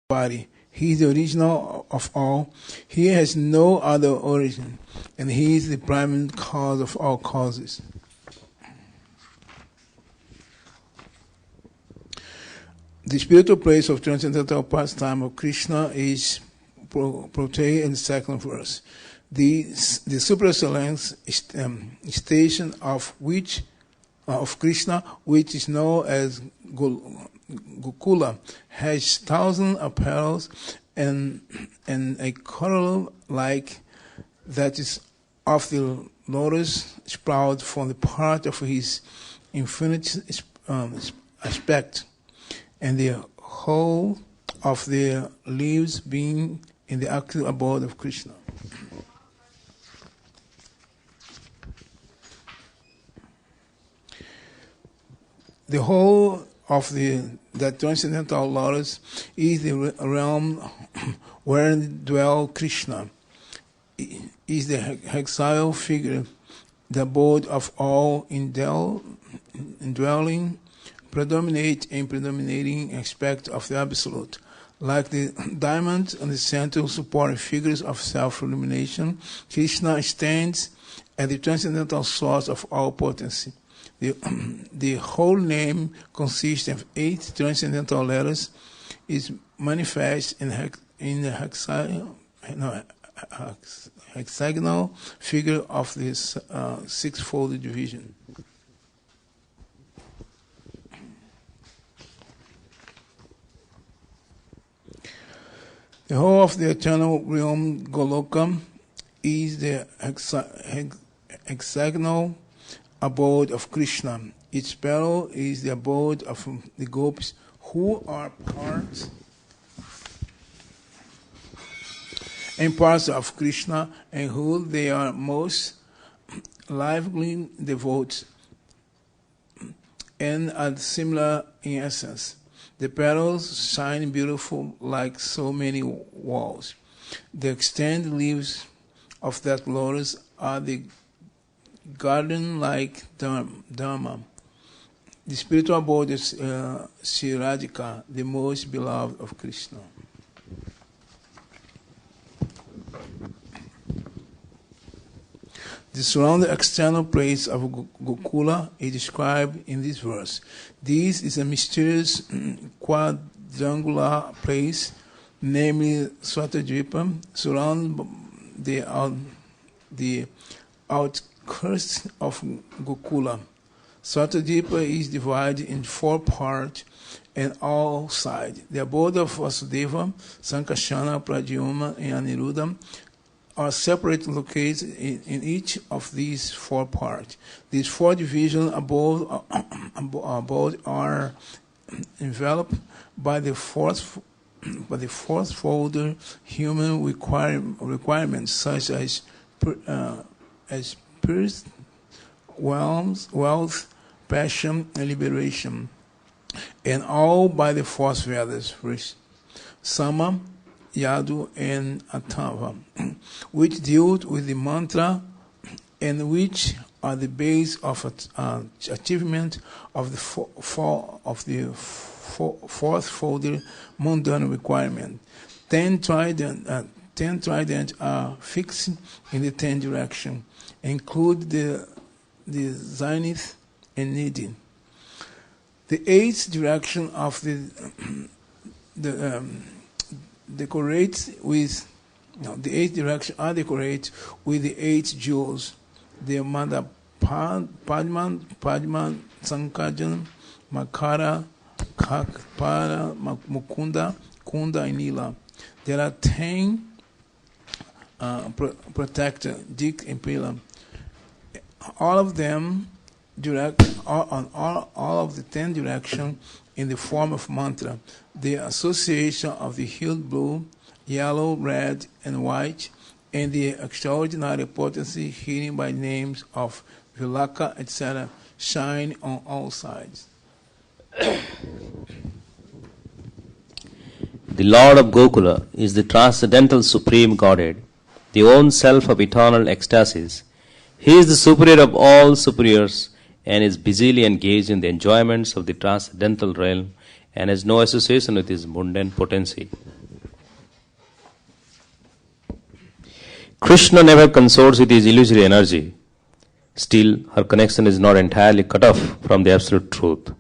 body. He is the original of all. He has no other origin, and he is the primary cause of all causes. The spiritual place of transcendental pastime of Krishna is portrayed in the second verse. The super-excellence station of Krishna, which is known as Gokula, has thousands of petals and a corolla like that is of the lotus sprout from the part of his infinite aspect, and the whole of the leaves being in the actual abode of Krishna. The whole of that transcendental lotus is the realm wherein dwell Krishna, is the hexile figure, the abode of all indwelling, predominating aspect of the Absolute. Like the diamond and the center supporting figures of self-illumination, Krishna stands at the transcendental source of all potency. The whole name consists of 8 transcendental letters, is manifest in the hexagonal figure of this six-fold division. The whole of the eternal realm Goloka is the hexagonal abode of Krishna. Its petal is the abode of the gopis, who are parts and parcel of Krishna, and who they are most lively devoted, and are similar in essence. The petals shine beautiful like so many walls. The extended leaves of that lotus are the garden-like Dharma. The spiritual abode is Sri Radhika, the most beloved of Krishna. The surrounding external place of Gokula is described in this verse. This is a mysterious quadrangular place, namely Svatadvipa, surrounded the outskirts of Gokula. Svatadvipa is divided in 4 parts and all sides. The abode of Vasudeva, Sankarsana, Pradyumna, and Aniruddha are separately located in each of these 4 parts. These 4 divisions above are enveloped by the fourth-fold human requirements, such as peace, wealth, passion, and liberation, and all by the 4 Vedas, Sama, Yadu, and Atava, which deal with the mantra and which are the base of achievement of the fourth-fold mundane requirement. 10 tridents are fixed in the 10 directions, include the zenith and nidhi. The 8th direction of the eighth direction are decorated with the 8 jewels: the Mada Padman, Sankajan, Makara, Kakpara, Mukunda, Kunda, and Nila. There are 10 protector, Dik and Pila. All of them all of the 10 directions in the form of mantra. The association of the hued blue, yellow, red, and white, and the extraordinary potency hidden by names of Vilaka, etc., shine on all sides. The Lord of Gokula is the transcendental supreme Godhead, the own self of eternal ecstasis. He is the superior of all superiors and is busily engaged in the enjoyments of the transcendental realm and has no association with his mundane potency. Krishna never consorts with his illusory energy. Still, her connection is not entirely cut off from the absolute truth.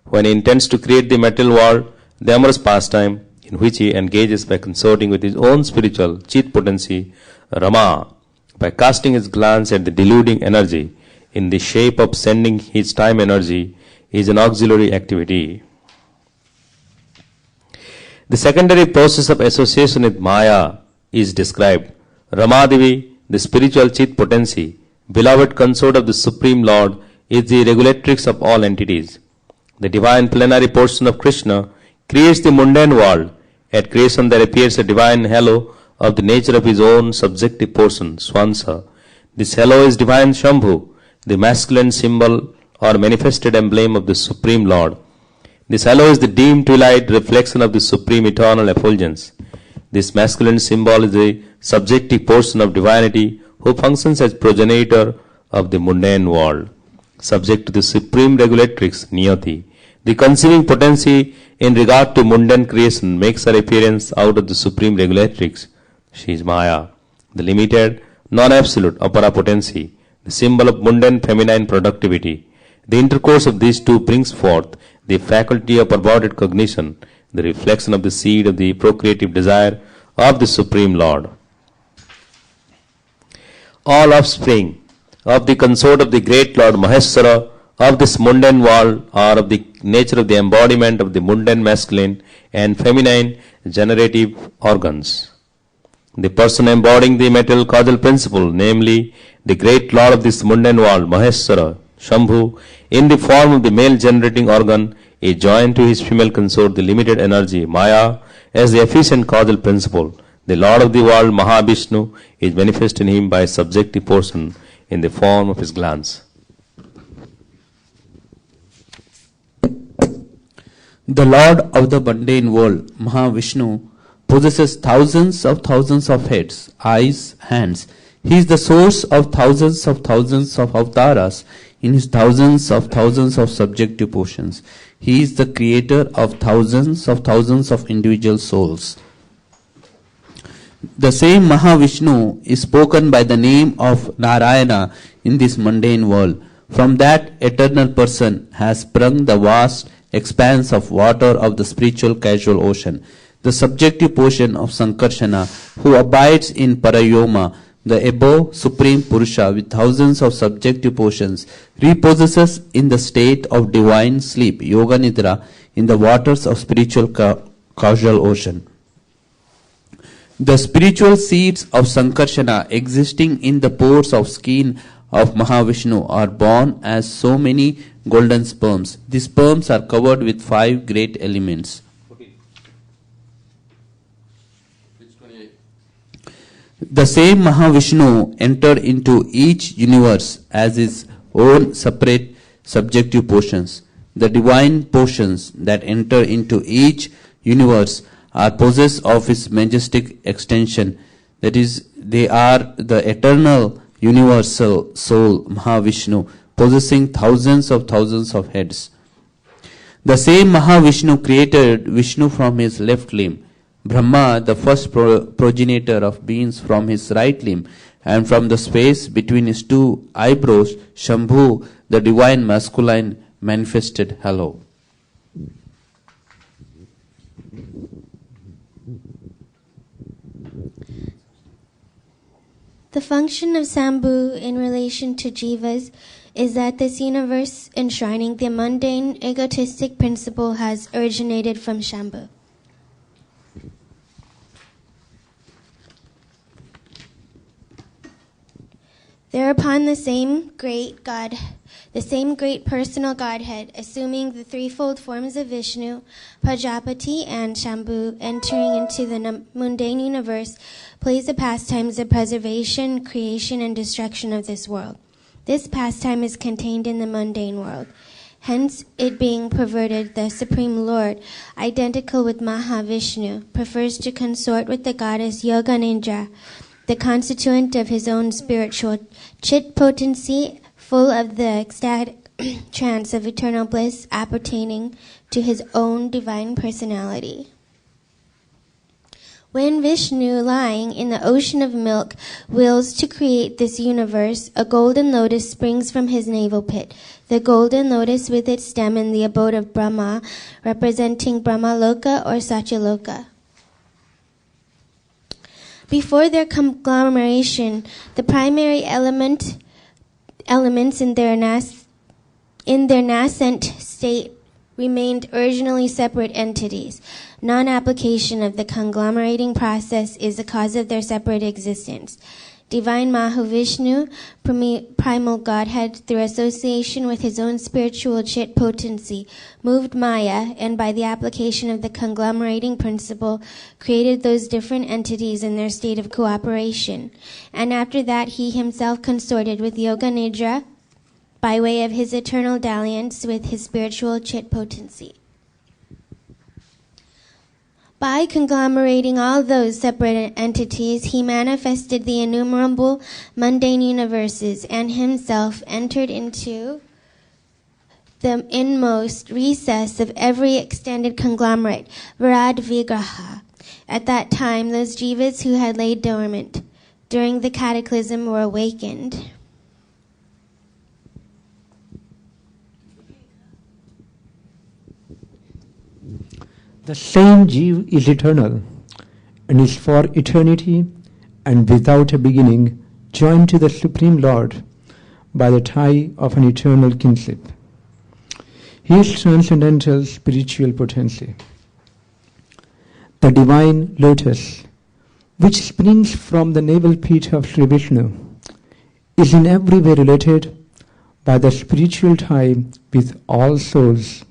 When he intends to create the material world, the amorous pastime in which he engages by consorting with his own spiritual chit potency, Rama, by casting his glance at the deluding energy in the shape of sending his time energy, is an auxiliary activity. The secondary process of association with Maya is described. Ramadevi, the spiritual chit potency, beloved consort of the Supreme Lord, is the regulatrix of all entities. The divine plenary portion of Krishna creates the mundane world. At creation there appears a divine halo of the nature of his own subjective portion, Swansa. This halo is divine Shambhu, the masculine symbol or manifested emblem of the Supreme Lord. This halo is the dim twilight reflection of the supreme eternal effulgence. This masculine symbol is the subjective portion of divinity who functions as progenitor of the mundane world. Subject to the supreme regulatrix, Niyati, the conceiving potency in regard to mundane creation makes her appearance out of the supreme regulatrix. She is Maya, the limited, non-absolute apara potency, the symbol of mundane feminine productivity. The intercourse of these two brings forth the faculty of perverted cognition, the reflection of the seed of the procreative desire of the Supreme Lord. All offspring of the consort of the great Lord Maheshwara of this mundane world are of the nature of the embodiment of the mundane masculine and feminine generative organs. The person embodying the material causal principle, namely the great Lord of this mundane world, Maheshwara, Shambhu, in the form of the male generating organ, is joined to his female consort, the limited energy, Maya, as the efficient causal principle. The Lord of the world, Mahavishnu, is manifest in him by a subjective portion in the form of his glance. The Lord of the mundane world, Mahavishnu, possesses thousands of heads, eyes, hands. He is the source of thousands of avtaras in his thousands of subjective portions. He is the creator of thousands of individual souls. The same Mahavishnu is spoken by the name of Narayana in this mundane world. From that eternal person has sprung the vast expanse of water of the spiritual casual ocean, the subjective portion of Sankarshana, who abides in Parayoma, the above supreme Purusha with thousands of subjective portions, repossesses in the state of divine sleep, Yoga Nidra, in the waters of spiritual causal ocean. The spiritual seeds of Sankarshana existing in the pores of skin of Mahavishnu are born as so many golden sperms. These sperms are covered with 5 great elements. The same Mahavishnu entered into each universe as his own separate subjective portions. The divine portions that enter into each universe are possessed of his majestic extension. That is, they are the eternal universal soul, Mahavishnu, possessing thousands of heads. The same Mahavishnu created Vishnu from his left limb, Brahma, the first progenitor of beings, from his right limb, and from the space between his 2 eyebrows, Shambhu, the divine masculine manifested halo. The function of Shambhu in relation to jivas is that this universe enshrining the mundane egotistic principle has originated from Shambhu. Thereupon the same great personal Godhead, assuming the threefold forms of Vishnu, Prajapati, and Shambhu, entering into the mundane universe, plays the pastimes of preservation, creation, and destruction of this world. This pastime is contained in the mundane world. Hence, it being perverted, the Supreme Lord, identical with Mahavishnu, prefers to consort with the goddess Yoga Nidra, the constituent of his own spiritual chit potency, full of the ecstatic trance of eternal bliss appertaining to his own divine personality. When Vishnu, lying in the ocean of milk, wills to create this universe, a golden lotus springs from his navel pit. The golden lotus with its stem in the abode of Brahma, representing Brahmaloka or Satyaloka. Before their conglomeration, the primary elements in their nascent state remained originally separate entities. Non-application of the conglomerating process is the cause of their separate existence. Divine Mahavishnu, primal Godhead, through association with his own spiritual chit potency, moved Maya, and by the application of the conglomerating principle, created those different entities in their state of cooperation. And after that, he himself consorted with Yoga Nidra by way of his eternal dalliance with his spiritual chit potency. By conglomerating all those separate entities, he manifested the innumerable mundane universes and himself entered into the inmost recess of every extended conglomerate, Virad Vigraha. At that time, those jivas who had laid dormant during the cataclysm were awakened. The same Jiv is eternal and is for eternity and without a beginning joined to the Supreme Lord by the tie of an eternal kinship. He is transcendental spiritual potency. The divine lotus, which springs from the navel pit of Sri Vishnu, is in every way related by the spiritual tie with all souls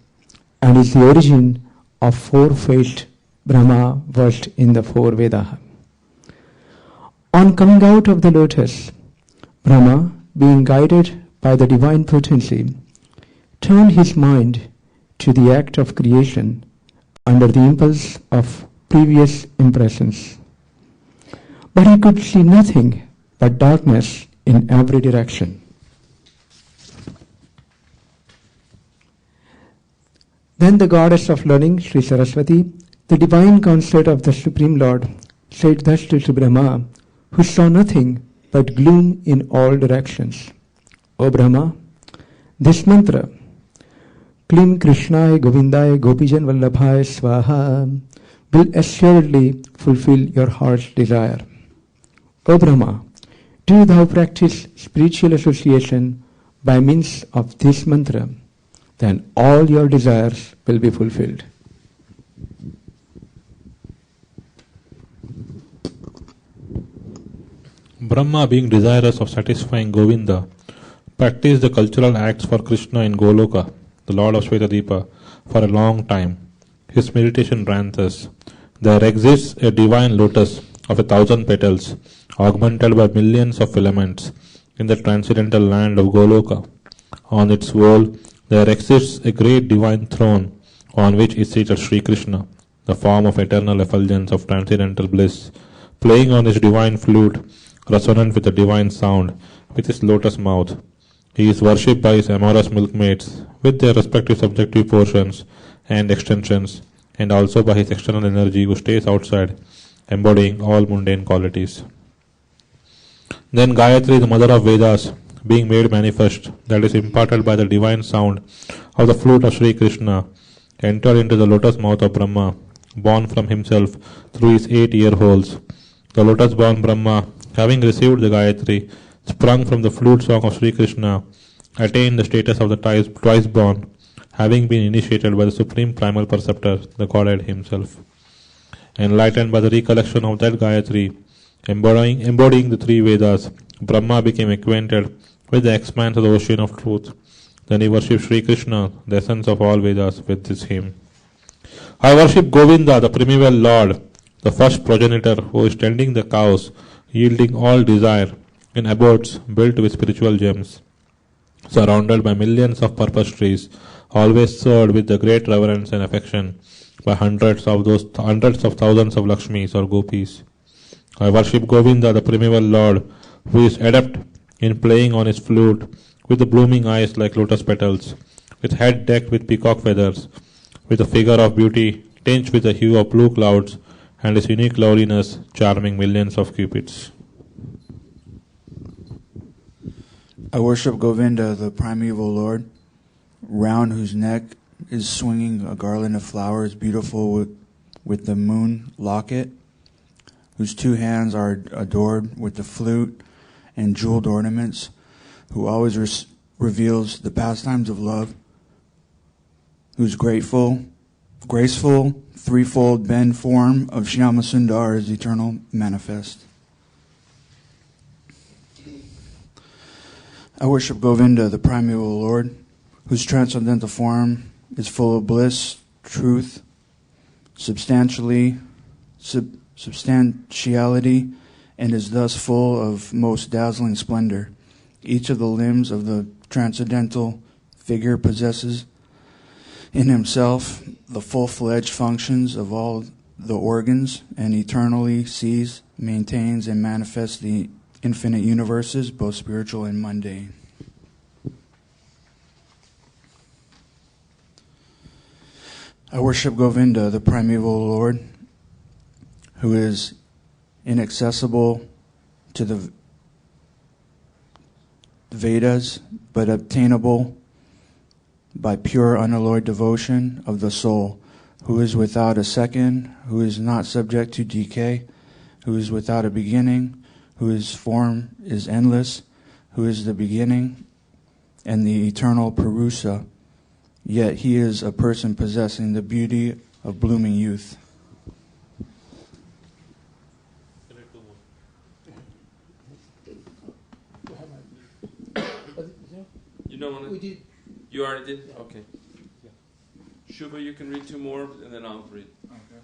and is the origin of four-faced Brahma versed in the four Vedas. On coming out of the lotus, Brahma, being guided by the divine potency, turned his mind to the act of creation under the impulse of previous impressions. But he could see nothing but darkness in every direction. Then the goddess of learning, Sri Saraswati, the divine consort of the Supreme Lord, said thus to Brahma, who saw nothing but gloom in all directions. O Brahma, this mantra, Klim Krishnaya Govindaya Gopijan Vallabhaya Swaha, will assuredly fulfill your heart's desire. O Brahma, do thou practice spiritual association by means of this mantra, then all your desires will be fulfilled. Brahma, being desirous of satisfying Govinda, practiced the cultural acts for Krishna in Goloka, the Lord of Svetadipa, for a long time. His meditation ran thus: there exists a divine lotus of 1,000 petals, augmented by millions of filaments, in the transcendental land of Goloka. On its wall there exists a great divine throne on which is seated Sri Krishna, the form of eternal effulgence of transcendental bliss, playing on his divine flute, resonant with the divine sound, with his lotus mouth. He is worshipped by his amorous milkmaids with their respective subjective portions and extensions, and also by his external energy who stays outside, embodying all mundane qualities. Then Gayatri, the mother of Vedas, being made manifest, that is imparted by the divine sound of the flute of Sri Krishna, entered into the lotus mouth of Brahma, born from himself through his 8 ear holes. The lotus-born Brahma, having received the Gayatri, sprung from the flute song of Sri Krishna, attained the status of the twice-born, having been initiated by the supreme primal perceptor, the Godhead himself. Enlightened by the recollection of that Gayatri, embodying the 3 Vedas, Brahma became acquainted with the expanse of the ocean of truth. Then he worshipped Sri Krishna, the essence of all Vedas, with this hymn: I worship Govinda, the primeval Lord, the first progenitor who is tending the cows, yielding all desire, in abodes built with spiritual gems, surrounded by millions of purpose trees, always served with the great reverence and affection by hundreds of thousands of Lakshmis or Gopis. I worship Govinda, the primeval Lord, who is adept in playing on his flute, with the blooming eyes like lotus petals, with head decked with peacock feathers, with a figure of beauty tinged with the hue of blue clouds, and his unique loveliness charming millions of cupids. I worship Govinda, the primeval Lord, round whose neck is swinging a garland of flowers beautiful with the moon locket, whose two hands are adored with the flute and jeweled ornaments, who always reveals the pastimes of love, whose graceful, threefold bend form of Shyama Sundar is eternal manifest. I worship Govinda, the primeval Lord, whose transcendental form is full of bliss, truth, substantiality, and is thus full of most dazzling splendor. Each of the limbs of the transcendental figure possesses in himself the full-fledged functions of all the organs, and eternally sees, maintains, and manifests the infinite universes, both spiritual and mundane. I worship Govinda, the primeval Lord, who is inaccessible to the Vedas, but obtainable by pure unalloyed devotion of the soul, who is without a second, who is not subject to decay, who is without a beginning, whose form is endless, who is the beginning and the eternal Purusa, yet he is a person possessing the beauty of blooming youth. You don't want to? We did. You already did? Okay. Shubha, you can read two more, and then I'll read. Okay.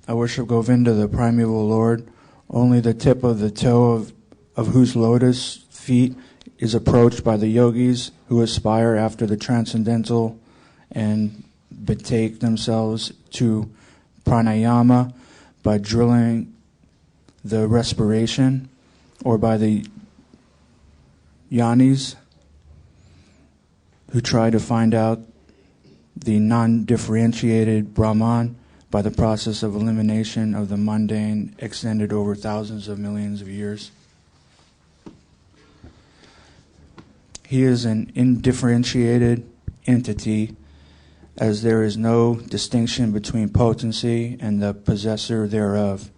I worship Govinda, the primeval Lord. Only the tip of the toe of whose lotus feet is approached by the yogis who aspire after the transcendental and betake themselves to pranayama by drilling the respiration, or by the yanis who try to find out the non-differentiated Brahman by the process of elimination of the mundane extended over thousands of millions of years. He is an indifferentiated entity, as there is no distinction between potency and the possessor thereof.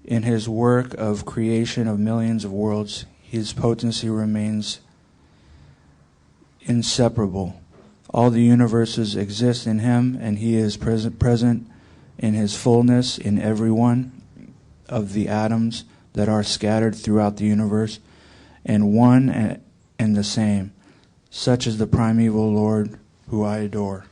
In his work of creation of millions of worlds, his potency remains inseparable. All the universes exist in him, and he is present in his fullness in every one of the atoms that are scattered throughout the universe, and one and the same. Such is the primeval Lord who I adore.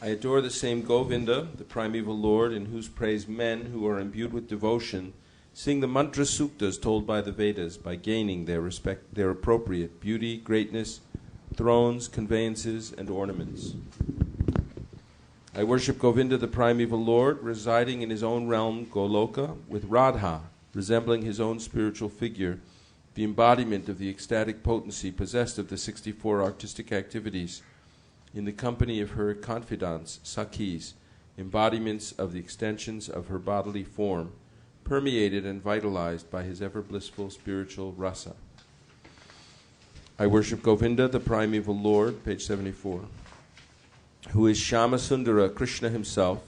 I adore the same Govinda, the primeval Lord, in whose praise men who are imbued with devotion sing the mantra suktas told by the Vedas by gaining their appropriate beauty, greatness, thrones, conveyances, and ornaments. I worship Govinda, the primeval Lord, residing in his own realm, Goloka, with Radha, resembling his own spiritual figure, the embodiment of the ecstatic potency possessed of the 64 artistic activities, in the company of her confidants, Sakhis, embodiments of the extensions of her bodily form, permeated and vitalized by his ever-blissful spiritual rasa. I worship Govinda, the primeval Lord, page 74, who is Shyama Sundara, Krishna himself,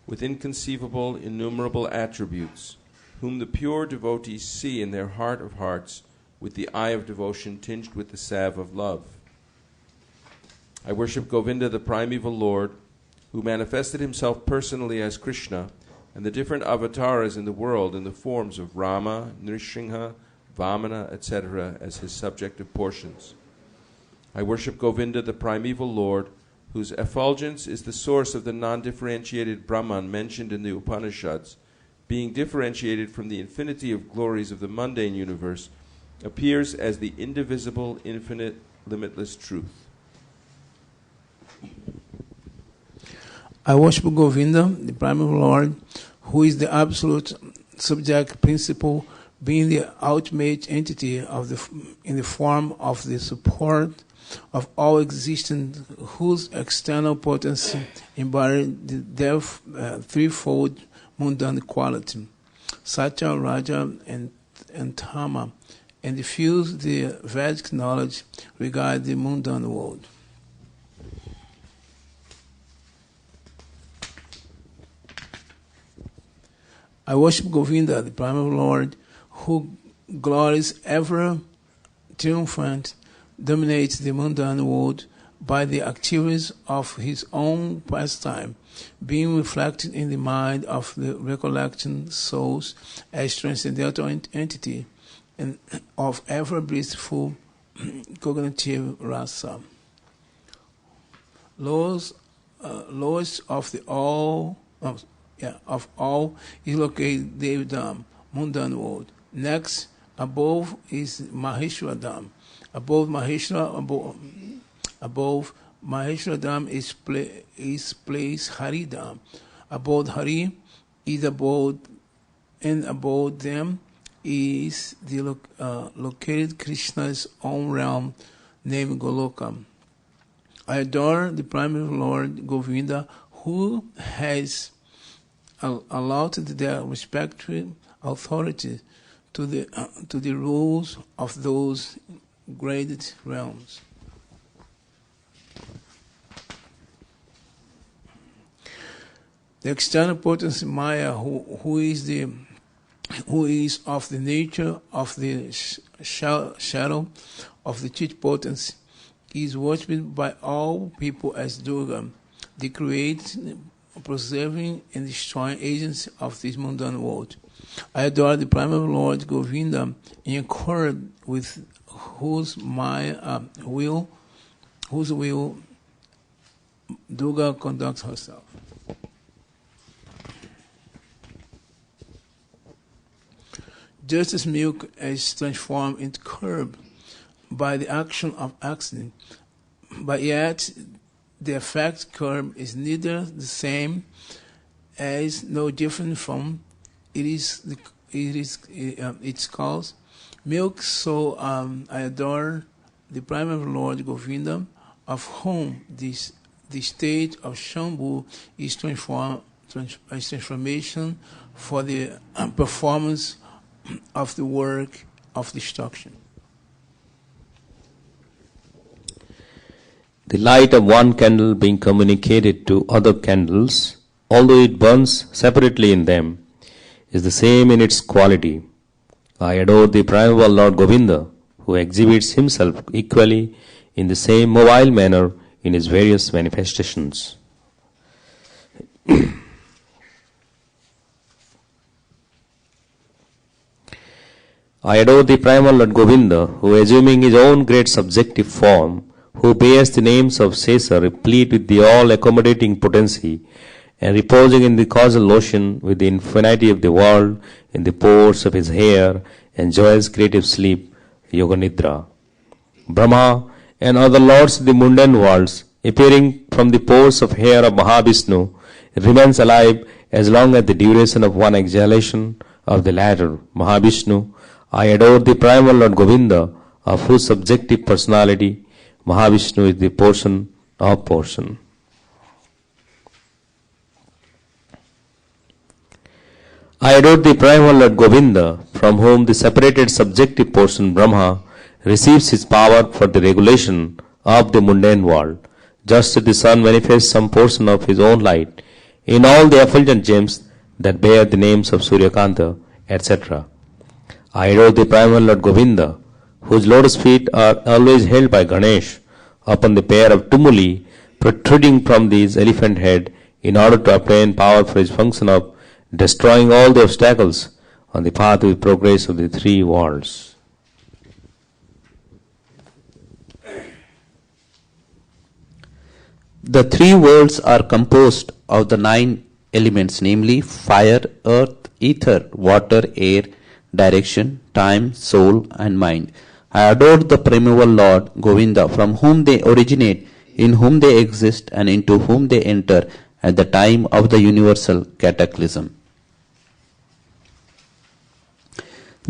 with inconceivable, innumerable attributes, whom the pure devotees see in their heart of hearts with the eye of devotion tinged with the salve of love. I worship Govinda, the primeval Lord, who manifested himself personally as Krishna and the different avatars in the world in the forms of Rama, Nrsimha, Vamana, etc. as his subjective portions. I worship Govinda, the primeval Lord, whose effulgence is the source of the non-differentiated Brahman mentioned in the Upanishads, being differentiated from the infinity of glories of the mundane universe, appears as the indivisible, infinite, limitless truth. I worship Govinda, the primeval Lord, who is the absolute subject principle, being the ultimate entity in the form of the support of all existence, whose external potency embodied their threefold mundane quality, Satya, Raja, and Tama, and diffused the Vedic knowledge regarding the mundane world. I worship Govinda, the primal Lord, who glories ever triumphant, dominates the mundane world by the activities of his own pastime, being reflected in the mind of the recollecting souls as transcendental entity and of ever blissful cognitive rasa. Lowest of all is located Devdam, mundane world. Next, above is Maheshwaradam. Above Maheshwaradam is place Haridam. Above Hari is abode, and above them is the located Krishna's own realm named Goloka. I adore the primary Lord Govinda, who has allotted their respective authority to the rules of those graded realms. The external potency Maya, who is of the nature of the shadow of the Chit potency, is worshipped by all people as Durga, the creating, preserving, and destroying agency of this mundane world. I adore the primal Lord Govinda, in accord with whose will Durga conducts herself. Just as milk is transformed into curd by the action of accident, but yet the effect curd is neither the same as no different from its cause. Milk, so I adore the primal Lord Govinda, of whom the state of Shambhu is transformation for the performance of the work of destruction. The light of one candle being communicated to other candles, although it burns separately in them, is the same in its quality. I adore the primal Lord Govinda, who exhibits himself equally in the same mobile manner in his various manifestations. I adore the primal Lord Govinda, who, assuming his own great subjective form, who bears the names of Sesa, replete with the all-accommodating potency, and reposing in the causal ocean with the infinity of the world in the pores of his hair, enjoys creative sleep, Yoga Nidra. Brahma and other lords of the mundane worlds, appearing from the pores of hair of Mahavishnu, remains alive as long as the duration of one exhalation of the latter, Mahavishnu. I adore the primal Lord Govinda, of whose subjective personality Mahavishnu is the portion of portion. I adore the primal Lord Govinda, from whom the separated subjective portion Brahma receives his power for the regulation of the mundane world, just as the sun manifests some portion of his own light in all the effulgent gems that bear the names of Suryakanta, etc. I adore the primal Lord Govinda, whose lotus feet are always held by Ganesh upon the pair of tumuli protruding from his elephant head, in order to obtain power for his function of destroying all the obstacles on the path of the progress of the three worlds. The three worlds are composed of the 9 elements, namely fire, earth, ether, water, air, direction, time, soul, and mind. I adore the primeval Lord Govinda, from whom they originate, in whom they exist, and into whom they enter at the time of the universal cataclysm.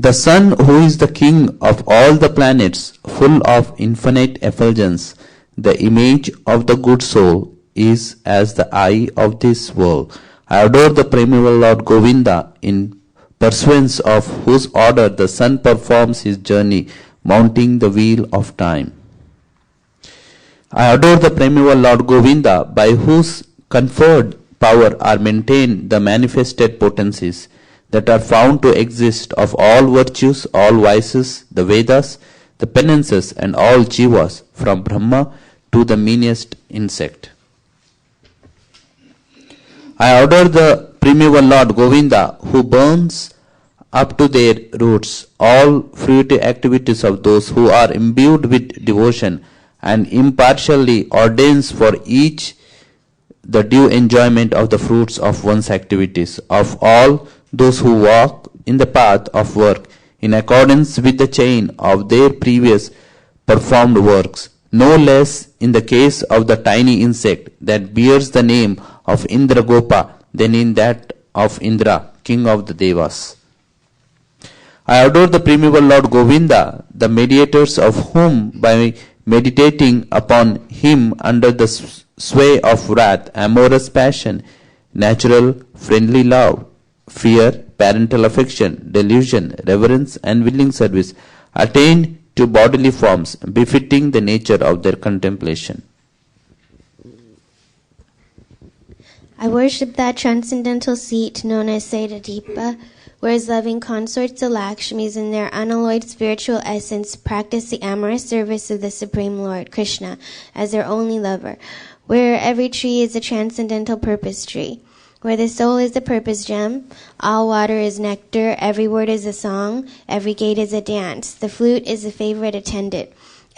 The sun, who is the king of all the planets, full of infinite effulgence, the image of the good soul, is as the eye of this world. I adore the primeval Lord Govinda, in pursuance of whose order the sun performs his journey, mounting the wheel of time. I adore the primeval Lord Govinda, by whose conferred power are maintained the manifested potencies that are found to exist of all virtues, all vices, the Vedas, the penances, and all jivas, from Brahma to the meanest insect. I adore the primeval Lord Govinda, who burns up to their roots all fruitive activities of those who are imbued with devotion, and impartially ordains for each the due enjoyment of the fruits of one's activities, of all those who walk in the path of work in accordance with the chain of their previous performed works, no less in the case of the tiny insect that bears the name of Indragopa than in that of Indra, king of the Devas. I adore the primeval Lord Govinda, the mediators of whom, by meditating upon him under the sway of wrath, amorous passion, natural friendly love, fear, parental affection, delusion, reverence, and willing service, attain to bodily forms befitting the nature of their contemplation. I worship that transcendental seat known as Sedadipa, where his loving consorts, the Lakshmis, in their unalloyed spiritual essence, practice the amorous service of the Supreme Lord, Krishna, as their only lover, where every tree is a transcendental purpose tree, where the soul is the purpose gem, all water is nectar, every word is a song, every gate is a dance, the flute is a favorite attendant.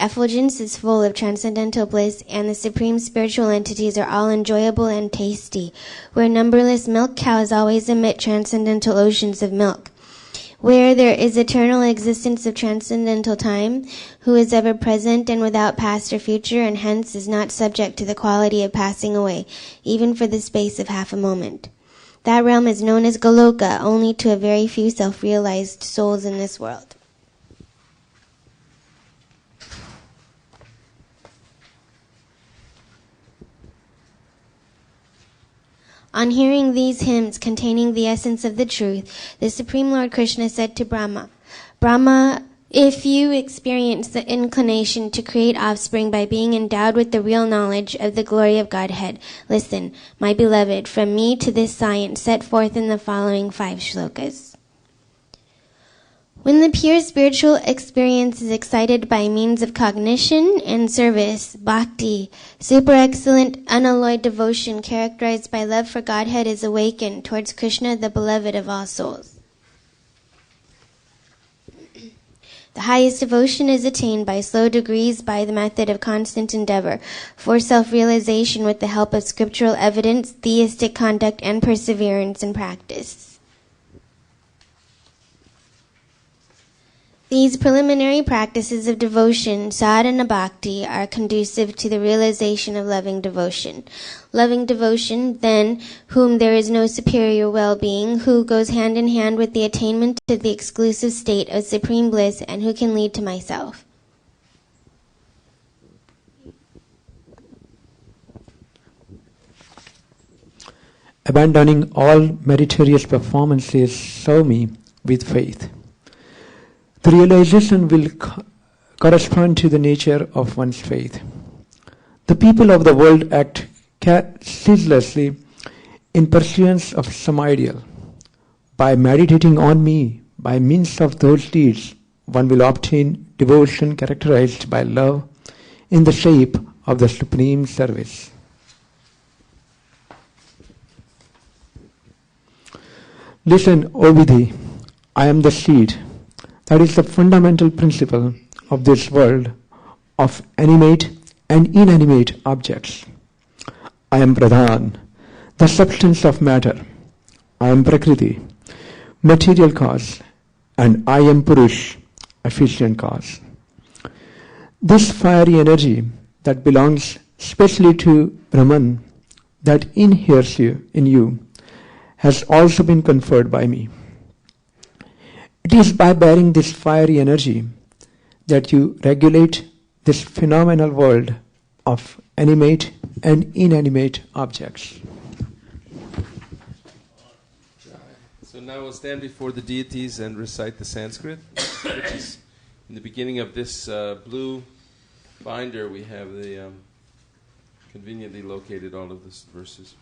Effulgence is full of transcendental bliss, and the supreme spiritual entities are all enjoyable and tasty, where numberless milk cows always emit transcendental oceans of milk, where there is eternal existence of transcendental time, who is ever present and without past or future, and hence is not subject to the quality of passing away, even for the space of half a moment. That realm is known as Goloka only to a very few self-realized souls in this world. On hearing these hymns containing the essence of the truth, the Supreme Lord Krishna said to Brahma, Brahma, if you experience the inclination to create offspring by being endowed with the real knowledge of the glory of Godhead, listen, my beloved, from me to this science set forth in the following 5 shlokas. When the pure spiritual experience is excited by means of cognition and service, bhakti, super excellent unalloyed devotion characterized by love for Godhead is awakened towards Krishna, the beloved of all souls. The highest devotion is attained by slow degrees by the method of constant endeavor for self-realization with the help of scriptural evidence, theistic conduct, and perseverance in practice. These preliminary practices of devotion, sadhana bhakti, are conducive to the realization of loving devotion. Loving devotion, then, whom there is no superior well-being, who goes hand in hand with the attainment to the exclusive state of supreme bliss, and who can lead to myself. Abandoning all meritorious performances, serve me with faith. The realization will correspond to the nature of one's faith. The people of the world act ceaselessly in pursuance of some ideal. By meditating on me, by means of those deeds, one will obtain devotion characterized by love in the shape of the supreme service. Listen, O Vidhi, I am the seed. That is the fundamental principle of this world of animate and inanimate objects. I am Pradhan, the substance of matter. I am Prakriti, material cause, and I am Purush, efficient cause. This fiery energy that belongs specially to Brahman, that inheres in you, has also been conferred by me. It is by bearing this fiery energy that you regulate this phenomenal world of animate and inanimate objects. So now we'll stand before the deities and recite the Sanskrit, which is in the beginning of this blue binder. We have the conveniently located all of these verses.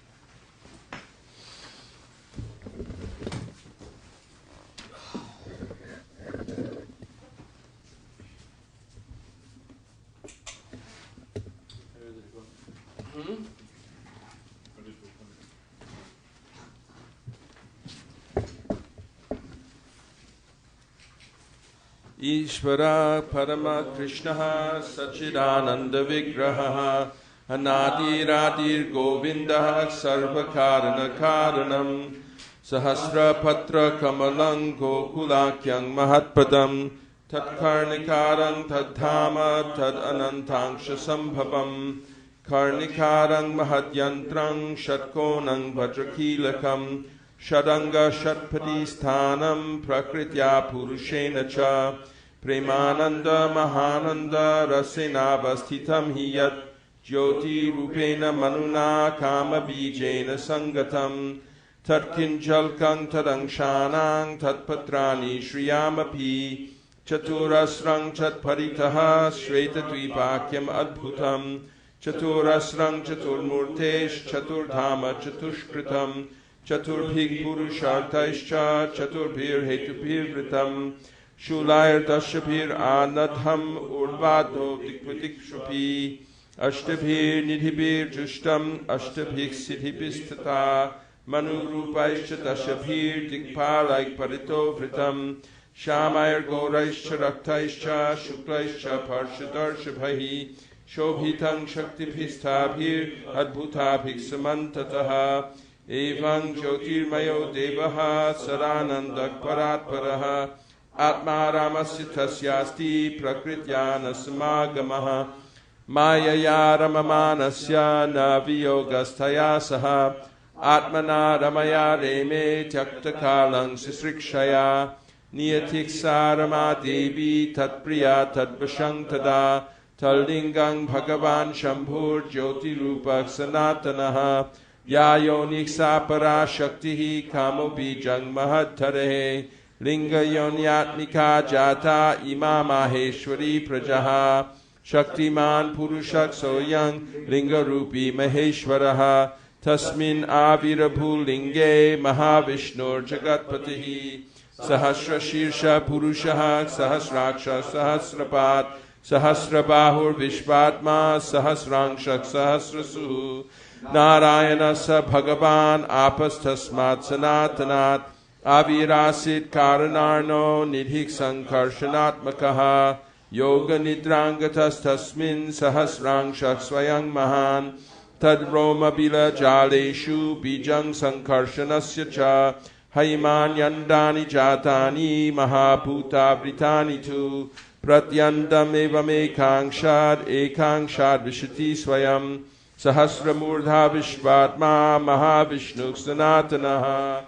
Ishvara Parama Krishna Sachidananda Vigraha Anadiradir Govinda Sarvakarana Karanam Sahasra Patra Kamalang Gokulakyang Mahatpadam Tatkarnikarang Tadhama Tad Anantangsha Sambhavam Karnikarang Mahadyantrang Shatkonang Vajrakilakam Shadanga Shatpati Sthanam Prakritya Purushena Cha Premananda Mahananda Rasena Vastitam Hiyat Jyoti Rupena Manuna Kama Bijena Sangatam Tatkinjalkang Tadangshanang Tatpatrani Shriyamapi Chaturasrang Chatparitaha Shveta Dvipakyam Adbhutam Chaturasrang Chaturmurtesh Chaturdhama Chatushkritam Chaturbhig Purushartaischa Chaturbhir Hetubhir Vritam Shulair Dashabhir Anadham Urvado Dikvadik Shupi Ashtabhir Nidhibir Jushtam Ashtabhik Siddhibistata Manugrupaischa Dashabhir Dikpalaik Parito Vritam Shamair Goraischa Raktaischa Shuklaischa Parshadarshabhahi Shobhitang Shaktibhistabhir Adbhutabhik Samantataha Evang Jyotirmayo Devaha Saranandak Paratparaha Atma Ramasya Tasyasti Prakrityana Samagamaha Mayaya Ramamanasya Naviyogastaya Saha Atmana Ramaya Reme Tyaktakalang Sisrikshaya Niyatiksa Rama Devi Tatpriya Tadvashang Tada Tallingang Bhagavan Shambhur Jyotirupak Sanatanaha Yayoniksa para shaktihi kamo bijang mahattare linga yonyatmika jata ima maheshwari prajaha shaktiman purushak soyang linga rupi maheshwaraha tasmin avirabhu linge mahavishnur jagatpatihi sahasra shirsha purushaha sahasraksha sahasrapat sahasrabahur vishvatma sahasrangshak sahasrasuhu Narayana sa Bhagavan apastasmat sanatanat avirasit karanarno nidhik sankarshanatmakaha yoga nidrangatas tasmin sahasrangshak swayang mahan tad roma bila jaleshu bijang sankarshanasya cha haiman yandani jatani mahaputa vritani tu pratyandam evame ekangshad vishati swayam Sahasramurdha Vishvatma Mahavishnu Sanatanaha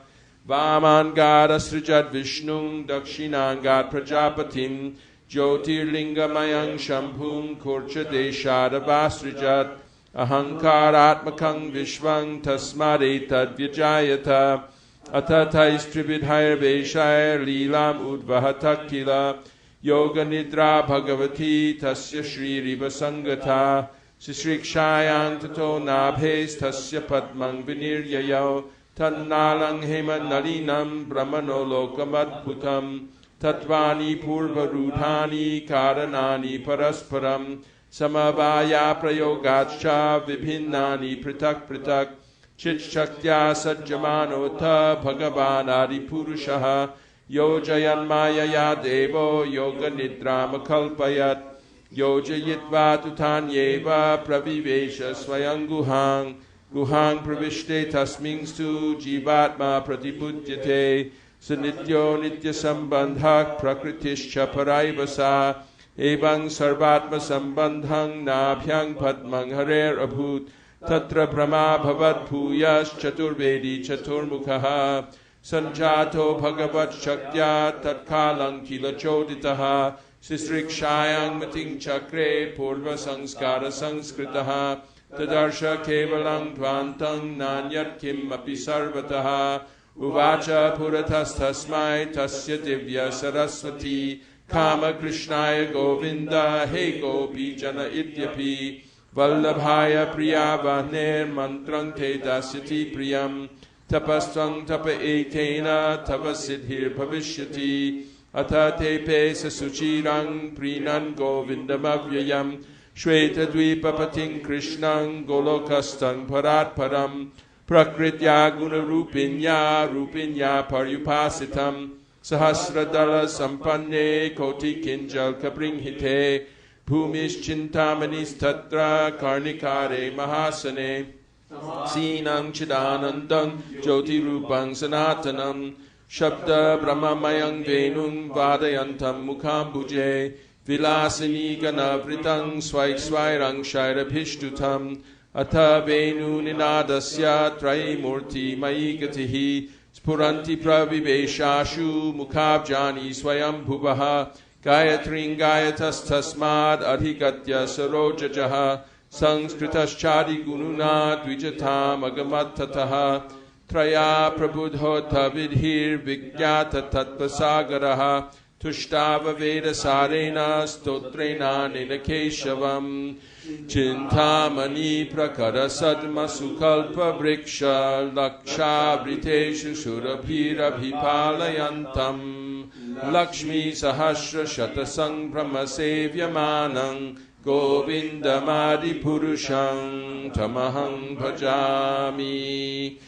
Vamangat Asrijat Vishnung Dakshinangat Prajapatim Jyotirlingamayang Shambhum Kurcha Deshadavasrijat Ahankaratmakang Vishvang Tasmadetad Vyajayata Atathaistribidhair Veshair Leelam Udvahatakila Yoga Nidra Bhagavati Tasya Shri Riva Sangata Sisrikshayang tato nabhes tasya padmang viniryayo tannalang hema nalinam brahmano lokamadbhutam tatvani purvarudhani karanani parasparam samavaya prayogacha vibhinnani pritak pritak chitshaktya sajjamanota bhagavanadi purushaha yojayanmayaya devo yoga nidrama kalpayat Yojayitva tutanyeva pravivesha swayanguhang guhang pravishte tasmingstu jivatma pratibhudyate sanityo nitya sambandhak prakritischa paraivasa evang sarvatma sambandhang nabhyang padmang harer abhut tatra brahma bhavat bhuyash chaturvedi chaturmukhaha Sanjato Bhagavat Shaktya Tatkalang Kila Choditaha Sisrikshayang Mating Chakre Purva Sanskara Sanskritaha Tadarsha Kevalang Dvantang Nanyat Kim Api Sarvataha Uvacha Puratas Tasmai Tasya Divya Saraswati Kama Krishnaya Govinda He Gopi Jana Idyapi Vallabhaya Priyavahner Mantrang Te Dasyati Priyam Tapastvang Tapa Ekena Tavasidhir Bhavishyati Atha Tepe Sasuchirang Prinan Govindamavyayam Shweta Dvipapating Krishnang Golokastang Parat Param Prakritya Gunarupinya Rupinya Paryupasitam Sahasradala Sampanne Koti Kinjal Kabringhite Bhumish Chintamanis Tatra Karnikare Mahasane Sinang Chidanandang Jyoti Rupang Sanatanam Shabda Brahmamayang Venung Vadayantam Mukhambuje Vilasini Ganavritang Swairang Shairabhishtutam Atha Venu Ninadasya Traimurti Maigatihi Spuranti Praviveshashu Mukhabjani Swayam Bhuvaha Gayatring Gayatas Tasmad Adhikatya Sarojajaha Sanskritas Gununa Dvijatam Agamattataha Traya Prabudhota Vidhir Vigyata Tatpasagaraha Tushtava Veda Sarena Stotrena Ninakeshavam Chintamani Prakara Sadma Sukalpa Vriksha Laksha Briteshu Surabhira Bhipalayantam Lakshmi Sahasra Shatasang Brahmasevyamanang Govindamadi Purushang Tamahang Bhajami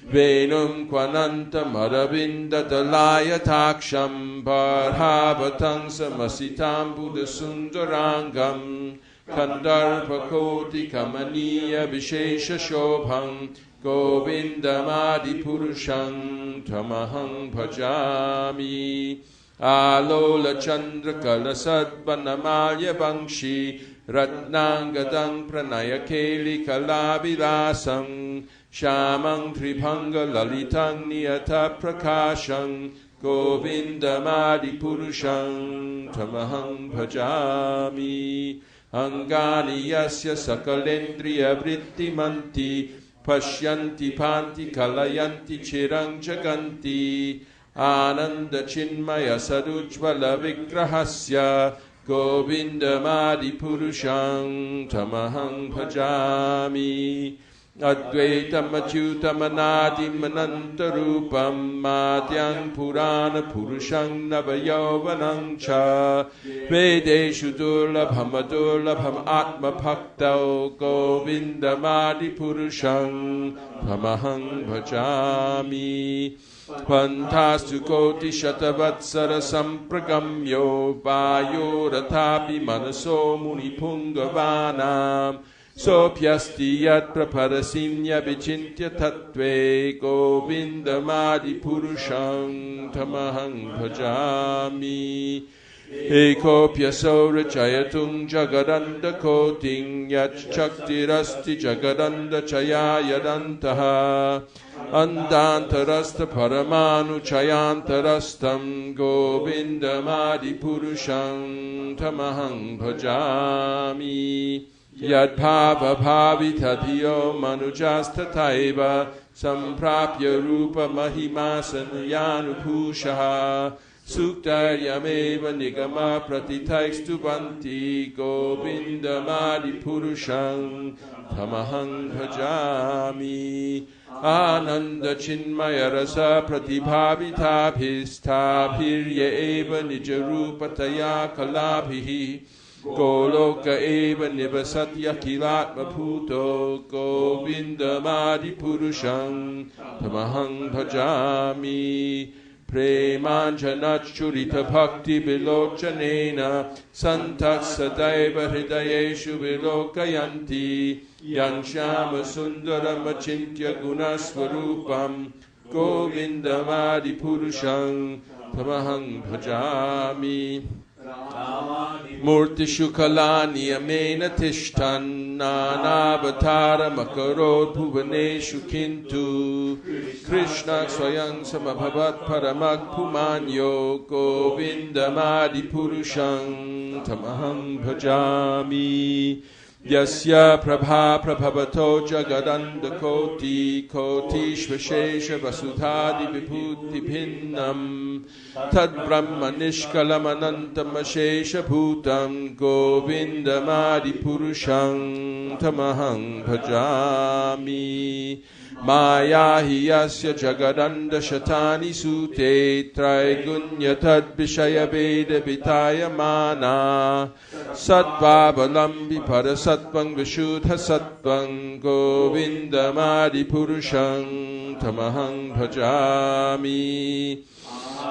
Venum Kwananta Maravinda Dalaya Taksham Parhavatang Samasitam Buddha Sundarangam Kandarpakoti Kamaniya Vishesha Shobham Govindamadi Purushang Tamahang Bhajami Alola Chandra Kalasad Vanamalya Bangshi Ratnangadang Pranaya Keli Kalavilasam Shamang Tribhanga Lalitang Niyata Prakashang Govindamadi Purushang Tamahang Bhajami Angani Yasya Sakalendriya Vrittimanti Pashyanti Panti Kalayanti Chirang Jaganti Ananda Chinmaya Sadujvala Vigrahasya Govindamadi Purushang Tamahang Bhajami Advaitam Achyutam Anadim Anantarupam Madhyang Purana Purushang Navayovanang Cha Vedeshu Durlabham Adurlabham Atma Bhaktau Govindamadi Purushang Tamahang Bhajami Pantastu Koti Shatavatsara Sampragamyo Vayo Ratapi Manaso Muni Pungavanam Sopyasti Yat Prapadasinya Vichintya Tattve Govindamadi Purushang Tamahang Bhajami Ekopya Saura Chayatung Jagadanda Koting Yat Chaktirasti Jagadanda Chayayadantaha Andantarasta Paramanu Chayantarastam Govindamadi Purushang Tamahang Bhajami Yadbhava bhavitadiyo manujasta taiva samprapya rupa mahima sanyanupushaha suktaryameva nigama pratitaikstuvanti govindamadi purushang tamahang bhajami ananda chinmaya rasa pratibhavitabhistapirya eva nijarupataya kalabhihi Goloka eva nivasatya kilatma puto Govindamadi Purushang Tamahang Bhajami Premanjanachurita Bhakti Vilochanena Santak Sadaiva Hridayeshu Vilokayanti Yanshama Sundaram Achintya Gunasvarupam Govindamadi Purushang Tamahang Bhajami Murtishu kalani amena tishtan Nanavataram akarod bhuvaneshu kintu Krishna swayam samabhavat paramak pumanyo Govindamadi purusham tamaham bhajami Yasya prabha prabhavato jagadanda koti Kotishvashesha vasudhadi vibhuti bhinnam Tad brahma nishkalam anantam ashesha bhutam Govindamadi purusham tamaham bhajami Maya hi yasya jagadanda shatani sute Traigunya tad vishaya veda vitaya mana Sattvabalambi parasatvang vishudha sattvang Govindamadi purusham tamaham bhajami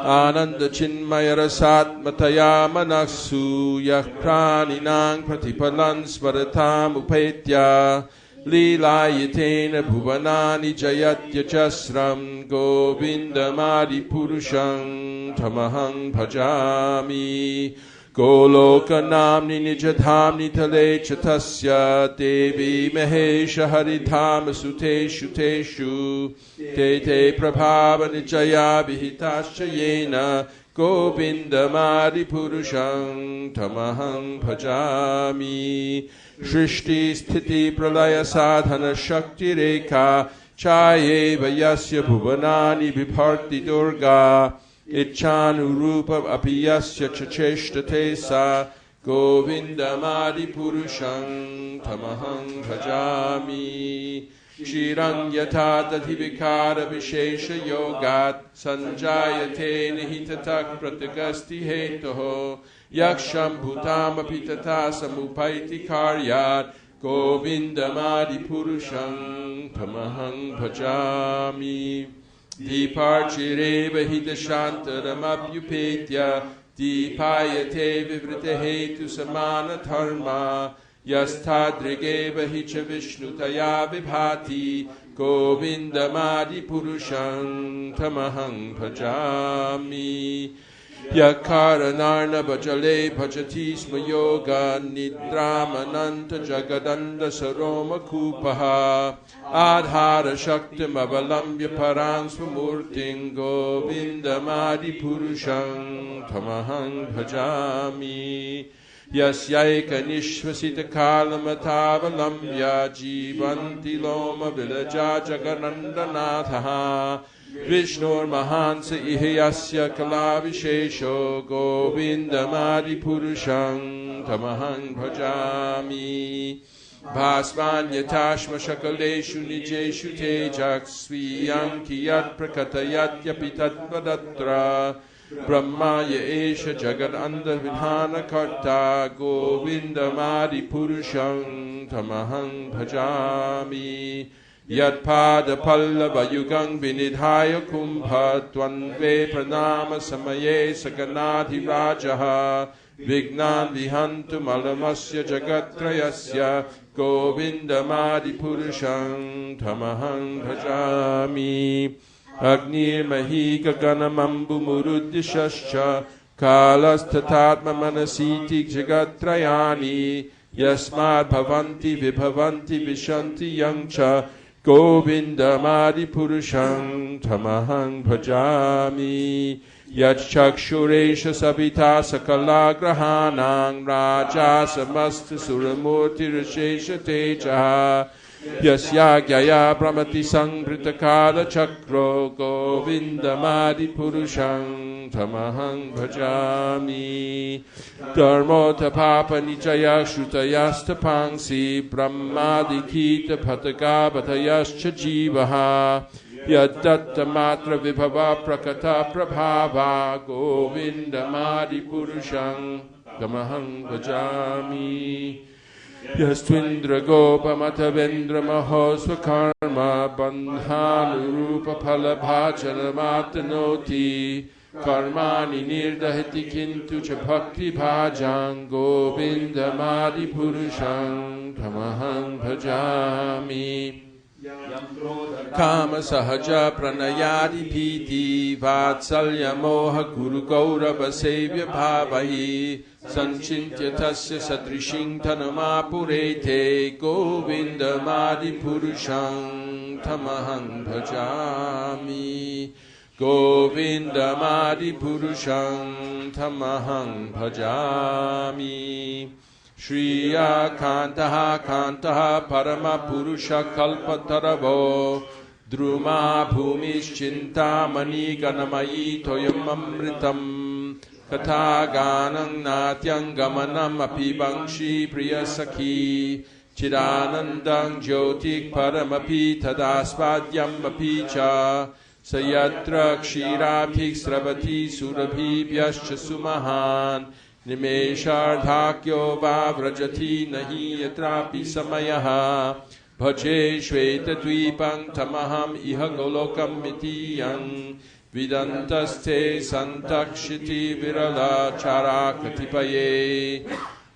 Ananda chinmaya rasatmataya manaksu Yakpraninang pratipalan svaratam upetya Lilayatena bhuvanani jayatya jasram Govindamadi purusham tamaham bhajami Goloka namni nijadhamni tale chatasya Devi mahesha haridhama suteshu teshu Te te prabhava nijaya vihitascha yena Govindamadi purusham tamaham bhajami Shrishti sthiti pralaya sadhana shakti rekha Chayeva yasya bhuvanani vibharti durga Ichchanurupa apiyasya chacheshtate sa Govindamadi purusham tamaham bhajami Shirang yata dadhivikara vishesha yogat Sanjayate nihitatak pratigasti hetoho Yaksham bhutam apitata samupaiti karyat Govindamadi purusham tamaham bhajami Diparchireva hidashantaramapyupetya Dipayate vivrita hetu samana dharma Yastadrigeva hicha vishnutaya vibhati Govindamadi purusham tamaham bhajami Yakaranarna bhajale bhajati sma yoga Nidramananta jagadanda saroma kupaha Adhara shaktim avalambya parang svamurting Govindamadi purusham tamaham bhajami Yasyaika nishvasita kalamatavalamya Jivanti loma vilaja jaganandanatha Vishnur mahansa ihiyasya kalavishesho Govindamadi purusham tamaham bhajami Bhasmanyatashma shakaleshu nijeshu tejak Sviyam kiyat prakatayat yapitat vadatra Brahmaya esha jagad anda vidhana karta Govindamadi purusham tamaham bhajami Yat pada pallava yugang vinidhaya kumbha Tvanve pranama samaye saganadhi rajaha Vignan vihantu malamasya jagatrayasya Govindamadi purusham tamaham bhajami Agnir mahi gaganamambu muruddhishascha Kalastatatma manasiti jagatrayani Yasmad bhavanti vibhavanti vishanti yangcha Govindamadi purusham tamaham bhajami Yachchakshuresha sabita sakalagrahanang Raja samasta suramurti rashesha tejaha Yasyagyaya brahmati sanghritakala chakro Govindamadi purusham tamaham bhajami Dharmota papa nijaya shrutayasta pangsi Brahmadikita patagabhatayascha jivaha Yadatta matra vibhava prakata prabhava Govindamadi purusham tamaham bhajami Yastvindra gopa matavendra mahosva karma Bandhanurupa palabhachana matanoti Karmani nirdahati kintu cha bhakti bhajang Govindamadi purusham tamaham bhajami Kama sahaja pranayadi piti vatsalya moha guru gaurava sevya bhavahi sanchintya tasya sadrishing tanamapurete govindamadi purushang tamahang bhajami govindamadi purushang tamahang bhajami Shriya Kantaha Kantaha Parama Purusha Kalpataravo Druma Bhumischinta Mani Ganamayi Toyamamritam Katha Ganang Natyang Gamanam Apibangshi Priyasakhi Chidanandang Jyotik Paramapi Tadaspadyam Apicha Sayatra Kshirabhik Sravati Surabhi Vyascha Sumahan Nimeshardhakyo vavrajati nahi yatrapi samayaha bhaje shvetadvipam tamaham iha golokam mitiyam vidantaste santakshiti virala charakatipaye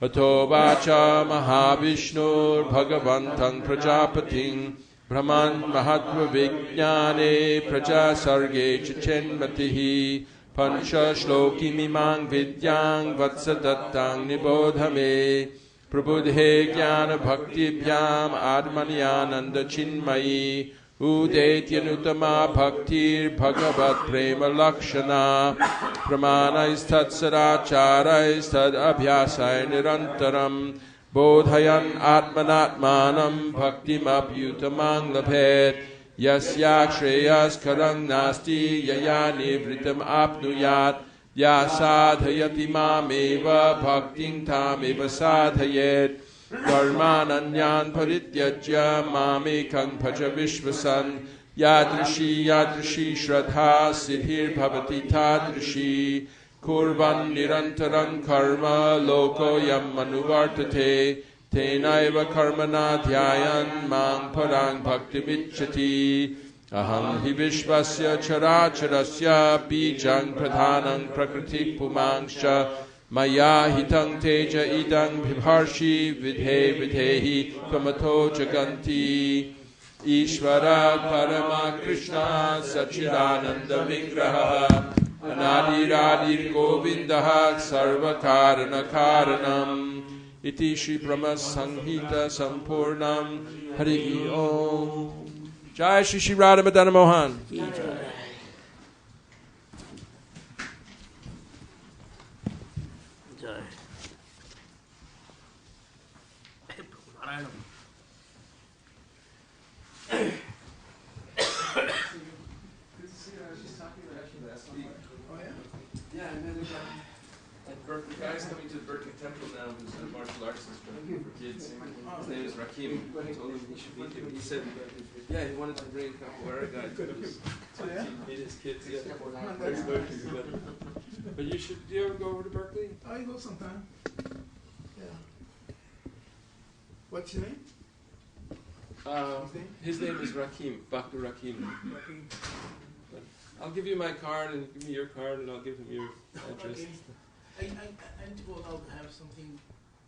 ato vacha mahavishnur bhagavantang prajapating brahman mahatva vijnane praja sarge chenmatihi Pancha shloki mimang vidyang vatsadattang nibodhame prabudhe jnana bhakti bhyam admanyananda chinmayi udetyanutama bhaktir bhagavat prema lakshana pramanais tatsadacharais tad abhyasai nirantaram bodhayan atmanatmanam bhaktim apyutamang labhet Yasya shreyas karang nasti yaya nivritam apnuyat yasadhayati mameva bhakting tameva sadhayet dharmananyan parityajya mamekang bhaja vishvasan yadrishi shraddha siddhir bhavati tadrishi kurvan nirantarang karma lokoyam manuvartate Tenaiva karmana dhyayan mang parang bhakti vichati aham hi vishvasya characharasya bijang pradhanang prakriti pumangsha maya hitang teja idang bibharshi vidhehi tvamato jaganti Ishvara parama krishna sachidananda vigraha anadiradir govindaha sarva karana karanam Iti Shri Brahma Sanghita Sampurnam Hari Om Jai Shri Shri Radha Madana Mohan Jai The guy's coming to the Berkeley Temple now, who's a martial arts instructor for kids. His name is Rakim. I told him he should meet him. He said, yeah, he wanted to bring a capoeira guy to meet his kids. Yeah. But you should, do you ever go over to Berkeley? I go sometime. Yeah. What's your name? His name is Rakim, Bhakti Rakim. But I'll give you my card and give me your card and I'll give him your address. Okay. I need to go out to have something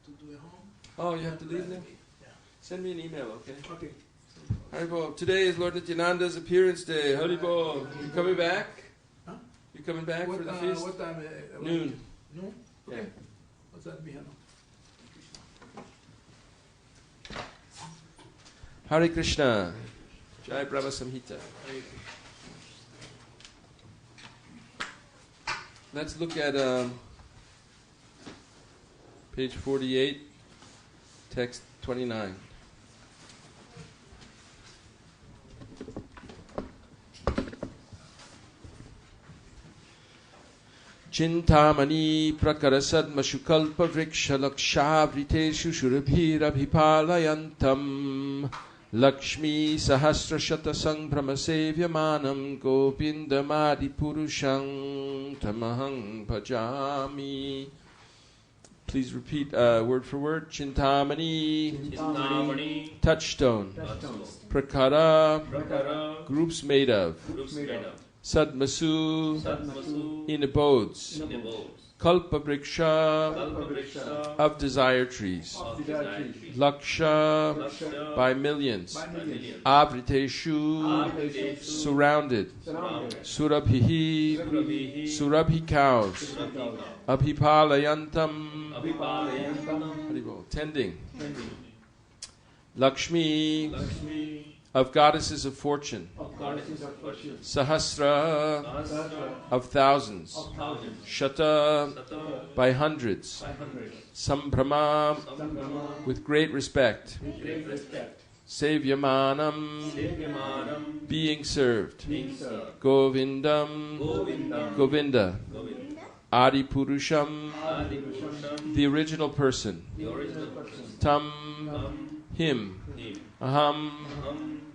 to do at home. Oh, you have to leave now? Yeah. Send me an email, okay? Okay. Haribol. Today is Lord Nityananda's appearance day. Haribol. You coming back? Huh? You coming back for the feast? What time? Noon. Noon? Yeah. Okay. What's that behind? Hare Krishna. Jai Brahma Samhita. Let's look at page 48, text 29. Chintamani prakarasad mashukalpa vriksha lakshavriteshu shurabhirabhipalayantam Lakshmi sahasrashata sanghramasevyamanam gopindamadi purushang tamahang bhajami. Please repeat word for word. Chintamani, touchstone. Prakara, groups made of. Sadmasu, in abodes. Kalpabriksha of desire trees. Laksha by millions. Avriteshu surrounded. Surabhihi surabhi cows. Abhipalayantam tending. Lakshmi of goddesses of fortune. Sahasra of thousands. Shata by hundreds. Sambrahma with great respect. Sevyamanam being served. Govindam Govinda. Adi Purusham the original person. Tam him. Aham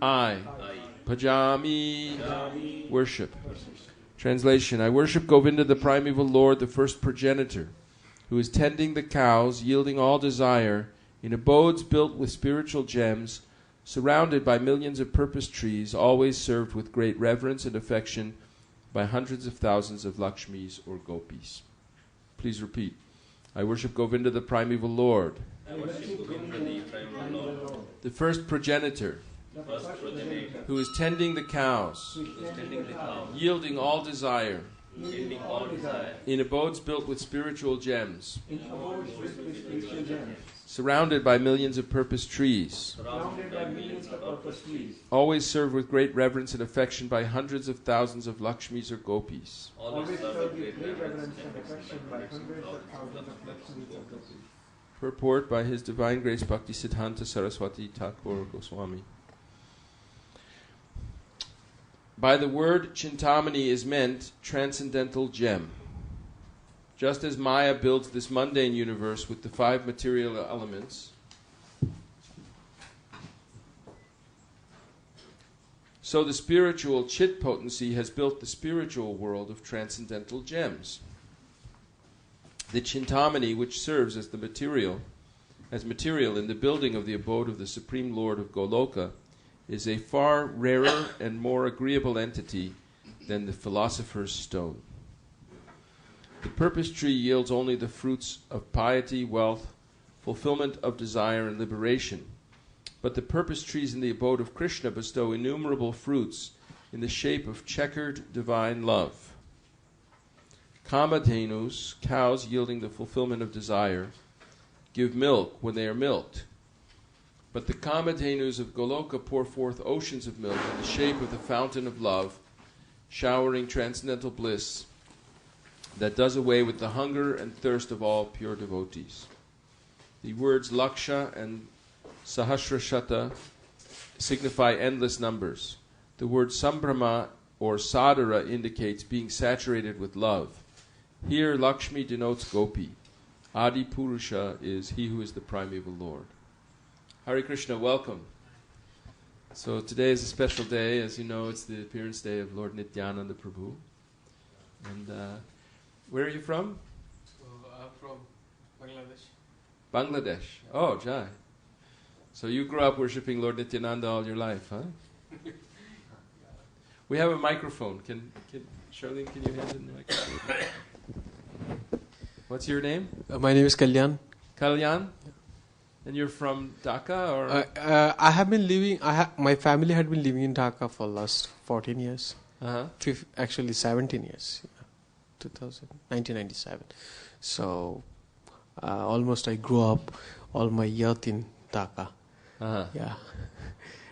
I. Pajami worship. Translation: I worship Govinda, the primeval Lord, the first progenitor, who is tending the cows, yielding all desire, in abodes built with spiritual gems, surrounded by millions of purpose trees, always served with great reverence and affection by hundreds of thousands of Lakshmis or Gopis. Please repeat. I worship Govinda, the primeval Lord, the first progenitor, who is tending the cows, yielding all desire, in abodes built with spiritual gems, surrounded by millions of purpose trees, always served with great reverence and affection by hundreds of thousands of Lakshmis or Gopis. Purport by His Divine Grace Bhakti Siddhanta Saraswati Thakur Goswami. By the word Chintamani is meant transcendental gem. Just as Maya builds this mundane universe with the 5 material elements, so the spiritual Chit potency has built the spiritual world of transcendental gems. The Chintamani, which serves as material in the building of the abode of the Supreme Lord of Goloka, is a far rarer and more agreeable entity than the philosopher's stone. The purpose tree yields only the fruits of piety, wealth, fulfillment of desire, and liberation. But the purpose trees in the abode of Krishna bestow innumerable fruits in the shape of checkered divine love. Kamadhenus, cows yielding the fulfillment of desire, give milk when they are milked. But the Kamadhenus of Goloka pour forth oceans of milk in the shape of the fountain of love, showering transcendental bliss that does away with the hunger and thirst of all pure devotees. The words Laksha and Sahasrashata signify endless numbers. The word Sambrahma or Sadhara indicates being saturated with love. Here Lakshmi denotes Gopi. Adi Purusha is he who is the primeval Lord. Hare Krishna, welcome. So today is a special day. As you know, it's the appearance day of Lord Nityananda Prabhu. And where are you from? I'm from Bangladesh. Bangladesh. Oh, Jai. So you grew up worshipping Lord Nityananda all your life, huh? We have a microphone. Can Charlene, can you hand in the microphone? What's your name? My name is Kalyan. Kalyan? And you're from Dhaka, or? I have been living. My family had been living in Dhaka for the last 14 years. Actually 17 years. 1997. So almost I grew up all my youth in Dhaka. Yeah.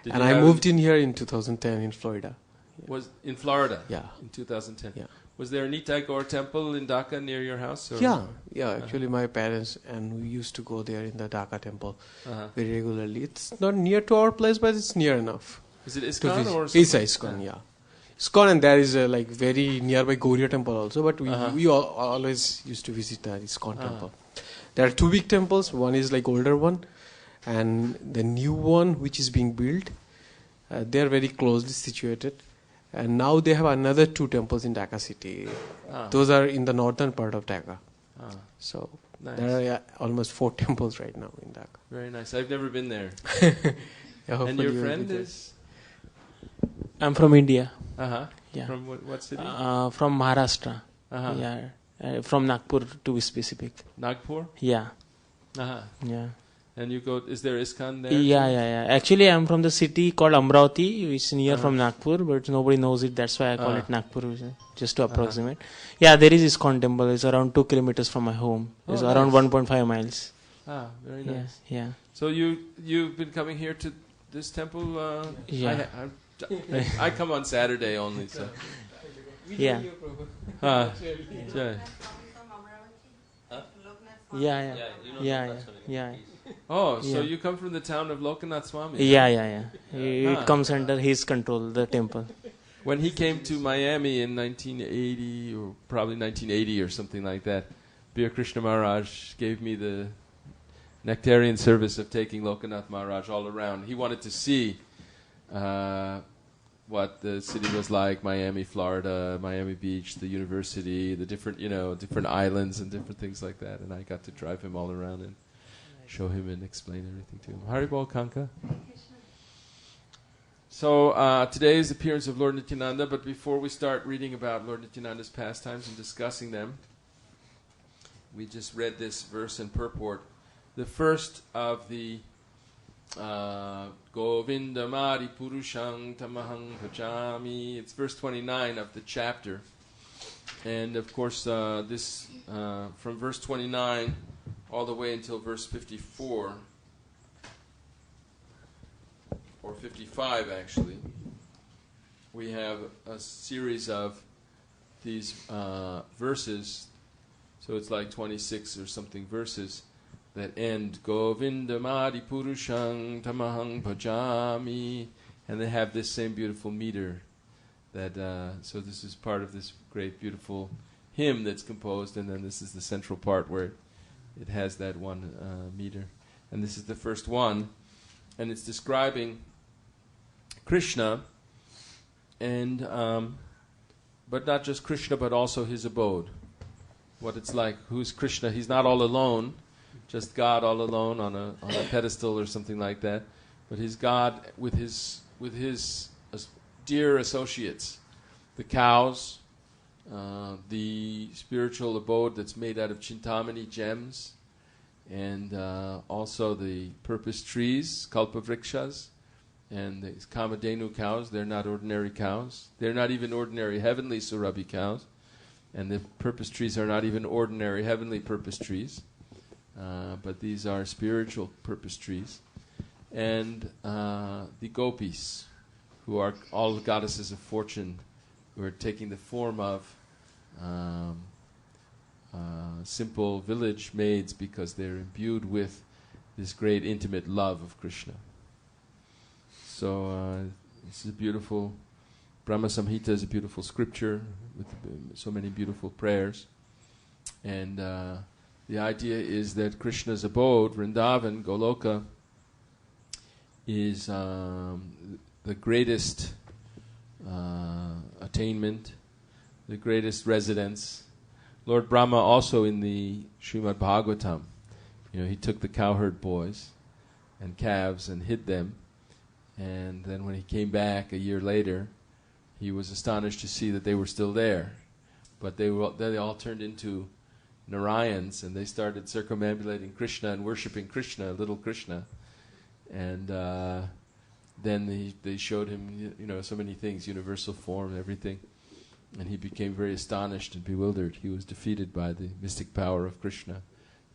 And I moved in here in 2010 in Florida. Was in Florida? Yeah. In 2010. Yeah. Was there a Nitai Gaur temple in Dhaka near your house? Or? Yeah. Actually, my parents and we used to go there in the Dhaka temple very regularly. It's not near to our place, but it's near enough. Is it ISKCON or? It's ISKCON, yeah. ISKCON, and there is a like very nearby Gauriya temple also. But we always used to visit the ISKCON temple. There are 2 big temples. One is like older one, and the new one which is being built. They are very closely situated. And now they have another 2 temples in Dhaka city. Those are in the northern part of Dhaka. So nice. There are almost 4 temples right now in Dhaka. Very nice. I've never been there. And your friend is? I'm from India. Yeah. Yeah. From what city? From Maharashtra. Yeah. from Nagpur to be specific. Nagpur? Yeah, Uh-huh. yeah. And you go, is there ISKCON there? Yeah. Actually, I'm from the city called Amravati, which is near from Nagpur, but nobody knows it. That's why I call it Nagpur, just to approximate. Yeah, there is ISKCON temple. It's around 2 kilometers from my home. It's around 1.5 miles. Ah, very nice. Yeah. So you've been coming here to this temple? Yeah. I come on Saturday only, so. Yeah. Yeah. Oh, so you come from the town of Lokanath Swami? Yeah. It comes under his control, the temple. When he came to Miami in 1980, or probably 1980 or something like that, Bir Krishna Maharaj gave me the nectarian service of taking Lokanath Maharaj all around. He wanted to see what the city was like, Miami, Florida, Miami Beach, the university, the different islands and different things like that. And I got to drive him all around and show him and explain everything to him. Haribol Kanka. So today's appearance of Lord Nityananda, but before we start reading about Lord Nityananda's pastimes and discussing them, we just read this verse and purport. The first of the Govindamari Purushang Tamahang Bhajami. It's verse 29 of the chapter. And of course, this from verse 29 all the way until verse 54, or 55 actually, we have a series of these verses. So it's like 26 or something verses that end Govindamadi Purushang Tamahang Bhajami, and they have this same beautiful meter. That so this is part of this great beautiful hymn that's composed, and then this is the central part where it has that one meter, and this is the first one, and it's describing Krishna, and but not just Krishna, but also his abode. What it's like. Who's Krishna? He's not all alone. Just God all alone on a pedestal or something like that, but His God with his dear associates, the cows, the spiritual abode that's made out of Chintamani gems, and also the purpose trees, kalpavrikshas, and the Kamadhenu cows. They're not ordinary cows. They're not even ordinary heavenly Surabhi cows, and the purpose trees are not even ordinary heavenly purpose trees. But these are spiritual purpose trees. And the gopis, who are all the goddesses of fortune, who are taking the form of simple village maids because they're imbued with this great intimate love of Krishna. So this is a beautiful, Brahma Samhita is a beautiful scripture with so many beautiful prayers. And the idea is that Krishna's abode, Vrindavan, Goloka, is the greatest attainment, the greatest residence. Lord Brahma also in the Srimad Bhagavatam, he took the cowherd boys and calves and hid them, and then when he came back a year later, he was astonished to see that they were still there. But they all turned into Narayans, and they started circumambulating Krishna and worshipping Krishna, little Krishna. And then they showed him, so many things, universal form, everything. And he became very astonished and bewildered. He was defeated by the mystic power of Krishna,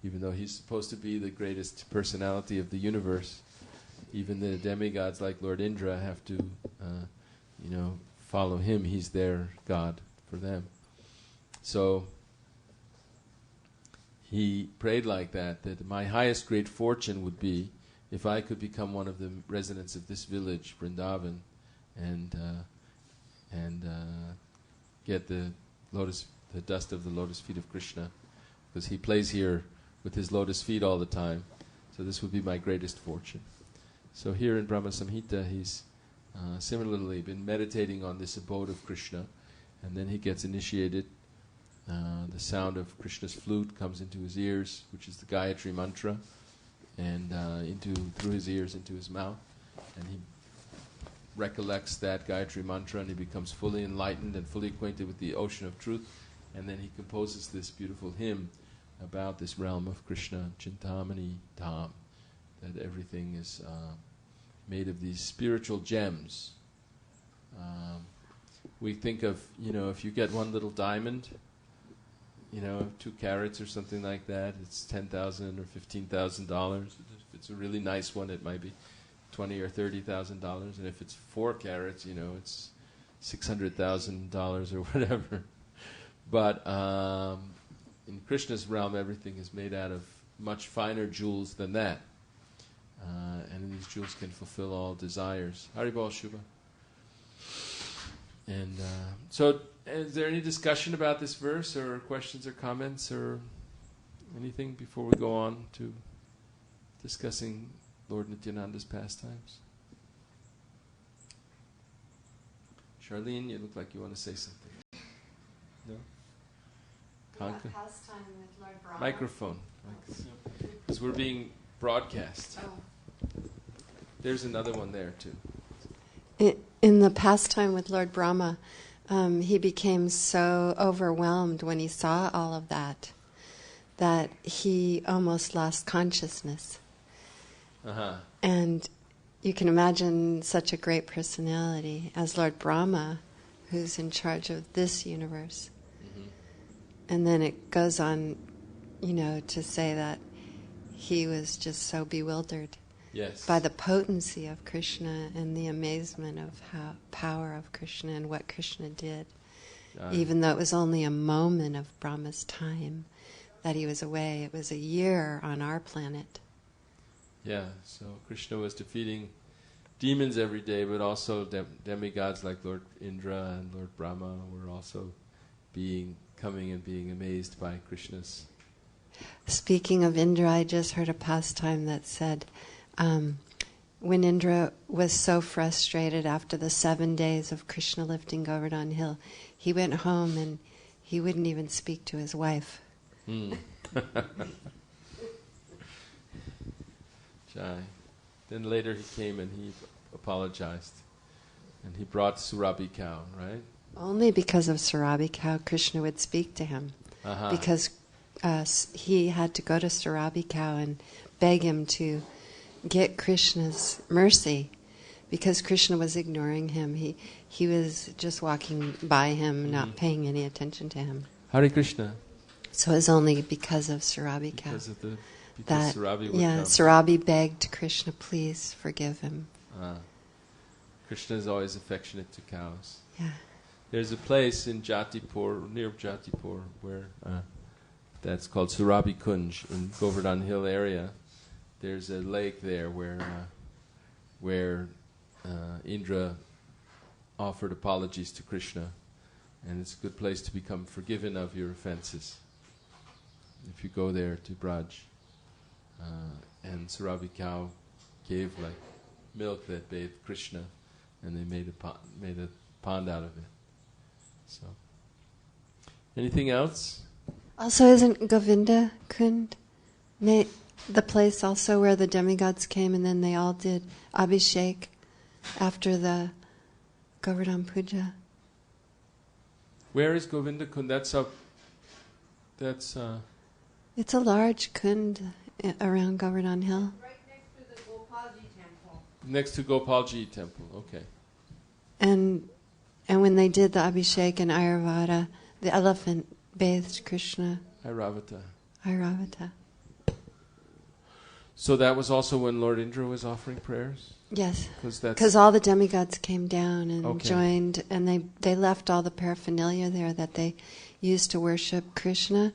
even though he's supposed to be the greatest personality of the universe. Even the demigods like Lord Indra have to, follow him. He's their god for them. So he prayed like that my highest great fortune would be if I could become one of the residents of this village, Vrindavan, and get the dust of the lotus feet of Krishna, because he plays here with his lotus feet all the time. So this would be my greatest fortune. So here in Brahma Samhita, he's similarly been meditating on this abode of Krishna, and then he gets initiated. The sound of Krishna's flute comes into his ears, which is the Gayatri mantra, and through his ears into his mouth, and he recollects that Gayatri mantra, and he becomes fully enlightened and fully acquainted with the ocean of truth, And then he composes this beautiful hymn about this realm of Krishna, Chintamani Dham, that everything is made of these spiritual gems. We think of, if you get one little diamond, 2 carats or something like that, it's $10,000 or $15,000. If it's a really nice one, it might be $20,000 or $30,000, and if it's 4 carats, it's $600,000 or whatever. But in Krishna's realm, everything is made out of much finer jewels than that, and these jewels can fulfill all desires. Haribol Shubha. And so, is there any discussion about this verse, or questions or comments, or anything before we go on to discussing Lord Nityananda's pastimes? Charlene, you look like you want to say something. No? Conquer? Pastime with Lord Brahma. Microphone. Because we're being broadcast. Oh. There's another one there too. In the pastime with Lord Brahma, he became so overwhelmed when he saw all of that he almost lost consciousness. Uh-huh. And you can imagine such a great personality as Lord Brahma, who's in charge of this universe. Mm-hmm. And then it goes on, to say that he was just so bewildered. Yes. By the potency of Krishna and the amazement of how power of Krishna and what Krishna did. Even though it was only a moment of Brahma's time that he was away, it was a year on our planet. Yeah, so Krishna was defeating demons every day, but also demigods like Lord Indra and Lord Brahma were also coming and being amazed by Krishna's. Speaking of Indra, I just heard a pastime that said, when Indra was so frustrated after the 7 days of Krishna lifting Govardhan Hill, he went home and he wouldn't even speak to his wife. Jai. Then later he came and he apologized. And he brought Surabhi cow, right? Only because of Surabhi cow, Krishna would speak to him. Uh-huh. Because he had to go to Surabhi cow and beg him to get Krishna's mercy, because Krishna was ignoring him. He was just walking by him, not paying any attention to him. Hare Krishna. So it was only because of Surabhi cow. Because Surabhi would come. Surabhi begged Krishna, please forgive him. Krishna is always affectionate to cows. Yeah. There's a place in Jatipur, near Jatipur, where that's called Surabhi Kunj in Govardhan Hill area. There's a lake there where Indra offered apologies to Krishna, and it's a good place to become forgiven of your offenses. If you go there to Braj, and Surabhi cow gave like milk that bathed Krishna, and they made a pond out of it. So, anything else? Also, isn't Govinda Kund the place also where the demigods came and then they all did Abhishek after the Govardhan Puja? Where is Govinda Kund? It's a large kund around Govardhan Hill. Right next to the Gopalji temple. Next to Gopalji temple, okay. And when they did the Abhishek and Airavata, the elephant bathed Krishna. Airavata. So that was also when Lord Indra was offering prayers? Yes, because all the demigods came down and joined, and they left all the paraphernalia there that they used to worship Krishna,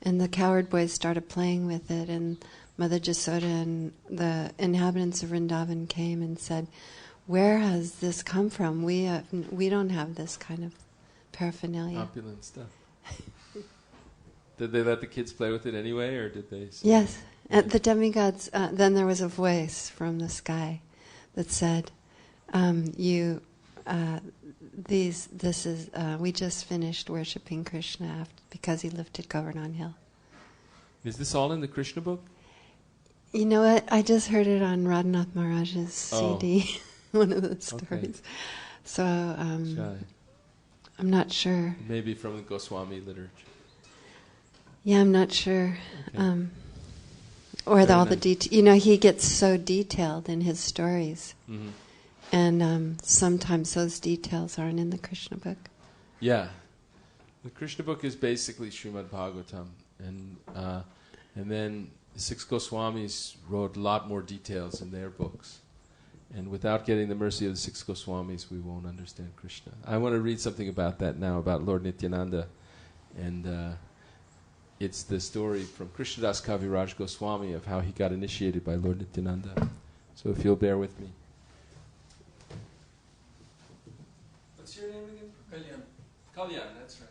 and the cowherd boys started playing with it, and Mother Jasoda and the inhabitants of Vrindavan came and said, where has this come from? We don't have this kind of paraphernalia. Opulent stuff. Did they let the kids play with it anyway, or did they? Yes. At the demigods, then there was a voice from the sky that said, we just finished worshipping Krishna because he lifted Govardhan Hill. Is this all in the Krishna book? You know what? I just heard it on Radhanath Maharaj's CD, one of the stories. Okay. So I'm not sure. Maybe from the Goswami literature. Yeah, I'm not sure. Okay. Or all the detail. You know, he gets so detailed in his stories. Mm-hmm. And sometimes those details aren't in the Krishna book. Yeah. The Krishna book is basically Srimad Bhagavatam. And then the 6 Goswamis wrote a lot more details in their books. And without getting the mercy of the 6 Goswamis, we won't understand Krishna. I want to read something about that now, about Lord Nityananda. And it's the story from Krishnadas Kaviraj Goswami of how he got initiated by Lord Nityananda. So if you'll bear with me. What's your name again? Kalyan. Kalyan, that's right.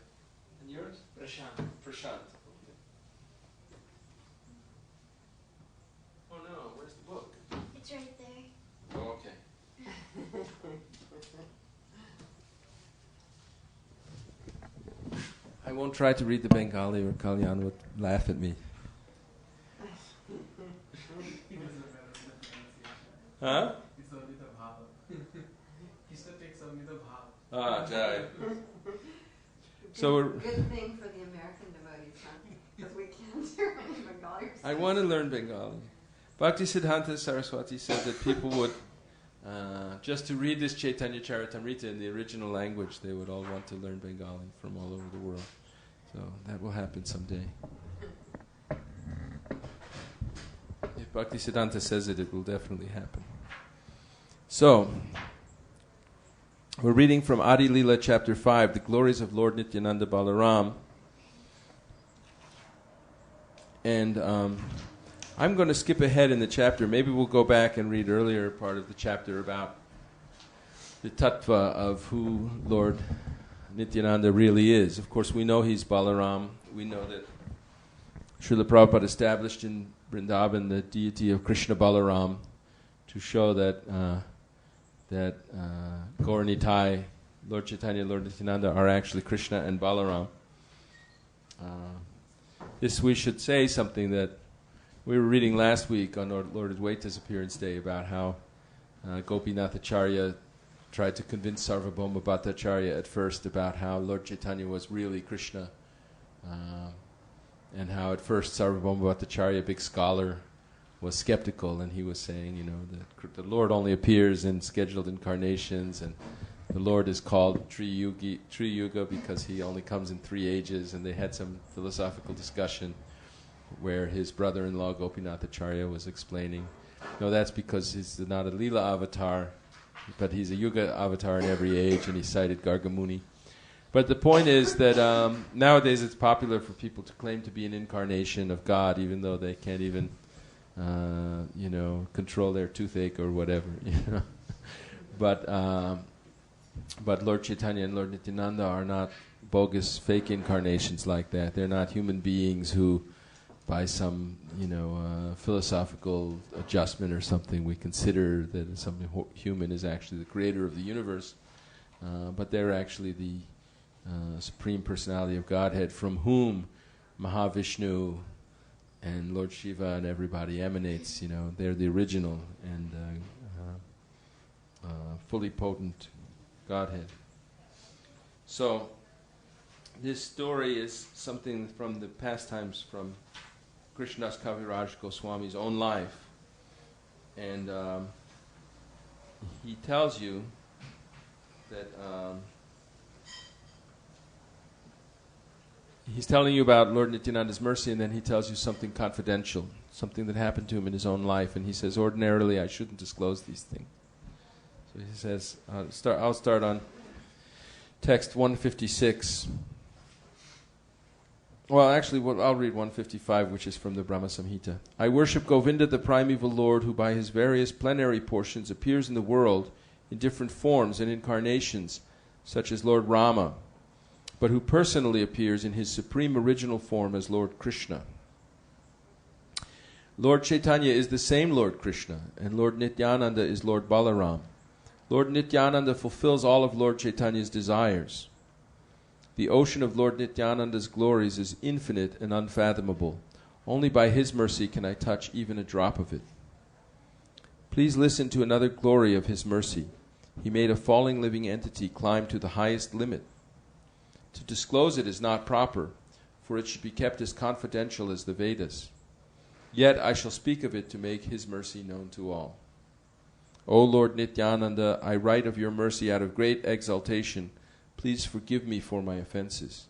And yours? Prashant. Prashant. Okay. Oh no, where's the book? It's right there. Oh, okay. I won't try to read the Bengali or Kalyan would laugh at me. Huh? Ah, Jai. So we're good thing for the American devotees, huh? Because we can't do any Bengali. I want to learn Bengali. Bhakti Siddhanta Saraswati said that people would, just to read this Chaitanya Charitamrita in the original language, they would all want to learn Bengali from all over the world. So that will happen someday. If Bhakti Siddhanta says it, it will definitely happen. So, we're reading from Adi Lila chapter 5, the glories of Lord Nityananda Balaram. And I'm going to skip ahead in the chapter. Maybe we'll go back and read earlier part of the chapter about the tattva of who Lord Nityananda really is. Of course, we know he's Balaram. We know that Srila Prabhupada established in Vrindavan the deity of Krishna Balaram to show that Gaur Nitai, Lord Chaitanya, Lord Nityananda are actually Krishna and Balaram. This we should say something that we were reading last week on Lord Advaita's appearance day about how Gopinath Acharya tried to convince Sarvabhauma Bhattacharya at first about how Lord Chaitanya was really Krishna, and how at first Sarvabhauma Bhattacharya, a big scholar, was skeptical, and he was saying, that the Lord only appears in scheduled incarnations, and the Lord is called Tri Yuga because he only comes in 3 ages, and they had some philosophical discussion where his brother-in-law Gopinath Acharya was explaining, no, that's because he's not a Leela avatar, but he's a Yuga avatar in every age, and he cited Gargamuni. But the point is that nowadays it's popular for people to claim to be an incarnation of God, even though they can't even, control their toothache or whatever. But Lord Chaitanya and Lord Nityananda are not bogus, fake incarnations like that. They're not human beings who, by some, philosophical adjustment or something, we consider that something human is actually the creator of the universe. But they're actually the Supreme Personality of Godhead, from whom Mahavishnu and Lord Shiva and everybody emanates. They're the original and fully potent Godhead. So, this story is something from the pastimes from Krishnadas Kaviraj Goswami's own life. And he tells you that he's telling you about Lord Nityananda's mercy, and then he tells you something confidential, something that happened to him in his own life. And he says, ordinarily I shouldn't disclose these things. So he says, I'll start on text 156. Well, actually, I'll read 155, which is from the Brahma Samhita. I worship Govinda, the primeval Lord, who by his various plenary portions appears in the world in different forms and incarnations, such as Lord Rama, but who personally appears in his supreme original form as Lord Krishna. Lord Chaitanya is the same Lord Krishna, and Lord Nityananda is Lord Balaram. Lord Nityananda fulfills all of Lord Chaitanya's desires. The ocean of Lord Nityananda's glories is infinite and unfathomable. Only by his mercy can I touch even a drop of it. Please listen to another glory of his mercy. He made a falling living entity climb to the highest limit. To disclose it is not proper, for it should be kept as confidential as the Vedas. Yet I shall speak of it to make his mercy known to all. O Lord Nityananda, I write of your mercy out of great exultation. Please forgive me for my offenses.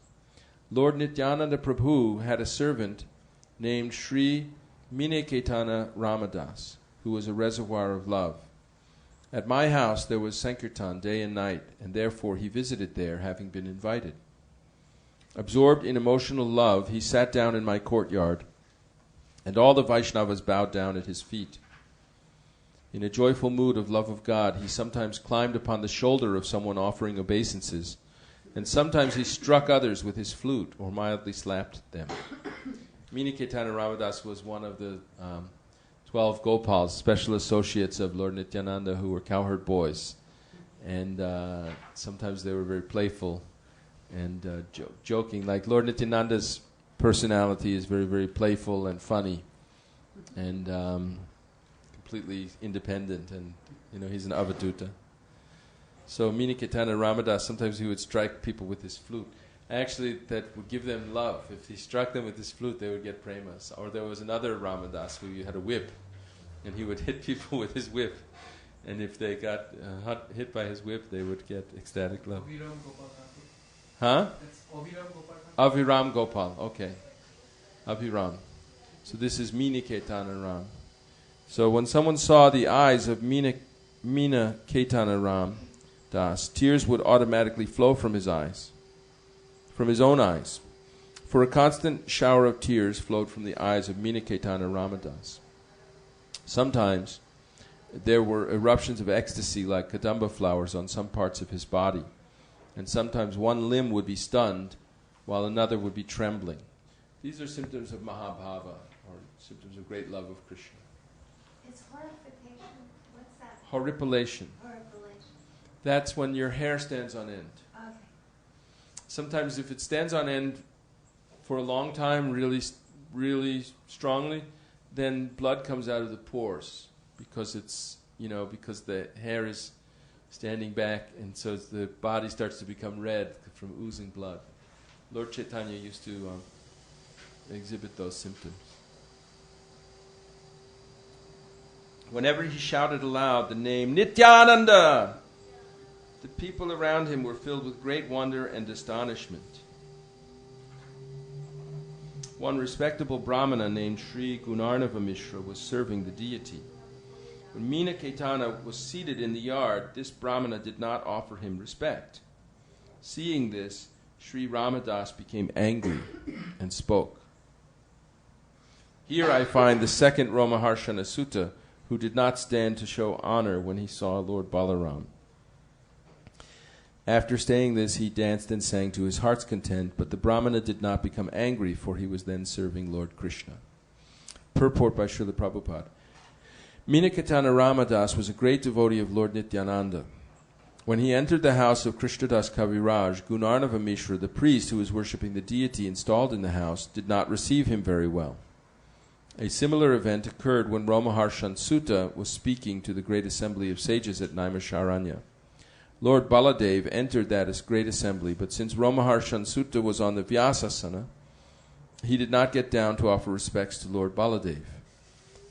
Lord Nityananda Prabhu had a servant named Sri Mineketana Ramadas, who was a reservoir of love. At my house there was Sankirtan day and night, and therefore he visited there, having been invited. Absorbed in emotional love, he sat down in my courtyard, and all the Vaishnavas bowed down at his feet. In a joyful mood of love of God, he sometimes climbed upon the shoulder of someone offering obeisances, and sometimes he struck others with his flute or mildly slapped them. Mineketana Ramadas was one of the 12 Gopals, special associates of Lord Nityananda, who were cowherd boys. And sometimes they were very playful and joking. Like Lord Nityananda's personality is very, very playful and funny and completely independent. And, he's an avaduta. So Mineketana Ramadas, sometimes he would strike people with his flute. Actually, that would give them love. If he struck them with his flute, they would get premas. Or there was another Ramadas who had a whip, and he would hit people with his whip. And if they got hit by his whip, they would get ecstatic love. Aviram Gopal. Huh? That's Aviram Gopal. Aviram Gopal, okay. Aviram. So this is Mineketana Ram. So when someone saw the eyes of Mineketana Ram Das, tears would automatically flow from his eyes, from his own eyes. For a constant shower of tears flowed from the eyes of Mineketana Ramadas. Sometimes there were eruptions of ecstasy like kadamba flowers on some parts of his body, and sometimes one limb would be stunned while another would be trembling. These are symptoms of Mahabhava, or symptoms of great love of Krishna. Is horrification, what's that? Horripilation. That's when your hair stands on end. Okay. Sometimes if it stands on end for a long time, really, really strongly, then blood comes out of the pores because because the hair is standing back, and so the body starts to become red from oozing blood. Lord Chaitanya used to exhibit those symptoms. Whenever he shouted aloud the name Nityananda, the people around him were filled with great wonder and astonishment. One respectable Brahmana named Sri Gunarnava Mishra was serving the deity. When Mineketana was seated in the yard, this Brahmana did not offer him respect. Seeing this, Sri Ramadas became angry and spoke. Here I find the second Romaharshana Sutta, who did not stand to show honor when he saw Lord Balaram. After saying this, he danced and sang to his heart's content, but the Brahmana did not become angry, for he was then serving Lord Krishna. Purport by Srila Prabhupada. Mineketana Ramadas was a great devotee of Lord Nityananda. When he entered the house of Krishnadas Kaviraj, Gunarnava Mishra, the priest who was worshipping the deity installed in the house, did not receive him very well. A similar event occurred when Romaharshan Sutta was speaking to the great assembly of sages at Naimisharanya. Lord Baladev entered that great assembly, but since Romaharshan Sutta was on the Vyasasana, he did not get down to offer respects to Lord Baladev.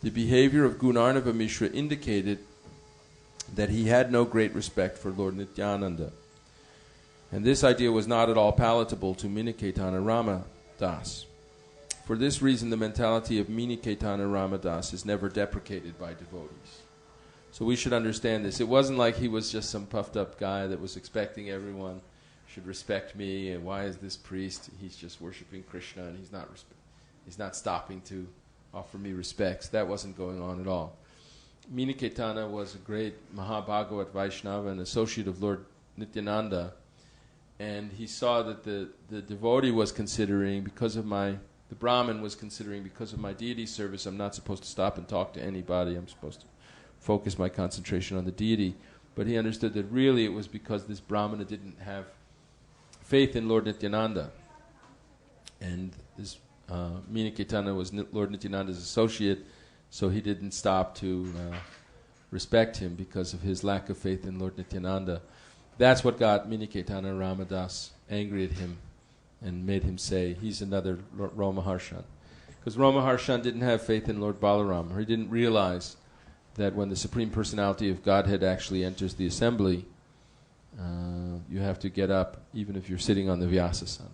The behavior of Gunarnava Mishra indicated that he had no great respect for Lord Nityananda. And this idea was not at all palatable to Mineketana Ramadas. For this reason, the mentality of Mineketana Ramadas is never deprecated by devotees. So we should understand this. It wasn't like he was just some puffed up guy that was expecting everyone should respect me, and why is this priest? He's just worshiping Krishna, and he's not stopping to offer me respects. That wasn't going on at all. Mineketana was a great Mahabhagavat Vaishnava, an associate of Lord Nityananda, and he saw that the devotee was considering, the Brahmin was considering, because of my deity service, I'm not supposed to stop and talk to anybody. I'm supposed to focus my concentration on the deity. But he understood that really it was because this Brahmana didn't have faith in Lord Nityananda. And this Mineketana was Lord Nityananda's associate, so he didn't stop to respect him because of his lack of faith in Lord Nityananda. That's what got Miniketana Ramadas angry at him and made him say he's another Ramaharshan. Because Ramaharshan didn't have faith in Lord Balaram, or he didn't realize that when the Supreme Personality of Godhead actually enters the assembly, you have to get up even if you're sitting on the Vyasasana.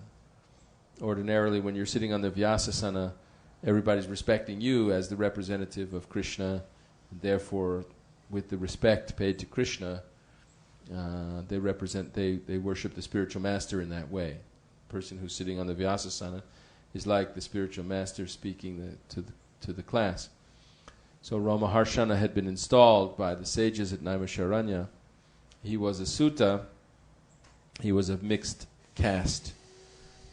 Ordinarily, when you're sitting on the Vyasasana, everybody's respecting you as the representative of Krishna, and therefore, with the respect paid to Krishna, they worship the spiritual master in that way. The person who's sitting on the Vyasasana is like the spiritual master speaking to the class. So Ramaharshana had been installed by the sages at Naimisharanya. He was a Sutta. He was of mixed caste.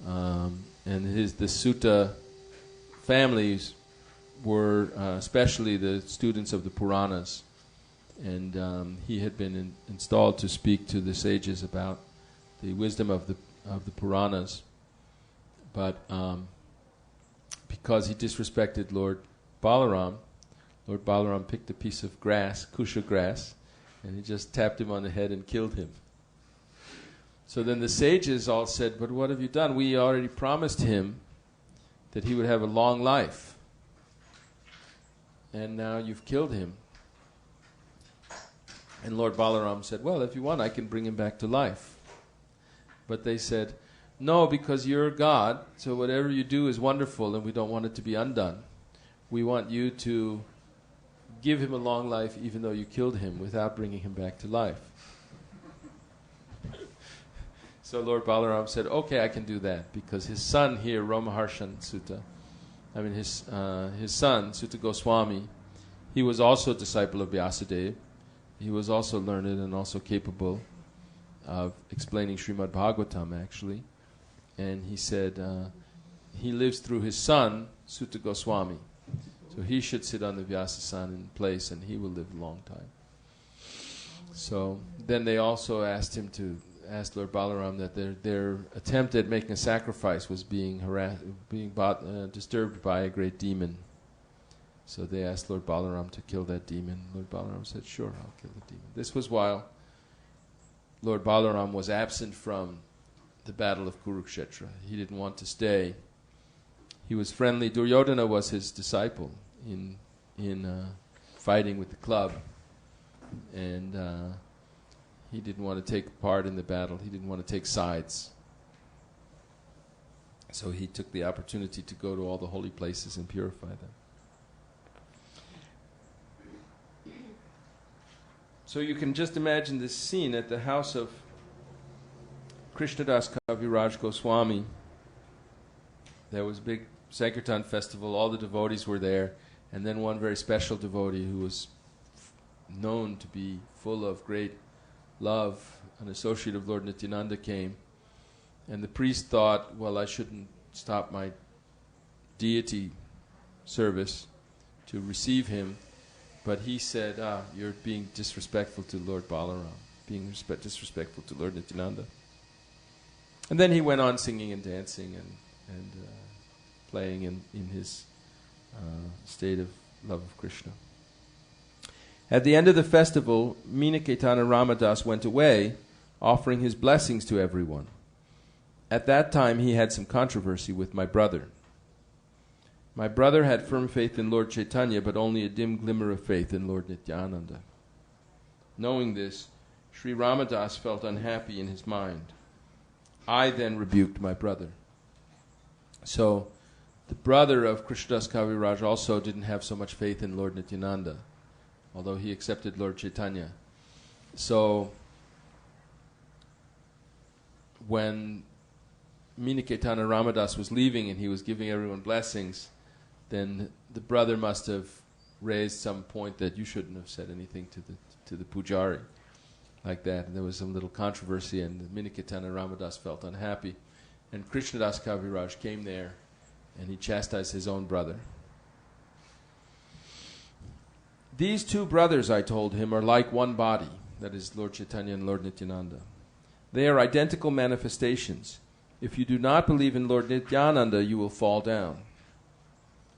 And the Sutta families were especially the students of the Puranas. And he had been installed to speak to the sages about the wisdom of the Puranas. But because he disrespected Lord Balaram picked a piece of grass, kusha grass, and he just tapped him on the head and killed him. So then the sages all said, but what have you done? We already promised him that he would have a long life. And now you've killed him. And Lord Balaram said, well, if you want, I can bring him back to life. But they said, no, because you're God, so whatever you do is wonderful and we don't want it to be undone. We want you to give him a long life even though you killed him without bringing him back to life. So Lord Balaram said, okay, I can do that, because his son here, Ramaharshan Sutta, his son, Sutta Goswami, he was also a disciple of Vyasadeva. He was also learned and also capable of explaining Srimad Bhagavatam, actually. And he said he lives through his son, Sutta Goswami. So he should sit on the Vyasasana in place, and he will live a long time. So then they also asked Lord Balaram that their attempt at making a sacrifice was being disturbed by a great demon. So they asked Lord Balaram to kill that demon. Lord Balaram said, sure, I'll kill the demon. This was while Lord Balaram was absent from the battle of Kurukshetra. He didn't want to stay. He was friendly. Duryodhana was his disciple in fighting with the club. And he didn't want to take part in the battle. He didn't want to take sides. So he took the opportunity to go to all the holy places and purify them. So you can just imagine this scene at the house of Krishnadas Kaviraj Goswami. There was a big Sankirtan festival. All the devotees were there. And then one very special devotee who was known to be full of great love, an associate of Lord Nityananda, came. And the priest thought, well, I shouldn't stop my deity service to receive him. But he said, you're being disrespectful to Lord Balaram, being disrespectful to Lord Nityananda. And then he went on singing and dancing and playing in his state of love of Krishna. At the end of the festival, Miniketana Ramadas went away, offering his blessings to everyone. At that time, he had some controversy with my brother. My brother had firm faith in Lord Chaitanya, but only a dim glimmer of faith in Lord Nityananda. Knowing this, Sri Ramadas felt unhappy in his mind. I then rebuked my brother. So, the brother of Krishnadas Kaviraj also didn't have so much faith in Lord Nityananda, although he accepted Lord Chaitanya. So, when Miniketana Ramadas was leaving and he was giving everyone blessings, then the brother must have raised some point that you shouldn't have said anything to the pujari like that. And there was some little controversy, and Miniketana Ramadas felt unhappy. And Krishnadas Kaviraj came there, and he chastised his own brother. These two brothers, I told him, are like one body, that is Lord Chaitanya and Lord Nityananda. They are identical manifestations. If you do not believe in Lord Nityananda, you will fall down.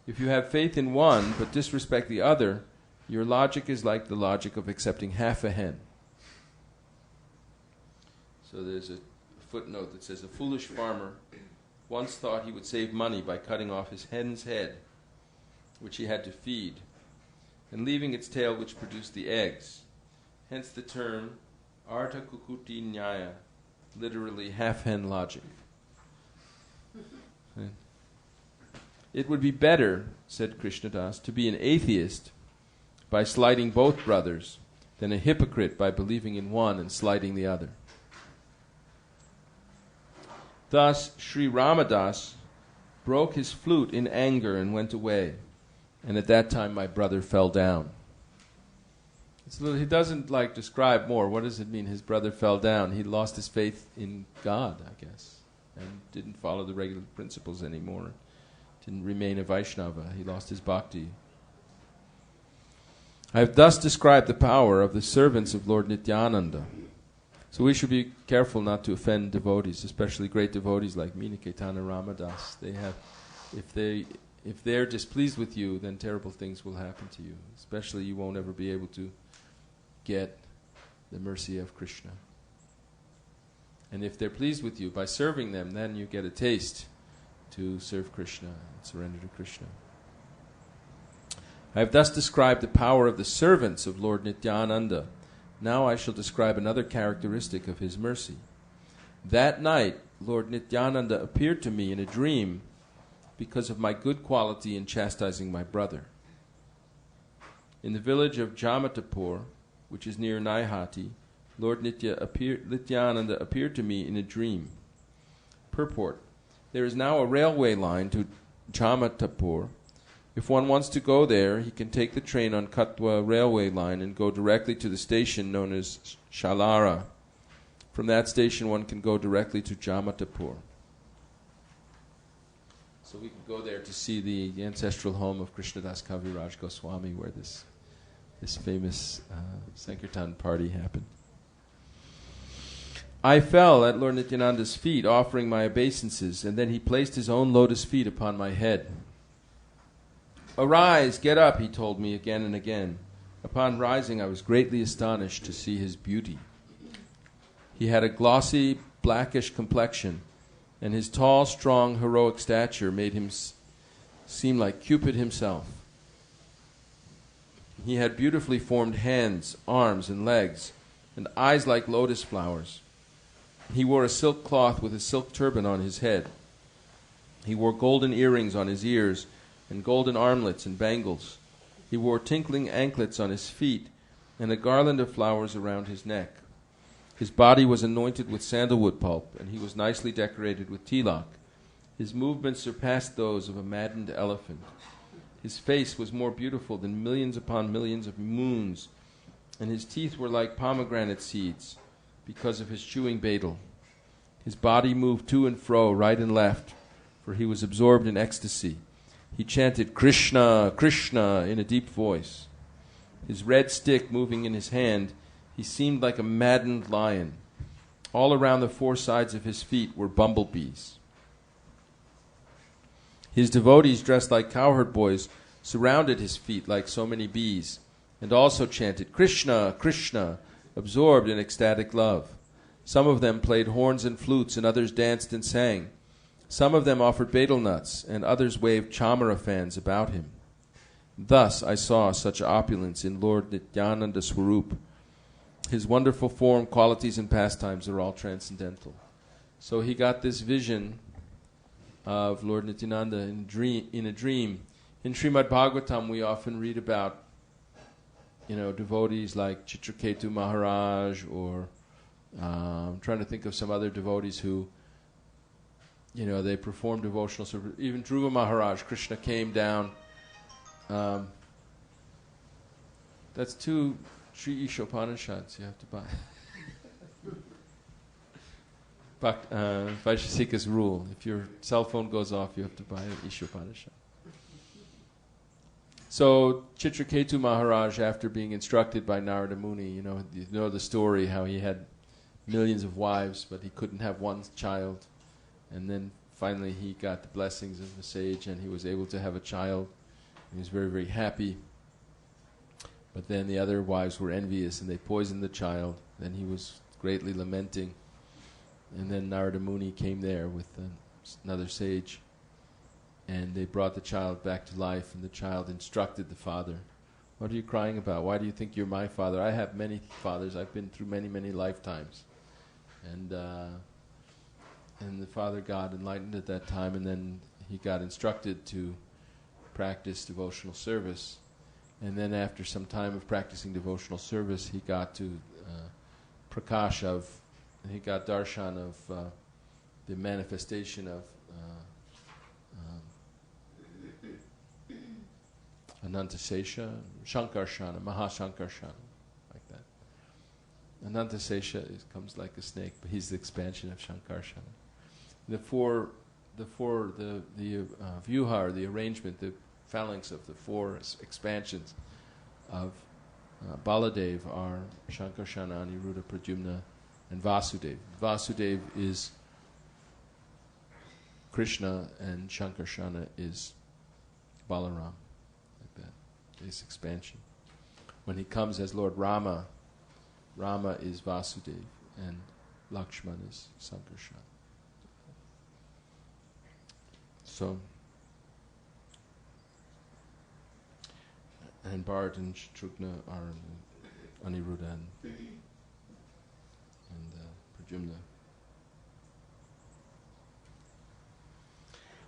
If you have faith in one but disrespect the other, your logic is like the logic of accepting half a hen. So there's a footnote that says, a foolish farmer once thought he would save money by cutting off his hen's head, which he had to feed, and leaving its tail, which produced the eggs. Hence the term Artha Kukuti Nyaya, literally half-hen logic. It would be better, said Krishnadas, to be an atheist by slighting both brothers than a hypocrite by believing in one and slighting the other. Thus, Sri Ramadas broke his flute in anger and went away, and at that time my brother fell down. He doesn't describe more. What does it mean, his brother fell down? He lost his faith in God, I guess, and didn't follow the regular principles anymore. Didn't remain a Vaishnava. He lost his bhakti. I have thus described the power of the servants of Lord Nityananda. So we should be careful not to offend devotees, especially great devotees like me, Nityananda Ramadas. If they're displeased with you, then terrible things will happen to you. Especially you won't ever be able to get the mercy of Krishna. And if they're pleased with you, by serving them, then you get a taste to serve Krishna and surrender to Krishna. I have thus described the power of the servants of Lord Nityananda. Now I shall describe another characteristic of his mercy. That night, Lord Nityananda appeared to me in a dream because of my good quality in chastising my brother. In the village of Jamatapur, which is near Naihati, Lord Nityananda appeared to me in a dream. Purport: there is now a railway line to Jamatapur. If one wants to go there, he can take the train on Katwa railway line and go directly to the station known as Shalara. From that station, one can go directly to Jamatapur. So we can go there to see the ancestral home of Krishnadas Kaviraj Goswami, where this famous Sankirtan party happened. I fell at Lord Nityananda's feet, offering my obeisances, and then he placed his own lotus feet upon my head. Arise, get up, he told me again and again. Upon rising, I was greatly astonished to see his beauty. He had a glossy, blackish complexion, and his tall, strong, heroic stature made him seem like Cupid himself. He had beautifully formed hands, arms, and legs, and eyes like lotus flowers. He wore a silk cloth with a silk turban on his head. He wore golden earrings on his ears, and golden armlets and bangles. He wore tinkling anklets on his feet, and a garland of flowers around his neck. His body was anointed with sandalwood pulp, and he was nicely decorated with tilak. His movements surpassed those of a maddened elephant. His face was more beautiful than millions upon millions of moons, and his teeth were like pomegranate seeds because of his chewing betel. His body moved to and fro, right and left, for he was absorbed in ecstasy. He chanted, Krishna, Krishna, in a deep voice. His red stick moving in his hand, he seemed like a maddened lion. All around the four sides of his feet were bumblebees. His devotees, dressed like cowherd boys, surrounded his feet like so many bees, and also chanted, Krishna, Krishna, absorbed in ecstatic love. Some of them played horns and flutes, and others danced and sang. Some of them offered betel nuts, and others waved chamara fans about him. Thus I saw such opulence in Lord Nityananda Swarup. His wonderful form, qualities, and pastimes are all transcendental. So he got this vision of Lord Nityananda in a dream. In Srimad Bhagavatam, we often read about, devotees like Chitraketu Maharaj, or I'm trying to think of some other devotees who, they perform devotional service. Even Dhruva Maharaj, Krishna came down. That's 2 Sri Ishopanishads you have to buy. Vaishesika's rule. If your cell phone goes off, you have to buy an Ishopanishad. So Chitraketu Maharaj, after being instructed by Narada Muni, you know the story, how he had millions of wives, but he couldn't have one child. And then finally he got the blessings of the sage, and he was able to have a child. He was very, very happy. But then the other wives were envious, and they poisoned the child. Then he was greatly lamenting. And then Narada Muni came there with another sage, and they brought the child back to life, and the child instructed the father, "What are you crying about? Why do you think you're my father? I have many fathers. I've been through many, many lifetimes." And the father got enlightened at that time, and then he got instructed to practice devotional service. And then after some time of practicing devotional service, he got to prakash of, he got darshan of the manifestation of Anantasesha, Shankarshana, Mahashankarshana, like that. Anantasesha comes like a snake, but he's the expansion of Shankarshana. The vyuha, the arrangement, the phalanx of the four expansions of Baladev are Shankarshana, Aniruddha, Pradyumna, and Vasudev. Vasudev is Krishna, and Shankarshana is Balaram, like that. This expansion. When he comes as Lord Rama, Rama is Vasudev, and Lakshman is Sankarshan. So, and Bharat and Shatrughna are Aniruddha and Pradyumna.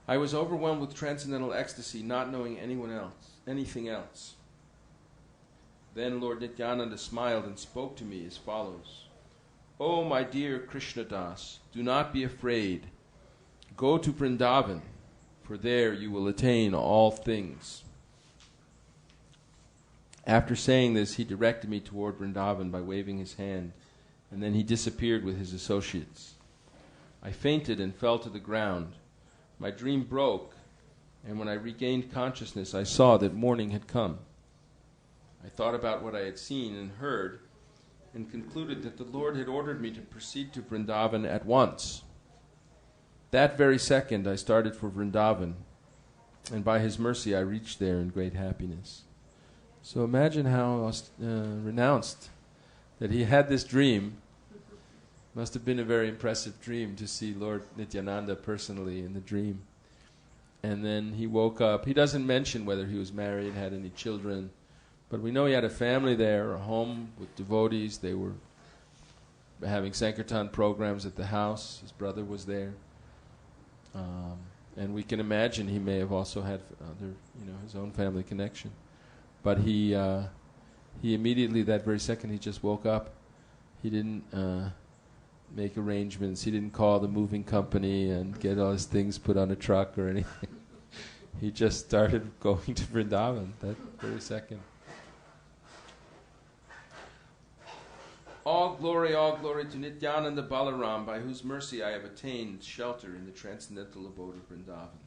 I was overwhelmed with transcendental ecstasy, not knowing anything else. Then Lord Nityananda smiled and spoke to me as follows: "Oh, my dear Krishna Das, do not be afraid. Go to Vrindavan, for there you will attain all things." After saying this, he directed me toward Vrindavan by waving his hand, and then he disappeared with his associates. I fainted and fell to the ground. My dream broke, and when I regained consciousness, I saw that morning had come. I thought about what I had seen and heard, and concluded that the Lord had ordered me to proceed to Vrindavan at once. That very second, I started for Vrindavan, and by His mercy, I reached there in great happiness. So imagine how renounced that he had this dream. Must have been a very impressive dream to see Lord Nityananda personally in the dream. And then he woke up. He doesn't mention whether he was married, had any children, but we know he had a family there, a home with devotees. They were having Sankirtan programs at the house. His brother was there. And we can imagine he may have also had his own family connection. But he immediately, that very second, he just woke up. He didn't make arrangements. He didn't call the moving company and get all his things put on a truck or anything. He just started going to Vrindavan that very second. All glory to Nityananda Balaram, by whose mercy I have attained shelter in the transcendental abode of Vrindavan.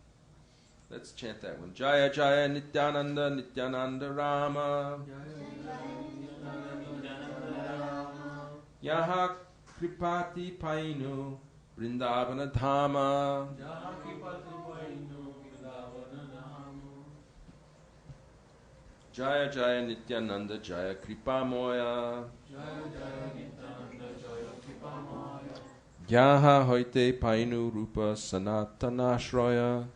Let's chant that one. Jaya Jaya Nityananda Nityananda Rama. Yaha Kripati Painu Vrindavana Dhama. Jaya Jaya Nityananda Jaya Kripa Moya. Yaha Hoite Painu Rupa Sanatana Shroya.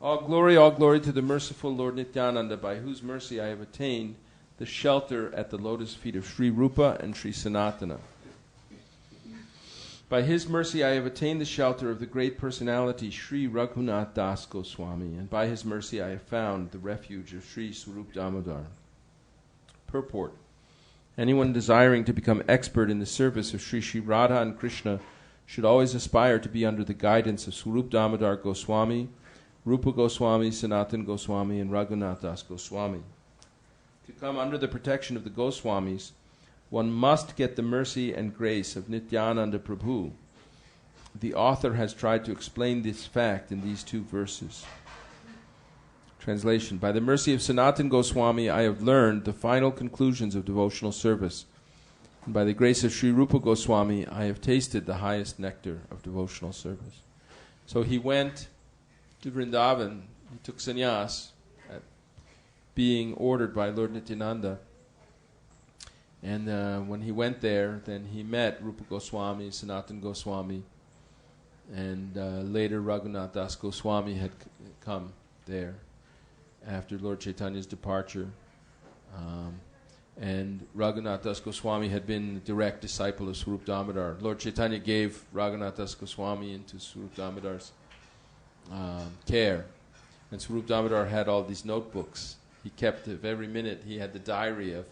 All glory to the merciful Lord Nityananda, by whose mercy I have attained the shelter at the lotus feet of Sri Rupa and Sri Sanatana. By his mercy I have attained the shelter of the great personality Sri Raghunath Das Goswami, and by his mercy I have found the refuge of Sri Swarup Damodar. Purport: anyone desiring to become expert in the service of Sri Sri Radha and Krishna should always aspire to be under the guidance of Swarup Damodar Goswami, Rupa Goswami, Sanatan Goswami, and Raghunath Das Goswami. To come under the protection of the Goswamis, one must get the mercy and grace of Nityananda Prabhu. The author has tried to explain this fact in these two verses. Translation: by the mercy of Sanatan Goswami, I have learned the final conclusions of devotional service. And by the grace of Sri Rupa Goswami, I have tasted the highest nectar of devotional service. So he went to Vrindavan, he took sannyas, being ordered by Lord Nityananda, And when he went there, then he met Rupa Goswami, Sanatana Goswami, and later Raghunath Das Goswami had come there after Lord Chaitanya's departure. And Raghunath Das Goswami had been a direct disciple of Swarup Damodar. Lord Chaitanya gave Raghunath Das Goswami into Swarup Damodar's care. And Swarup Damodar had all these notebooks. He kept, of every minute, he had the diary of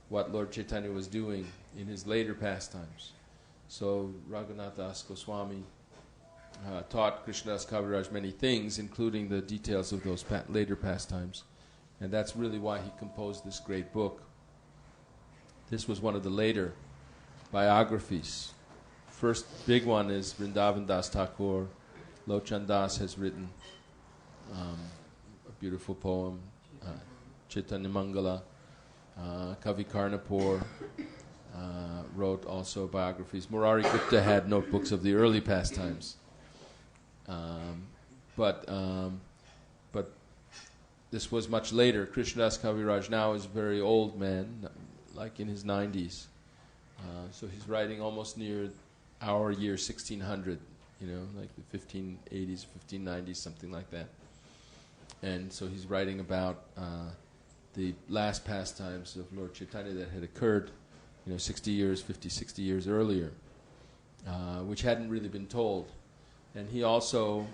what Lord Chaitanya was doing in his later pastimes. So Raghunath Das Goswami taught Krishnadas Kaviraj many things, including the details of those later pastimes. And that's really why he composed this great book. This was one of the later biographies. First big one is Vrindavan Das Thakur. Lochan Das has written a beautiful poem, Chaitanya Mangala. Kavi Karnapur wrote also biographies. Murari Gupta had notebooks of the early pastimes. But this was much later. Krishnadas Kaviraj now is a very old man, like in his 90s. So he's writing almost near our year 1600, like the 1580s, 1590s, something like that. And so he's writing about the last pastimes of Lord Chaitanya that had occurred, 60 years earlier, which hadn't really been told. And he also,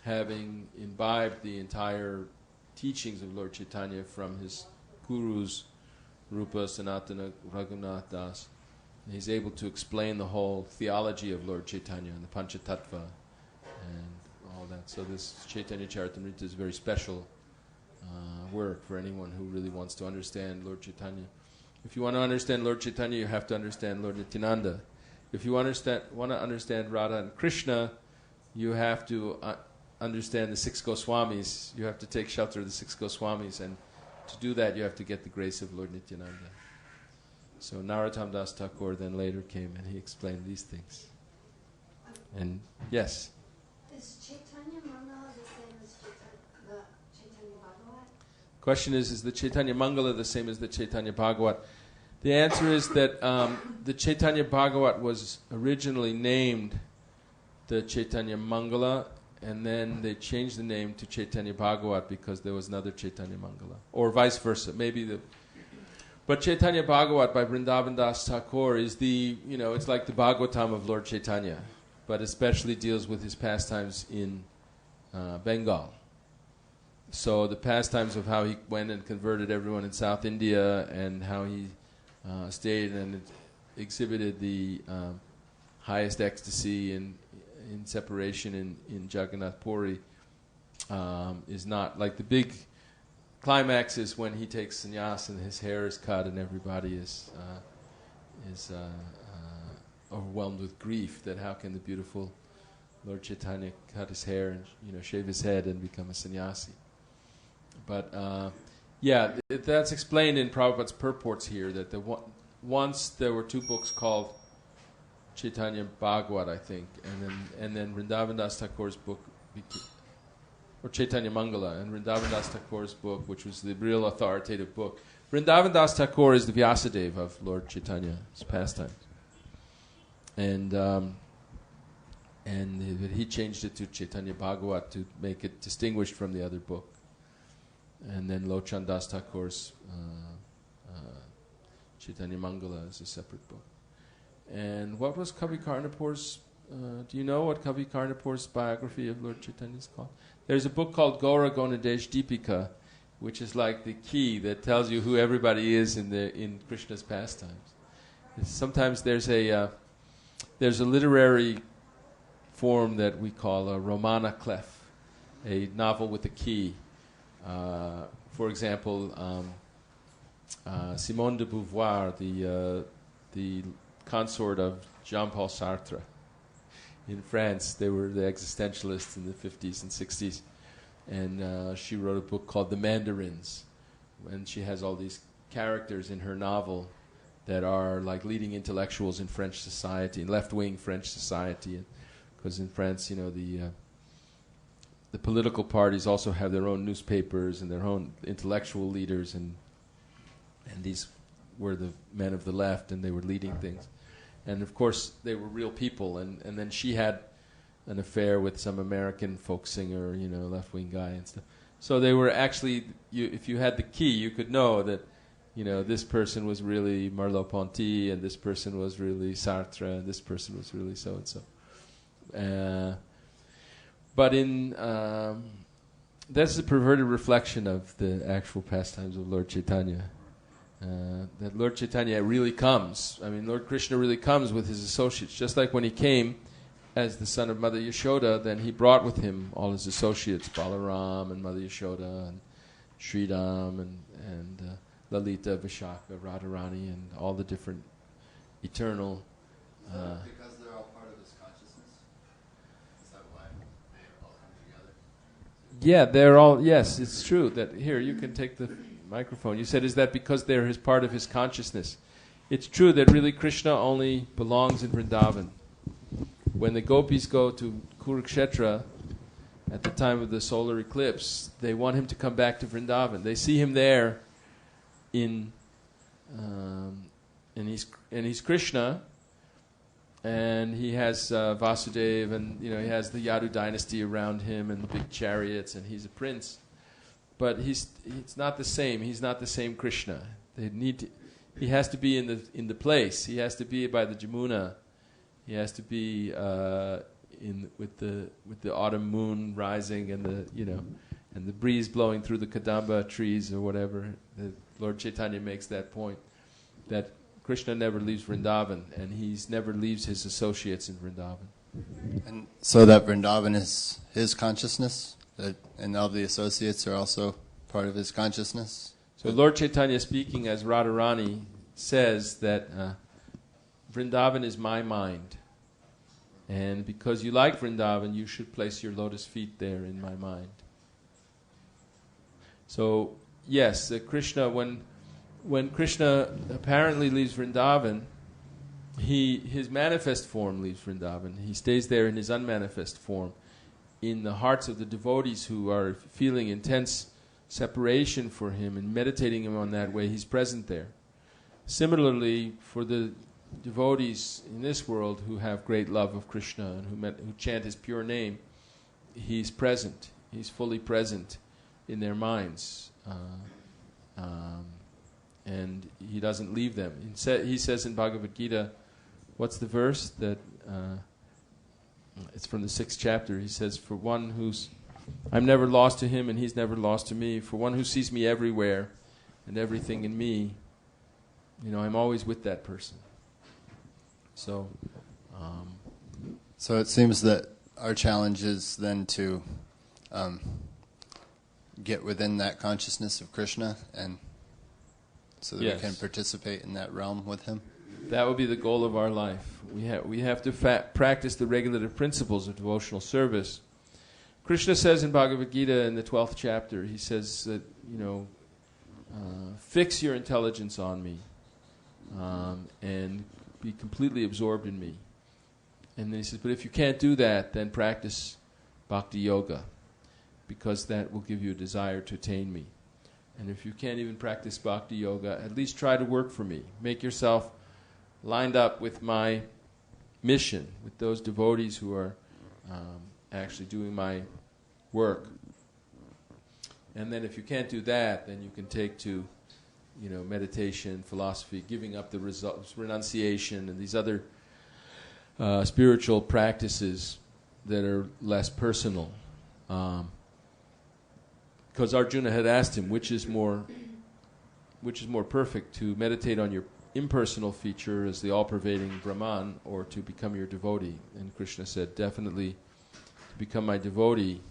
having imbibed the entire teachings of Lord Chaitanya from his gurus, Rupa, Sanatana, Raghunath Das, he's able to explain the whole theology of Lord Chaitanya and the Panchatattva and all that. So this Chaitanya Charitamrita is very special work for anyone who really wants to understand Lord Chaitanya. If you want to understand Lord Chaitanya, you have to understand Lord Nityananda. If you want to understand Radha and Krishna, you have to understand the six Goswamis. You have to take shelter of the six Goswamis, and to do that, you have to get the grace of Lord Nityananda. So Narottam Das Thakur then later came, and he explained these things. And yes? Is Chaitanya Mangala the same as the Chaitanya Bhagavat? Question is the Chaitanya Mangala the same as the Chaitanya Bhagavat? The answer is that the Chaitanya Bhagavat was originally named the Chaitanya Mangala, and then they changed the name to Chaitanya Bhagavat because there was another Chaitanya Mangala, or vice versa. But Chaitanya Bhagavat by Vrindavan Das Thakur is it's like the Bhagavatam of Lord Chaitanya, but especially deals with his pastimes in Bengal. So the pastimes of how he went and converted everyone in South India, and how he stayed and exhibited the highest ecstasy in separation in Jagannath Puri, is not like the big climax is when he takes sannyas and his hair is cut and everybody is overwhelmed with grief that how can the beautiful Lord Chaitanya cut his hair and shave his head and become a sannyasi. But that's explained in Prabhupada's purports here, that once there were two books called Chaitanya Bhagavat, I think, and then Vrindavan Das Thakur's book, or Chaitanya Mangala, and Vrindavan Das Thakur's book, which was the real authoritative book. Vrindavan Das Thakur is the Vyasadeva of Lord Chaitanya's pastimes. And he changed it to Chaitanya Bhagavat to make it distinguished from the other book. And then Lochan Das Thakur's Chaitanya Mangala is a separate book. And what was Kavi Karnapur's, do you know what Kavi Karnapur's biography of Lord Chaitanya is called? There's a book called Gaura Gonadesh Deepika, which is like the key that tells you who everybody is in Krishna's pastimes. Sometimes there's a literary form that we call a romana clef, a novel with a key. For example, Simone de Beauvoir, the consort of Jean-Paul Sartre. In France, they were the existentialists in the 50s and 60s. And she wrote a book called The Mandarins. And she has all these characters in her novel that are like leading intellectuals in French society, in left-wing French society. Because in France, the political parties also have their own newspapers and their own intellectual leaders. And these were the men of the left, and they were leading things. And of course, they were real people. And then she had an affair with some American folk singer, left-wing guy and stuff. So they were actually, if you had the key, you could know that, this person was really Merleau-Ponty, and this person was really Sartre, and this person was really so-and-so. But that's a perverted reflection of the actual pastimes of Lord Chaitanya. That Lord Chaitanya really comes. I mean, Lord Krishna really comes with his associates. Just like when he came as the son of Mother Yashoda, then he brought with him all his associates, Balaram and Mother Yashoda and Sridham and Lalita, Vishaka, Radharani, and all the different eternal... because they're all part of his consciousness? Is that why they all come together? Yeah, they're all... Yes, it's true. That here, you can take the microphone. You said, is that because they're his part of his consciousness? It's true that really Krishna only belongs in Vrindavan. When the gopis go to Kurukshetra at the time of the solar eclipse, they want him to come back to Vrindavan. They see him there and he's Krishna, and he has Vasudeva, and he has the Yadu dynasty around him and the big chariots, and he's a prince. But it's not the same. He's not the same Krishna. He has to be in the place. He has to be by the Jamuna. He has to be with the autumn moon rising and the breeze blowing through the Kadamba trees or whatever. Lord Chaitanya makes that point, that Krishna never leaves Vrindavan, and he never leaves his associates in Vrindavan. And so that Vrindavan is his consciousness, and all the associates are also part of his consciousness? So Lord Chaitanya, speaking as Radharani, says that Vrindavan is my mind. And because you like Vrindavan, you should place your lotus feet there in my mind. So, yes, Krishna, when Krishna apparently leaves Vrindavan, his manifest form leaves Vrindavan. He stays there in his unmanifest form. In the hearts of the devotees who are feeling intense separation for him and meditating him on that way, he's present there. Similarly, for the devotees in this world who have great love of Krishna and who chant his pure name, he's present. He's fully present in their minds. And he doesn't leave them. He says in Bhagavad Gita, what's the verse? It's from the 6th chapter. He says, for one I'm never lost to him and he's never lost to me. For one who sees me everywhere and everything in me, I'm always with that person. So it seems that our challenge is then to get within that consciousness of Krishna, and so that we can participate in that realm with him. That would be the goal of our life. We have to practice the regulative principles of devotional service. Krishna says in Bhagavad Gita in the 12th chapter, he says that, fix your intelligence on me and be completely absorbed in me. And then he says, but if you can't do that, then practice bhakti yoga, because that will give you a desire to attain me. And if you can't even practice bhakti yoga, at least try to work for me. Make yourself lined up with my mission, with those devotees who are actually doing my work. And then if you can't do that, then you can take to meditation, philosophy, giving up the results, renunciation, and these other spiritual practices that are less personal. Because Arjuna had asked him, which is more perfect, to meditate on your impersonal feature as the all-pervading Brahman, or to become your devotee? And Krishna said, definitely to become my devotee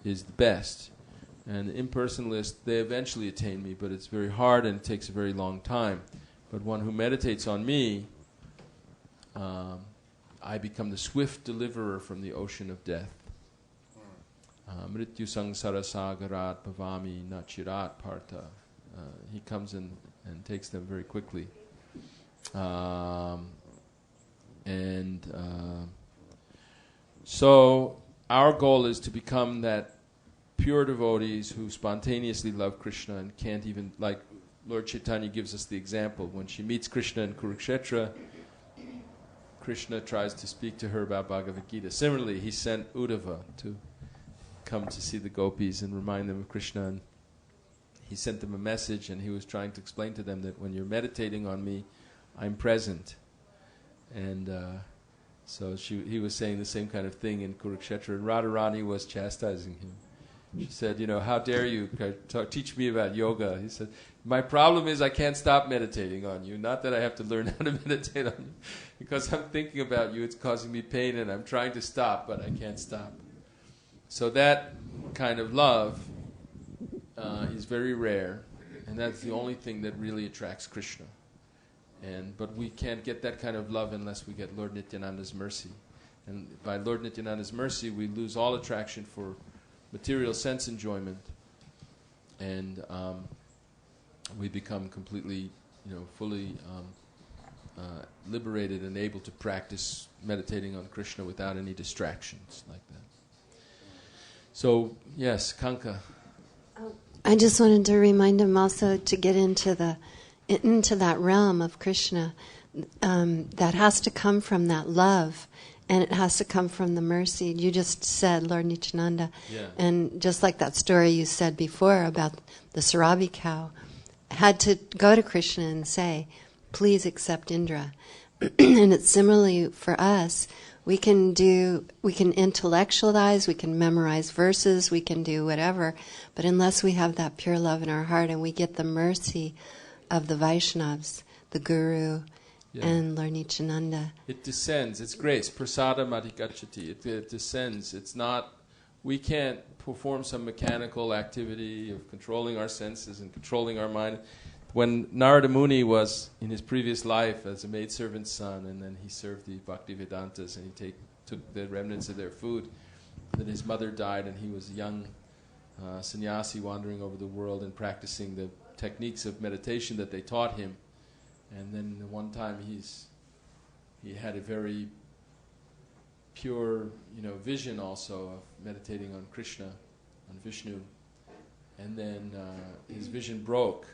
is the best. And the impersonalists, they eventually attain me, but it's very hard and it takes a very long time. But one who meditates on me, I become the swift deliverer from the ocean of death. Mrityu sangsara sagarat bhavami nachirat partha. He comes and takes them very quickly. So our goal is to become that pure devotees who spontaneously love Krishna and can't even, like Lord Chaitanya gives us the example. When she meets Krishna in Kurukshetra, Krishna tries to speak to her about Bhagavad Gita. Similarly, he sent Uddhava to come to see the gopis and remind them of Krishna. And he sent them a message, and he was trying to explain to them that when you're meditating on me, I'm present. And so he was saying the same kind of thing in Kurukshetra, and Radharani was chastising him. She said, how dare you teach me about yoga? He said, my problem is I can't stop meditating on you. Not that I have to learn how to meditate on you. Because I'm thinking about you, it's causing me pain, and I'm trying to stop, but I can't stop. So that kind of love is very rare, and that's the only thing that really attracts Krishna. But we can't get that kind of love unless we get Lord Nityananda's mercy. And by Lord Nityananda's mercy, we lose all attraction for material sense enjoyment, and we become completely, fully liberated and able to practice meditating on Krishna without any distractions like that. So, yes, Kanka. I just wanted to remind him also to get into that realm of Krishna that has to come from that love. And it has to come from the mercy. You just said, Lord Nityananda. Yeah. And just like that story you said before about the Sarabi cow, had to go to Krishna and say, please accept Indra. And it's similarly for us. We can intellectualize, we can memorize verses, we can do whatever. But unless we have that pure love in our heart and we get the mercy of the Vaishnavas, the Guru, and Lord Nityananda. It descends. It's grace. Prasada madhikachati. It descends. It's not, we can't perform some mechanical activity of controlling our senses and controlling our mind. When Narada Muni was in his previous life as a maidservant's son, and then he served the Bhaktivedantas, and he took the remnants of their food, then his mother died, and he was a young sannyasi wandering over the world and practicing the techniques of meditation that they taught him. And then one time he had a very pure, vision also of meditating on Krishna, on Vishnu. And then his vision broke,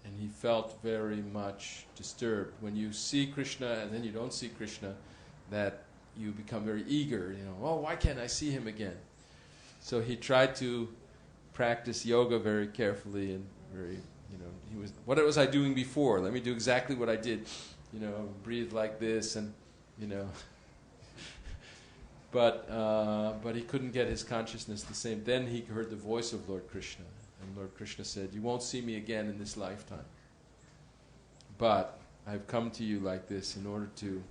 and he felt very much disturbed. When you see Krishna and then you don't see Krishna, that you become very eager. Why can't I see him again? So he tried to practice yoga very carefully and very. What was I doing before? Let me do exactly what I did. Breathe like this, and But he couldn't get his consciousness the same. Then he heard the voice of Lord Krishna, and Lord Krishna said, "You won't see me again in this lifetime. But I've come to you like this in order to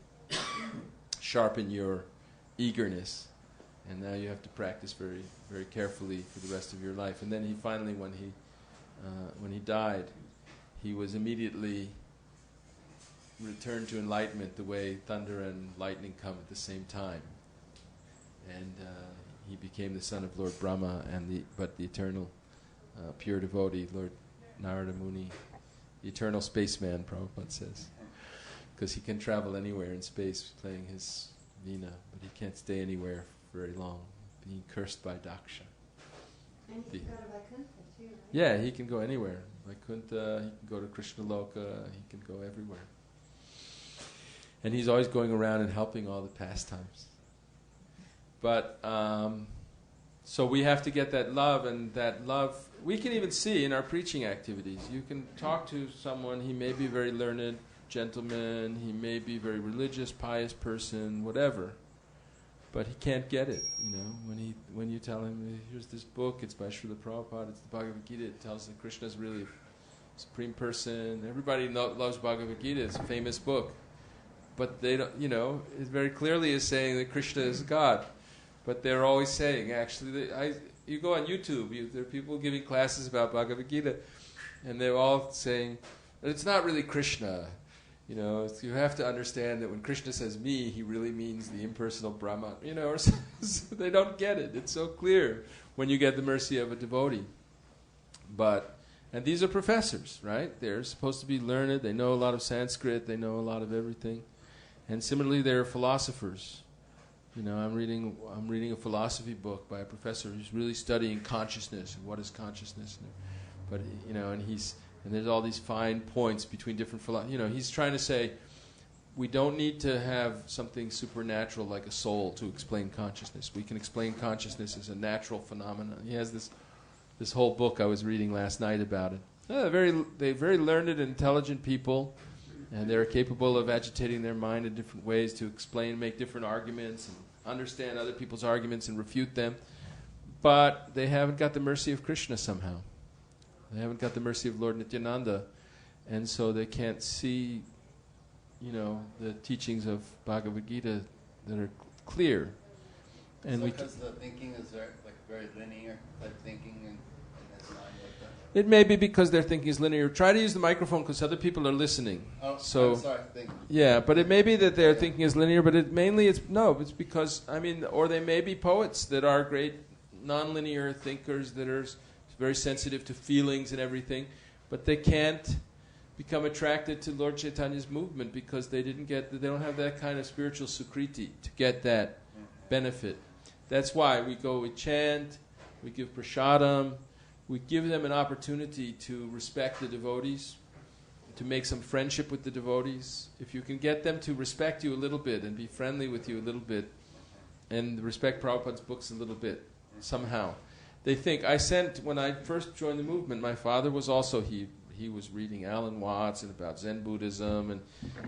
sharpen your eagerness, and now you have to practice very, very carefully for the rest of your life." And then he finally, when he died, he was immediately returned to enlightenment the way thunder and lightning come at the same time. And he became the son of Lord Brahma, but the eternal pure devotee, Lord Narada Muni, the eternal spaceman, Prabhupada says. Because he can travel anywhere in space playing his veena, but he can't stay anywhere for very long, being cursed by Daksha. And he can go to Vaikuntha too, right? Yeah, he can go anywhere. Vaikuntha, he can go to Krishna Loka, he can go everywhere. And he's always going around and helping all the pastimes. But, so we have to get that love, and that love, we can even see in our preaching activities. You can talk to someone, he may be a very learned gentleman, he may be a very religious, pious person, whatever, but he can't get it, when you tell him, here's this book, it's by Srila Prabhupada, it's the Bhagavad Gita, it tells that Krishna is really a supreme person, everybody loves Bhagavad Gita, it's a famous book, but they don't, it very clearly is saying that Krishna is God. But they're always saying, actually, you go on YouTube, there are people giving classes about Bhagavad Gita, and they're all saying, that it's not really Krishna. You have to understand that when Krishna says me, he really means the impersonal Brahman. So they don't get it. It's so clear when you get the mercy of a devotee. And these are professors, right? They're supposed to be learned. They know a lot of Sanskrit. They know a lot of everything. And similarly, they're philosophers. I'm reading a philosophy book by a professor who's really studying consciousness and what is consciousness. But and And there's all these fine points between different philosophies. He's trying to say we don't need to have something supernatural like a soul to explain consciousness. We can explain consciousness as a natural phenomenon. He has this whole book I was reading last night about it. They're very learned and intelligent people, and they're capable of agitating their mind in different ways to explain, make different arguments, and understand other people's arguments and refute them. But they haven't got the mercy of Krishna somehow. They haven't got the mercy of Lord Nityananda, and so they can't see, the teachings of Bhagavad Gita that are clear. And because the thinking is very linear type thinking, and it's not like that. It may be because their thinking is linear. Try to use the microphone because other people are listening. Oh, so, I'm sorry. Thank you. Yeah, but it may be that their thinking is linear, but it's because, or they may be poets that are great non-linear thinkers that are very sensitive to feelings and everything, but they can't become attracted to Lord Chaitanya's movement because they don't have that kind of spiritual sukriti to get that benefit. That's why we chant, we give prasadam, we give them an opportunity to respect the devotees, to make some friendship with the devotees. If you can get them to respect you a little bit and be friendly with you a little bit and respect Prabhupada's books a little bit, somehow. They think, when I first joined the movement, my father was also, he was reading Alan Watts and about Zen Buddhism, and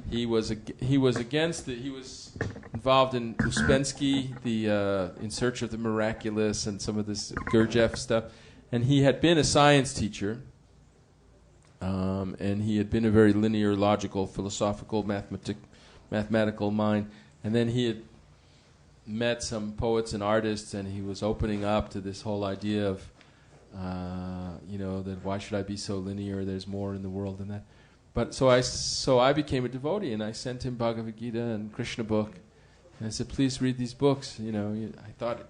he was against it. He was involved in Uspensky, In Search of the Miraculous, and some of this Gurdjieff stuff. And he had been a science teacher, and he had been a very linear, logical, philosophical, mathematical mind. And then he had met some poets and artists, and he was opening up to this whole idea of, that why should I be so linear? There's more in the world than that. But so I became a devotee, and I sent him Bhagavad Gita and Krishna book, and I said, please read these books. I thought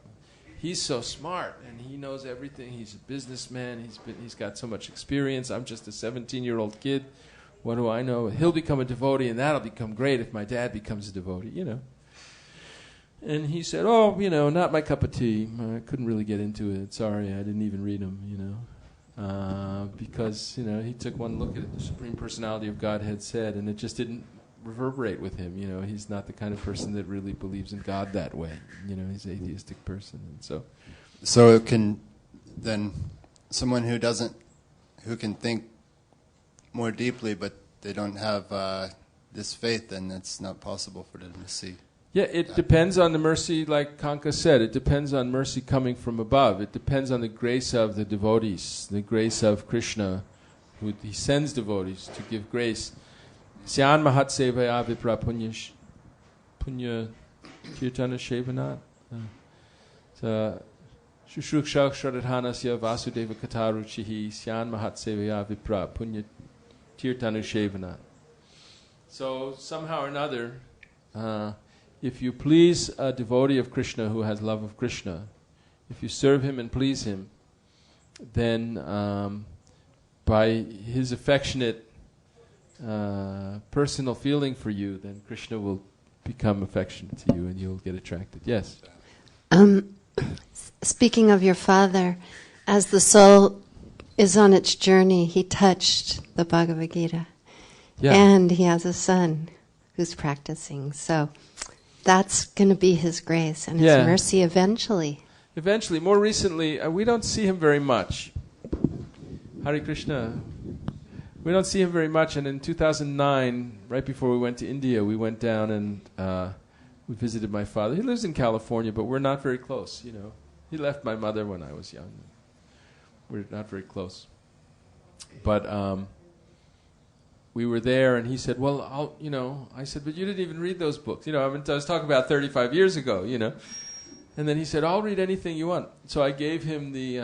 he's so smart and he knows everything. He's a businessman. He's got so much experience. I'm just a 17-year-old kid. What do I know? He'll become a devotee, and that'll become great if my dad becomes a devotee. And he said, not my cup of tea. I couldn't really get into it. Sorry, I didn't even read them, because, he took one look at it, the Supreme Personality of Godhead said, and it just didn't reverberate with him. He's not the kind of person that really believes in God that way. He's an atheistic person. And so it can, then, someone who can think more deeply, but they don't have this faith, then it's not possible for them to see. Yeah, it depends on the mercy, like Kanka said. It depends on mercy coming from above. It depends on the grace of the devotees, the grace of Krishna, who he sends devotees to give grace. Syan mahat sevaya vipra punya kirtana shevanat. Shushrukshak shradhanasya vasudeva kataruchihi syan mahat sevaya vipra punya kirtana shevanat. So somehow or another, if you please a devotee of Krishna who has love of Krishna, if you serve him and please him, then by his affectionate personal feeling for you, then Krishna will become affectionate to you and you'll get attracted. Yes? Speaking of your father, as the soul is on its journey, he touched the Bhagavad Gita. Yeah. And he has a son who's practicing. So that's going to be his grace and his mercy eventually. Eventually. More recently, we don't see him very much. Hare Krishna. We don't see him very much. And in 2009, right before we went to India, we went down and we visited my father. He lives in California, but we're not very close, He left my mother when I was young. We're not very close. But we were there, and he said, well, I said, but you didn't even read those books. I was talking about 35 years ago, And then he said, I'll read anything you want. So I gave him the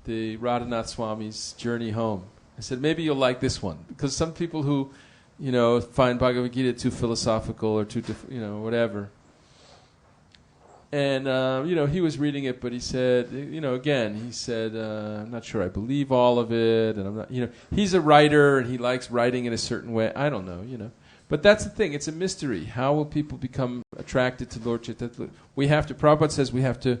Radhanath Swami's Journey Home. I said, maybe you'll like this one. Because some people who, find Bhagavad Gita too philosophical or too, whatever. And, he was reading it, but he said, I'm not sure I believe all of it. And I'm not, he's a writer and he likes writing in a certain way. I don't know, But that's the thing. It's a mystery. How will people become attracted to Lord Chaitanya? Prabhupada says we have to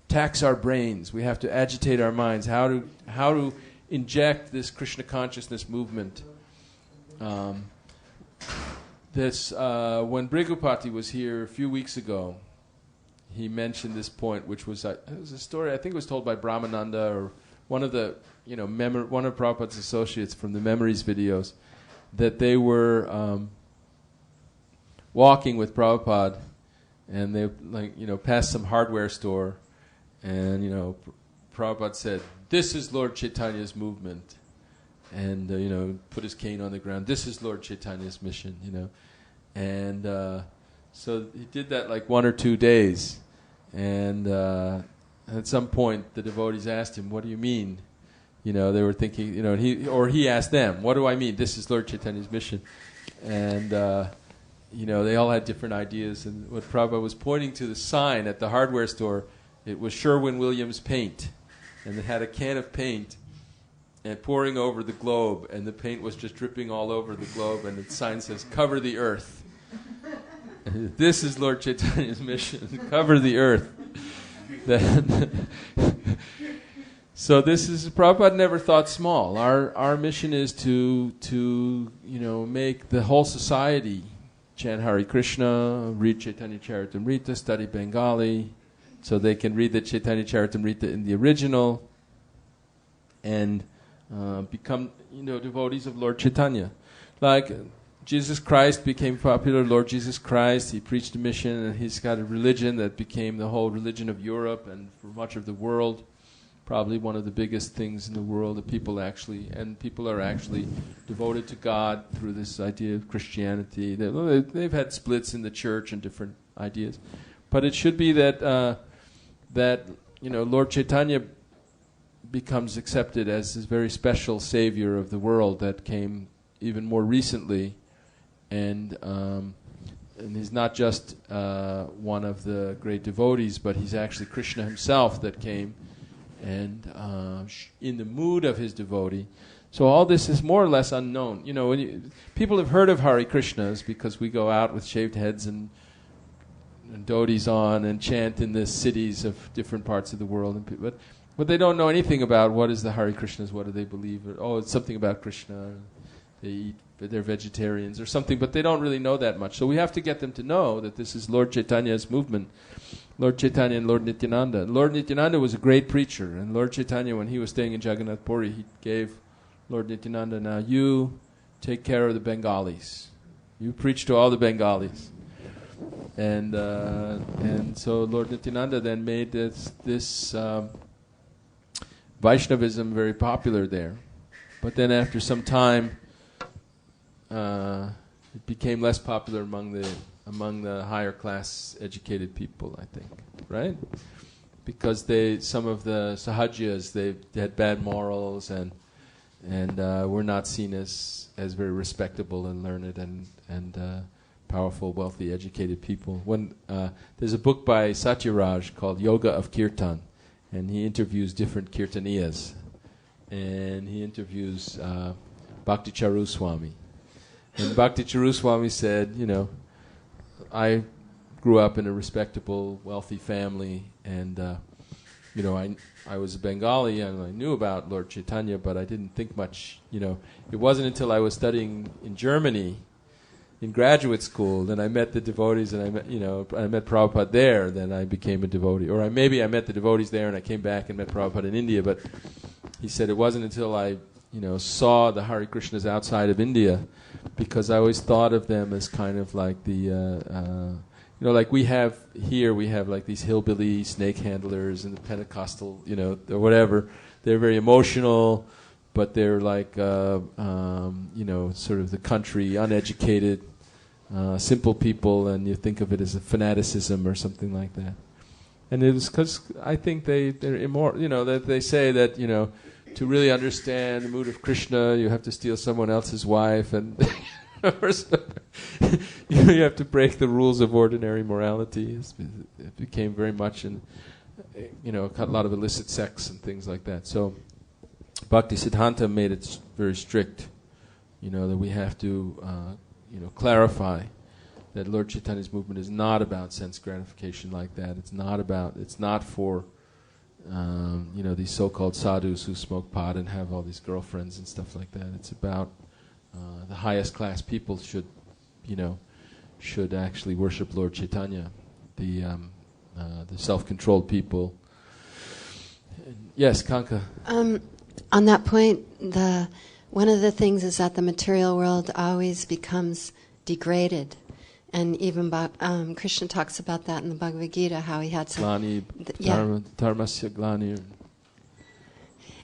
tax our brains. We have to agitate our minds. How to inject this Krishna consciousness movement. When Brigupati was here a few weeks ago, he mentioned this point, which was it was a story I think it was told by Brahmananda or one of the one of Prabhupada's associates from the Memories videos, that they were walking with Prabhupada, and they passed some hardware store, and Prabhupada said, "This is Lord Chaitanya's movement," and put his cane on the ground. "This is Lord Chaitanya's mission," and so he did that like 1 or 2 days, and at some point the devotees asked him, "What do you mean?" They were thinking, he asked them, "What do I mean? This is Lord Chaitanya's mission," and they all had different ideas. And what Prabhupada was pointing to, the sign at the hardware store, it was Sherwin-Williams paint, and it had a can of paint and pouring over the globe, and the paint was just dripping all over the globe, and the sign says, "Cover the earth." This is Lord Chaitanya's mission, cover the earth. So this is, Prabhupada never thought small. Our mission is to make the whole society chant Hare Krishna, read Chaitanya Charitamrita, study Bengali, so they can read the Chaitanya Charitamrita in the original, and become devotees of Lord Chaitanya. Like Jesus Christ became popular, Lord Jesus Christ, he preached a mission, and he's got a religion that became the whole religion of Europe and for much of the world. Probably one of the biggest things in the world that people are actually devoted to God through this idea of Christianity. They've had splits in the church and different ideas, but it should be that Lord Chaitanya becomes accepted as this very special savior of the world that came even more recently, and he's not just one of the great devotees, but he's actually Krishna himself that came, and in the mood of his devotee. So all this is more or less unknown. People have heard of Hare Krishnas because we go out with shaved heads and dhotis on and chant in the cities of different parts of the world. But they don't know anything about what is the Hare Krishnas, what do they believe. It's something about Krishna. They eat, but they're vegetarians or something, but they don't really know that much. So we have to get them to know that this is Lord Chaitanya's movement. Lord Chaitanya and Lord Nityananda. Lord Nityananda was a great preacher, and Lord Chaitanya, when he was staying in Jagannath Puri, he gave Lord Nityananda, "Now you take care of the Bengalis. You preach to all the Bengalis." And so Lord Nityananda then made this Vaishnavism very popular there. But then after some time, it became less popular among the higher class educated people, I think, right? Because some of the Sahajas, they had bad morals and were not seen as very respectable and learned and powerful, wealthy, educated people. There's a book by Satyaraj called Yoga of Kirtan, and he interviews different kirtaniyas, and he interviews Bhakti Charu Swami. And Bhakti Charu Swami said, I grew up in a respectable, wealthy family, and I was a Bengali, and I knew about Lord Chaitanya, but I didn't think much. It wasn't until I was studying in Germany, in graduate school, then I met the devotees, and I met Prabhupada there. Then I became a devotee, or maybe I met the devotees there, and I came back and met Prabhupada in India. But he said it wasn't until I saw the Hare Krishnas outside of India, because I always thought of them as kind of like the, like we have like these hillbilly snake handlers and the Pentecostal, or whatever. They're very emotional, but they're like, sort of the country, uneducated, simple people, and you think of it as a fanaticism or something like that. And it was because I think they're immoral, that they say that, to really understand the mood of Krishna, you have to steal someone else's wife, and you have to break the rules of ordinary morality. It became very much, a lot of illicit sex and things like that. So Bhakti Siddhanta made it very strict, that we have to, clarify that Lord Chaitanya's movement is not about sense gratification like that. It's not for these so-called sadhus who smoke pot and have all these girlfriends and stuff like that. It's about the highest class people should actually worship Lord Chaitanya. The self-controlled people. Yes, Kanka. On that point, one of the things is that the material world always becomes degraded. And even Krishna talks about that in the Bhagavad Gita, how he had some... Glani, dharmasya glani.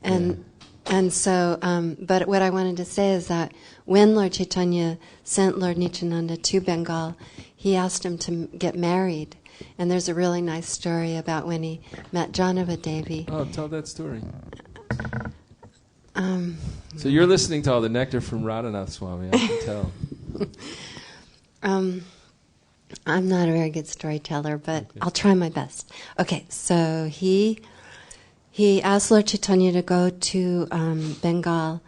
And so, but what I wanted to say is that when Lord Chaitanya sent Lord Nityananda to Bengal, he asked him to get married. And there's a really nice story about when he met Janava Devi. Oh, tell that story. So you're listening to all the nectar from Radhanath Swami, I can tell. I'm not a very good storyteller, but okay. I'll try my best. Okay, so he asked Lord Chaitanya to go to Bengal,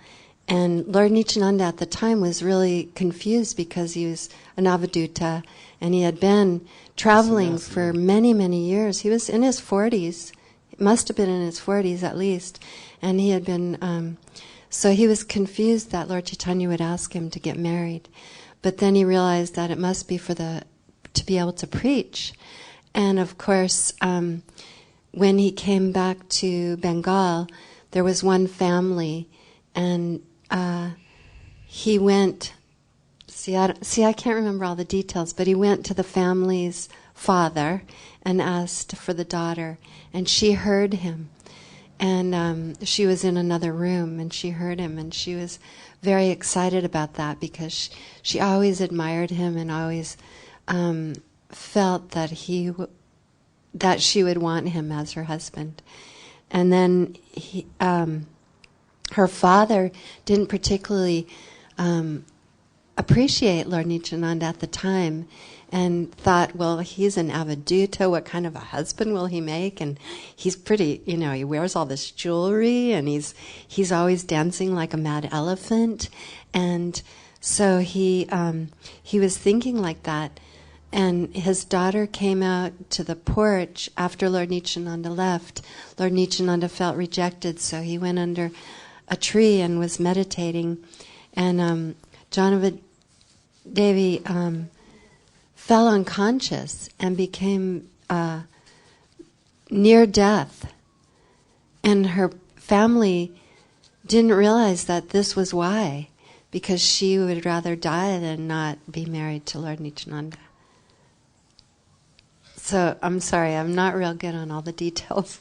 and Lord Nityananda at the time was really confused because he was an Avaduta, and he had been traveling for many, many years. He was in his 40s. It must have been in his 40s at least. And he had been... so he was confused that Lord Chaitanya would ask him to get married. But then he realized that it must be to be able to preach. And of course, when he came back to Bengal, there was one family, and he went... I can't remember all the details, but he went to the family's father and asked for the daughter, and she heard him. And she was in another room, and she heard him, and she was very excited about that because she always admired him and always felt that that she would want him as her husband. And then her father didn't particularly appreciate Lord Nityananda at the time, and thought, well, he's an Avaduta, what kind of a husband will he make? And he's pretty, he wears all this jewelry, and he's always dancing like a mad elephant. And so he was thinking like that. And his daughter came out to the porch after Lord Nityananda left. Lord Nityananda felt rejected, so he went under a tree and was meditating. And Janava Devi fell unconscious and became near death. And her family didn't realize that this was why, because she would rather die than not be married to Lord Nityananda. So I'm sorry, I'm not real good on all the details.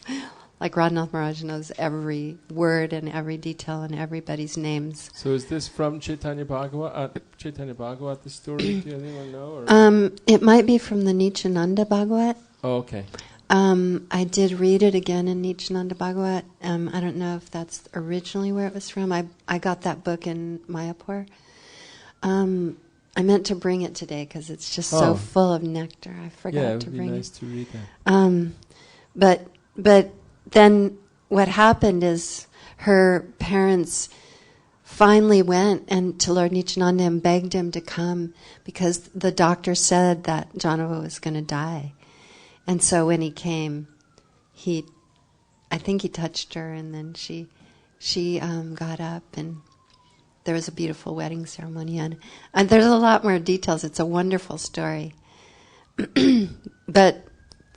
Like Radhanath Maharaj knows every word and every detail and everybody's names. So is this from Chaitanya Bhagavat, the story? Do anyone know? Or? It might be from the Nityananda Bhagavat. Oh, okay. I did read it again in Nityananda Bhagavat. I don't know if that's originally where it was from. I got that book in Mayapur. I meant to bring it today because it's just so full of nectar. I forgot to bring it. Yeah, it would be nice to read that. But then what happened is her parents finally went to Lord Nityananda and begged him to come because the doctor said that Janava was going to die. And so when he came, I think he touched her, and then she got up, and there was a beautiful wedding ceremony. And there's a lot more details. It's a wonderful story. But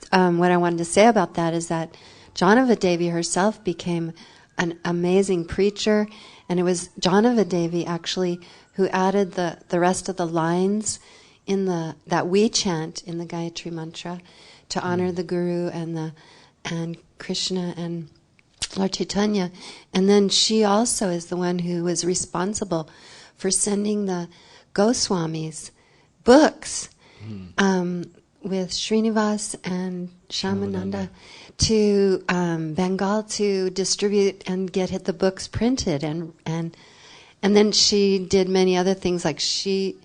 what I wanted to say about that is that Janava Devi herself became an amazing preacher, and it was Janava Devi actually who added the rest of the lines in that we chant in the Gayatri Mantra to honor the Guru and Krishna and Lord Chaitanya. And then she also is the one who was responsible for sending the Goswamis books with Srinivas and Shamananda to Bengal to distribute and get the books printed, and then she did many other things. Like she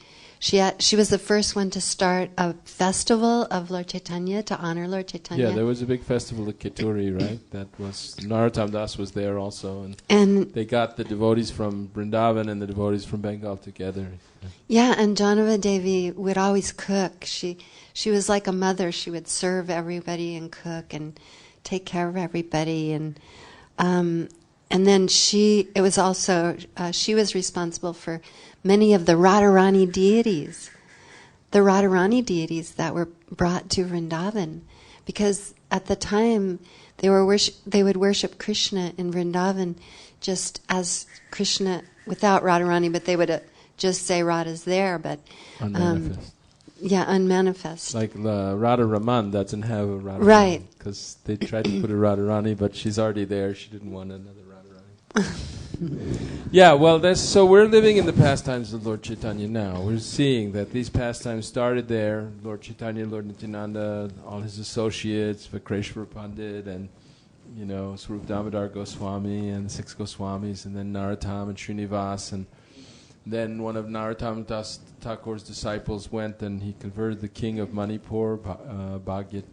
was the first one to start a festival of Lord Chaitanya to honor Lord Chaitanya. Yeah, there was a big festival at Kituri, right? That was Narottam Das was there also, and they got the devotees from Vrindavan and the devotees from Bengal together. Yeah, and Janava Devi would always cook. She was like a mother. She would serve everybody and cook and take care of everybody, and then she was responsible for many of the Radharani deities. The Radharani deities that were brought to Vrindavan, because at the time they would worship Krishna in Vrindavan just as Krishna without Radharani, but they would just say Radha's there, but unmanifest. Unmanifest. Like Radha Raman doesn't have a Radharani, right? Because they tried to put a Radharani, but she's already there. She didn't want another Radharani. Yeah, well, so we're living in the pastimes of Lord Chaitanya now. We're seeing that these pastimes started there. Lord Chaitanya, Lord Nityananda, all his associates, Vakreshwar Pandit, and Swarup Damodar Goswami and the 6 Goswamis, and then Narottam and Srinivas, and then one of Narottam Das Thakur's disciples went and he converted the king of Manipur, Bhagyat,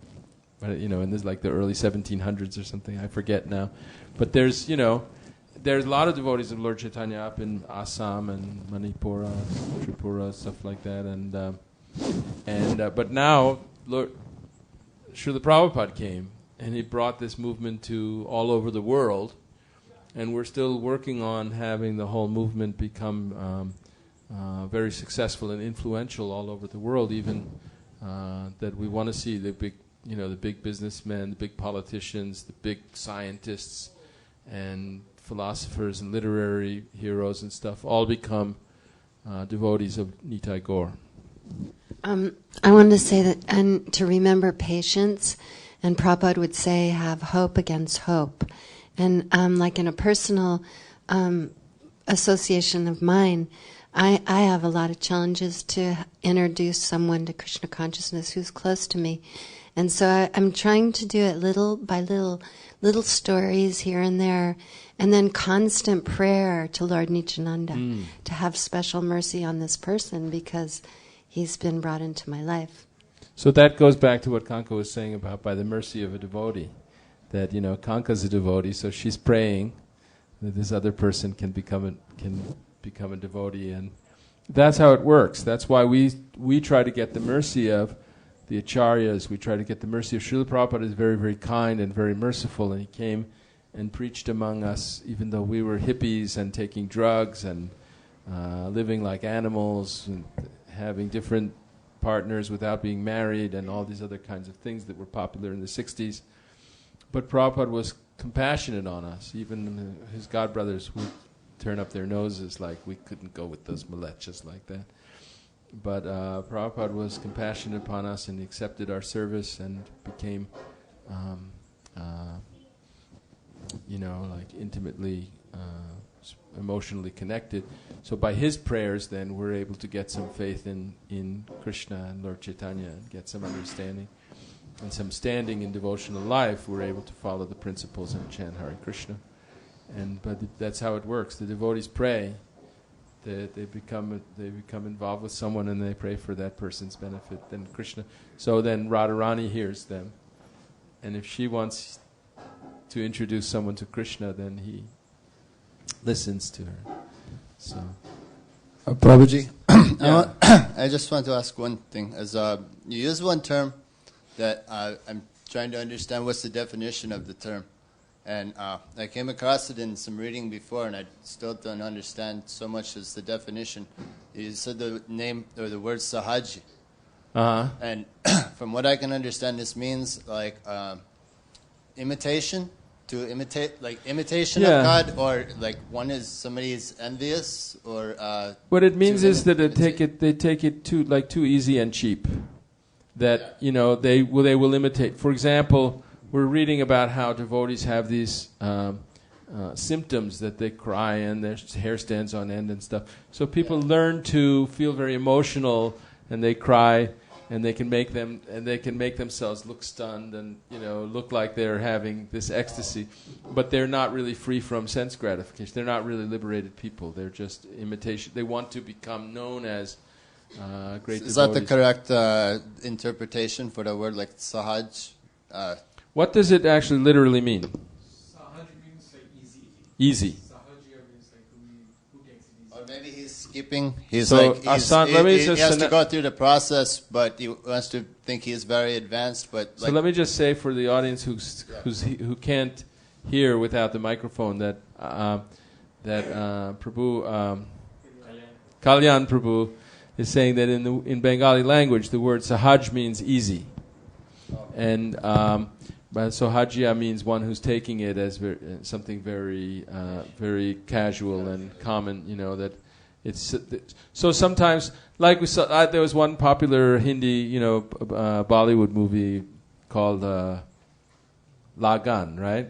in this like the early 1700s or something. I forget now, but there's a lot of devotees of Lord Chaitanya up in Assam and Manipur, Tripura, stuff like that, but now Lord Srila Prabhupada came and he brought this movement to all over the world, and we're still working on having the whole movement become very successful and influential all over the world. Even that we want to see the big businessmen, the big politicians, the big scientists, and philosophers and literary heroes and stuff all become devotees of Nitai Gaur. I wanted to say that, and to remember patience, and Prabhupada would say, have hope against hope. And like in a personal association of mine, I have a lot of challenges to introduce someone to Krishna consciousness who's close to me. And so I'm trying to do it little by little stories here and there, and then constant prayer to Lord Nityananda to have special mercy on this person because he's been brought into my life. So that goes back to what Kanka was saying about by the mercy of a devotee. That Kanka's a devotee, so she's praying that this other person can become a devotee, and that's how it works. That's why we try to get the mercy of the acharyas. We try to get the mercy of Srila Prabhupada. Is very, very kind and very merciful, and he came and preached among us, even though we were hippies and taking drugs and living like animals and having different partners without being married and all these other kinds of things that were popular in the 60s. But Prabhupada was compassionate on us. Even his godbrothers would turn up their noses like we couldn't go with those malechas like that. But Prabhupada was compassionate upon us and accepted our service and became, intimately, emotionally connected. So by his prayers, then, we're able to get some faith in Krishna and Lord Chaitanya and get some understanding and some standing in devotional life. We're able to follow the principles and chant Hare Krishna. But that's how it works. The devotees pray. They become involved with someone and they pray for that person's benefit. Then Krishna. So then Radharani hears them, and if she wants to introduce someone to Krishna, then he listens to her. So, Prabhuji, I just want to ask one thing. As you use one term that I'm trying to understand what's the definition of the term. And I came across it in some reading before, and I still don't understand so much as the definition. You said the name or the word sahaji. And from what I can understand, this means like imitation, to imitate, like imitation of God, or like somebody is envious, or what it means is that they take it too easy and cheap. That they will imitate. For example, we're reading about how devotees have these symptoms that they cry and their hair stands on end and stuff. So people learn to feel very emotional and they cry, and they can make themselves look stunned and look like they're having this ecstasy, but they're not really free from sense gratification. They're not really liberated people. They're just imitation. They want to become known as great devotees. Is that the correct interpretation for the word like sahaj? What does it actually literally mean? Sahaj means like easy. Easy. Sahaja means like who takes it easy. Or maybe he's peacekeeping. He's So, like let me he just has to go through the process, but he wants to think he's very advanced. But So let me just say for the audience who can't hear without the microphone that Prabhu Kalyan Prabhu is saying that in Bengali language the word sahaj means easy, and but sahajya means one who's taking it as something very very casual and common. You know that it's so sometimes like we saw there was one popular Hindi Bollywood movie called Lagan, right?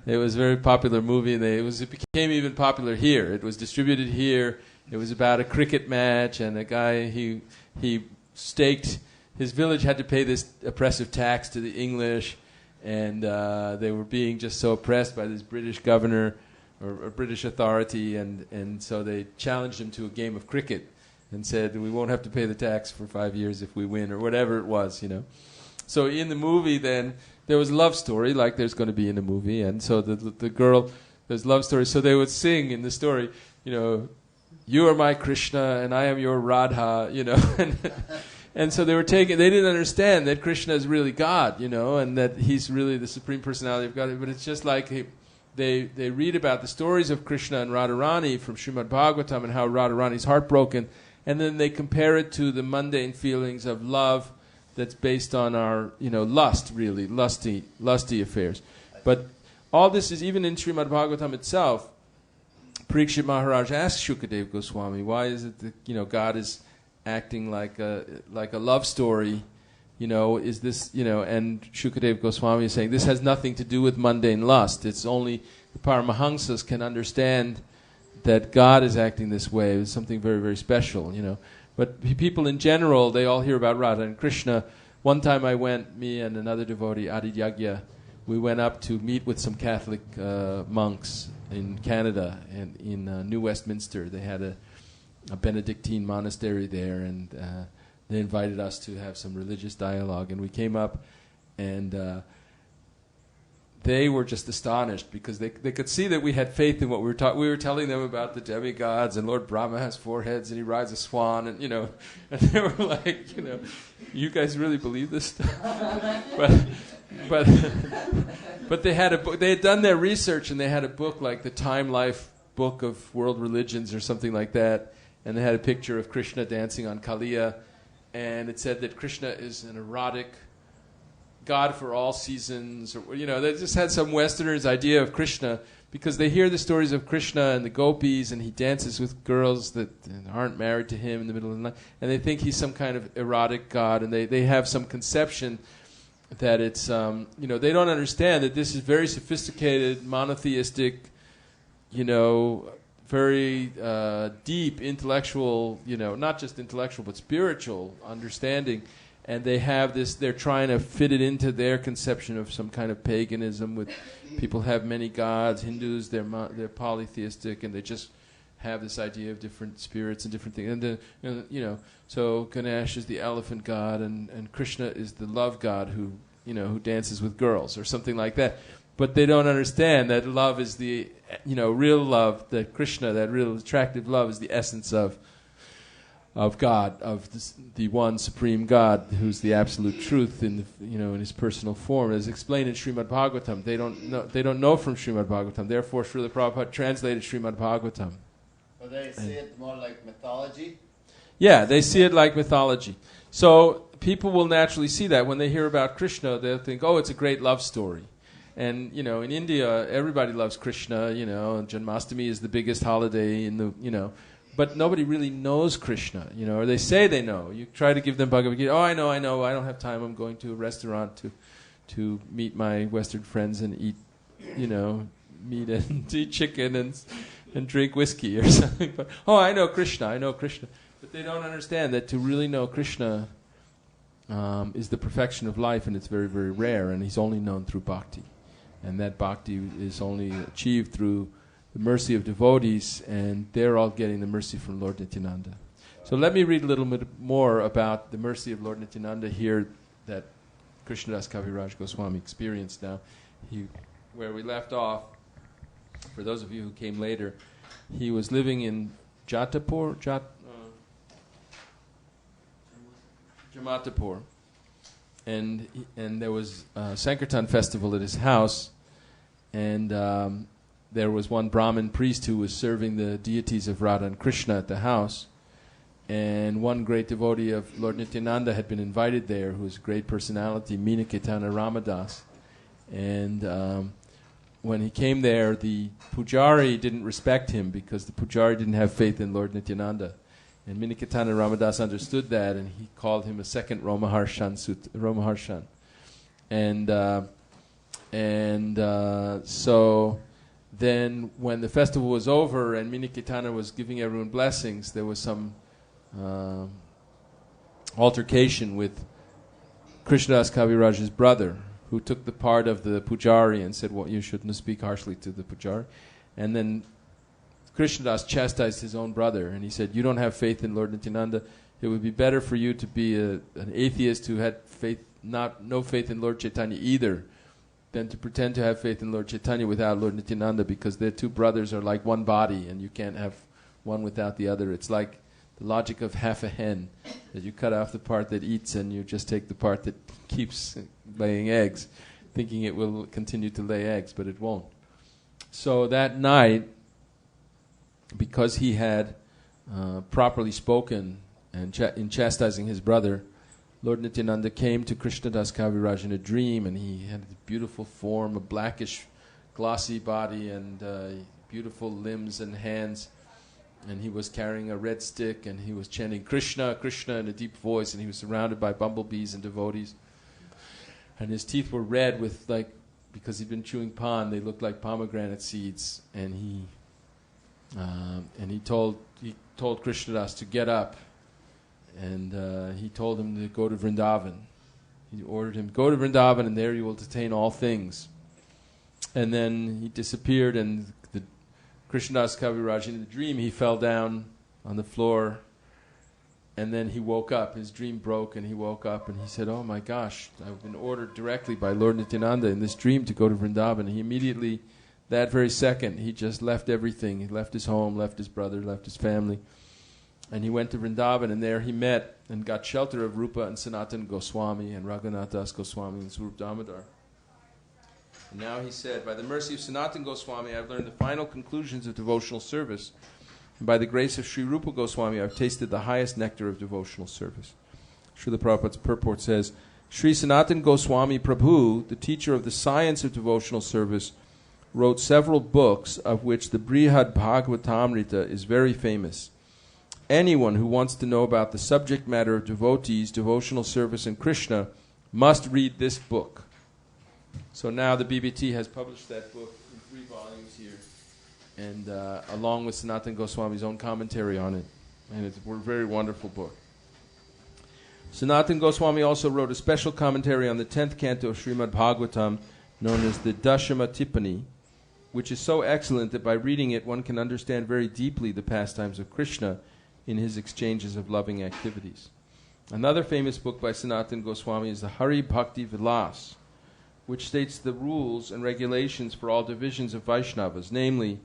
It was a very popular movie, and it became even popular here. It was distributed here. It was about a cricket match, and a guy he staked his village had to pay this oppressive tax to the English, and they were being just so oppressed by this British governor or British authority, and so they challenged him to a game of cricket and said, we won't have to pay the tax for 5 years if we win, or whatever it was, you know. So in the movie then, there was a love story, like there's going to be in the movie, and so the girl, there's love story, so they would sing in the story, you know, you are my Krishna and I am your Radha, you know, and so they didn't understand that Krishna is really God, you know, and that he's really the Supreme Personality of God, but it's just like they read about the stories of Krishna and Radharani from Srimad Bhagavatam and how Radharani's heartbroken, and then they compare it to the mundane feelings of love that's based on our, you know, lust, really, lusty affairs. But all this is, even in Srimad Bhagavatam itself, Parikshit Maharaj asked Shukadeva Goswami, why is it that, you know, God is acting like a love story, you know, is this, you know, and Shukadeva Goswami is saying, this has nothing to do with mundane lust. It's only the Paramahamsas can understand that God is acting this way. It's something very, very special, you know. But people in general, they all hear about Radha and Krishna. One time I went, me and another devotee, Adi Yagya, we went up to meet with some Catholic monks in Canada, and in New Westminster. They had a Benedictine monastery there, and they invited us to have some religious dialogue. And we came up, and they were just astonished because they could see that we had faith in what we were talking. We were telling them about the demigods, and Lord Brahma has 4 heads, and he rides a swan, and, you know, and they were like, you know, you guys really believe this stuff? But they had a book. They had done their research, and they had a book like the Time Life Book of World Religions or something like that, and they had a picture of Krishna dancing on Kaliya, and it said that Krishna is an erotic God for all seasons, or, you know, they just had some Westerners' idea of Krishna because they hear the stories of Krishna and the gopis, and he dances with girls that aren't married to him in the middle of the night, and they think he's some kind of erotic God, and they have some conception that it's, you know, they don't understand that this is very sophisticated, monotheistic, you know, very deep intellectual, you know, not just intellectual but spiritual understanding. And they have this, they're trying to fit it into their conception of some kind of paganism with people have many gods. Hindus, they're polytheistic, and they just have this idea of different spirits and different things. And you know, so Ganesh is the elephant god, and Krishna is the love god who, you know, who dances with girls or something like that. But they don't understand that love is the, you know, real love, that Krishna, that real attractive love is the essence of God, of the one supreme God, who's the absolute truth in the, you know, in his personal form, as explained in Srimad Bhagavatam. They don't know from Srimad Bhagavatam. Therefore, Srila Prabhupada translated Srimad Bhagavatam. So they see it more like mythology. Yeah, they see it like mythology. So people will naturally see that when they hear about Krishna, they'll think, oh, it's a great love story. And, you know, in India, everybody loves Krishna. You know, Janmashtami is the biggest holiday in the, you know. But nobody really knows Krishna, you know, or they say they know. You try to give them Bhagavad Gita. Oh, I know. I don't have time. I'm going to a restaurant to meet my Western friends and eat, you know, meat and eat chicken and drink whiskey or something. But, oh, I know Krishna. But they don't understand that to really know Krishna is the perfection of life, and it's very, very rare, and he's only known through bhakti. And that bhakti is only achieved through the mercy of devotees, and they're all getting the mercy from Lord Nityananda. So let me read a little bit more about the mercy of Lord Nityananda here that Krishnadas Kaviraj Goswami experienced now. Where we left off, for those of you who came later, he was living in Jamatapur, and there was a Sankirtan festival at his house, and there was one Brahmin priest who was serving the deities of Radha and Krishna at the house, and one great devotee of Lord Nityananda had been invited there, who was a great personality, Nityananda Ramadas, and when he came there, the pujari didn't respect him because the pujari didn't have faith in Lord Nityananda. And Nityananda Ramadas understood that, and he called him a second Romaharshan. So then when the festival was over and Nityananda was giving everyone blessings, there was some altercation with Krishnadas Kaviraj's brother, who took the part of the pujari and said, well, you shouldn't speak harshly to the pujari. And then Krishnadas chastised his own brother, and he said, you don't have faith in Lord Nityananda. It would be better for you to be an atheist who had no faith in Lord Chaitanya either, than to pretend to have faith in Lord Chaitanya without Lord Nityananda, because their two brothers are like one body, and you can't have one without the other. It's like the logic of half a hen, that you cut off the part that eats and you just take the part that keeps laying eggs, thinking it will continue to lay eggs, but it won't. So that night, because he had properly spoken and in chastising his brother, Lord Nityananda came to Krishnadas Kaviraj in a dream, and he had a beautiful form, a blackish, glossy body, and beautiful limbs and hands. And he was carrying a red stick, and he was chanting Krishna, Krishna in a deep voice, and he was surrounded by bumblebees and devotees. And his teeth were red because he'd been chewing pan, they looked like pomegranate seeds. And he told Krishnadas to get up, and he told him to go to Vrindavan. He ordered him, go to Vrindavan, and there you will attain all things. And then he disappeared, and Krishnadas Kaviraj, in the dream, he fell down on the floor, and then he woke up. His dream broke, and he woke up, and he said, oh my gosh, I've been ordered directly by Lord Nityananda in this dream to go to Vrindavan. He immediately, that very second, he just left everything. He left his home, left his brother, left his family, and he went to Vrindavan, and there he met and got shelter of Rupa and Sanatan Goswami and Raghunath Das Goswami and Swarup Damodar. And now he said, by the mercy of Sanatan Goswami, I've learned the final conclusions of devotional service. And by the grace of Sri Rupa Goswami, I've tasted the highest nectar of devotional service. Srila Prabhupada's purport says, Sri Sanatan Goswami Prabhu, the teacher of the science of devotional service, wrote several books, of which the Brihad Bhagavatamrita is very famous. Anyone who wants to know about the subject matter of devotees, devotional service, and Krishna must read this book. So now the BBT has published that book in 3 volumes here, and along with Sanatan Goswami's own commentary on it. And it's a very wonderful book. Sanatan Goswami also wrote a special commentary on the 10th canto of Srimad Bhagavatam, known as the Dashama Tippani, which is so excellent that by reading it one can understand very deeply the pastimes of Krishna in his exchanges of loving activities. Another famous book by Sanatan Goswami is the Hari Bhakti Vilas, which states the rules and regulations for all divisions of Vaishnavas, namely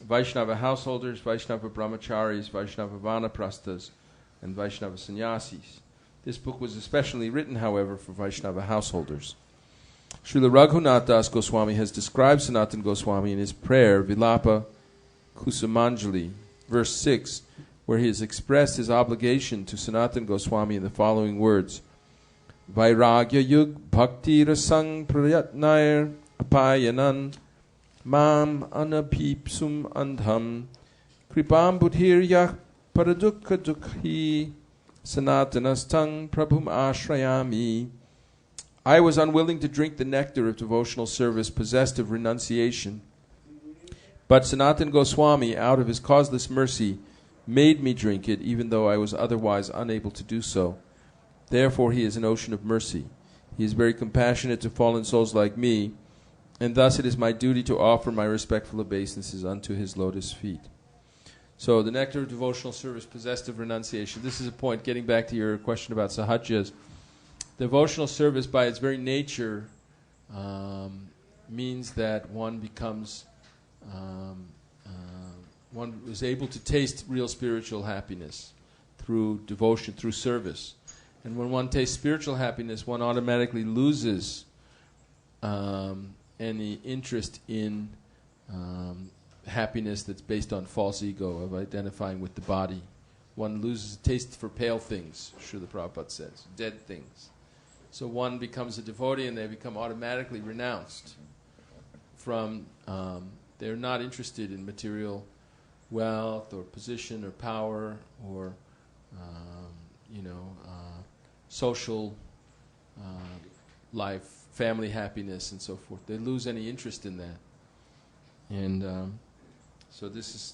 Vaishnava householders, Vaishnava brahmacharis, Vaishnava vanaprasthas, and Vaishnava sannyasis. This book was especially written, however, for Vaishnava householders. Srila Raghunath Das Goswami has described Sanatan Goswami in his prayer, Vilapa Kusumanjali, verse 6, where he has expressed his obligation to Sanatan Goswami in the following words: Vairagya yug bhakti rasang prayatnair apayanan mam anapipsum andham kripam buddhir yak paradukha dukhi sanatanastang prabhum ashrayami. I was unwilling to drink the nectar of devotional service possessed of renunciation, but Sanatan Goswami, out of his causeless mercy, made me drink it, even though I was otherwise unable to do so. Therefore he is an ocean of mercy. He is very compassionate to fallen souls like me, and thus it is my duty to offer my respectful obeisances unto his lotus feet. So the nectar of devotional service possessed of renunciation. This is a point, getting back to your question about sahajas. Devotional service by its very nature means that one becomes one is able to taste real spiritual happiness through devotion, through service. And when one tastes spiritual happiness, one automatically loses any interest in happiness that's based on false ego of identifying with the body. One loses a taste for pale things, Srila Prabhupada says, dead things. So one becomes a devotee and they become automatically renounced from, they're not interested in material wealth or position or power or, social life, family happiness and so forth. They lose any interest in that. And so this is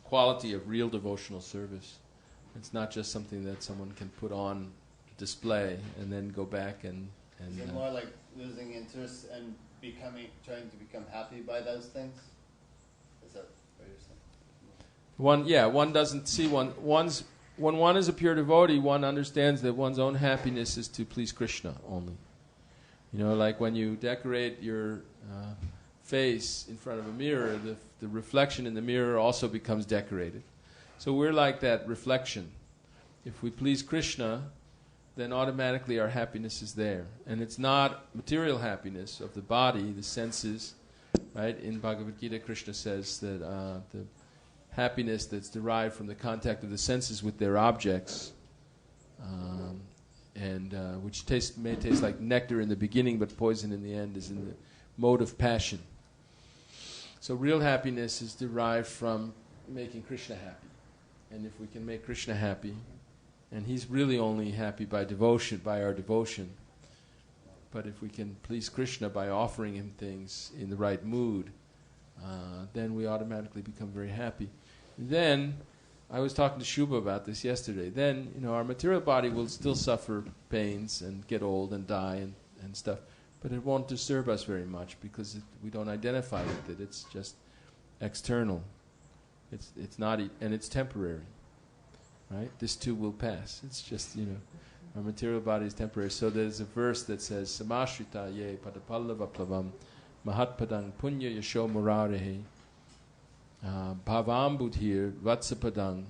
quality of real devotional service. It's not just something that someone can put on display and then go back and is it more like losing interest and trying to become happy by those things? Is that what you're saying? One doesn't see when one is a pure devotee, one understands that one's own happiness is to please Krishna only. Like when you decorate your face in front of a mirror, the reflection in the mirror also becomes decorated. So we're like that reflection. If we please Krishna, then automatically our happiness is there. And it's not material happiness of the body, the senses. Right? In Bhagavad Gita, Krishna says that the happiness that's derived from the contact of the senses with their objects, which may taste like nectar in the beginning but poison in the end, is in the mode of passion. So real happiness is derived from making Krishna happy. And if we can make Krishna happy, and he's really only happy by devotion, by our devotion, but if we can please Krishna by offering him things in the right mood, then we automatically become very happy. Then, I was talking to Shubha about this yesterday, then our material body will still suffer pains and get old and die and stuff, but it won't disturb us very much because we don't identify with it. It's just external. It's not, and it's temporary, right? This too will pass. It's just, our material body is temporary. So there's a verse that says, Samashrita ye padapallava plavam mahatpadang punya yasho murarehe bhavam buddhir vatsapadang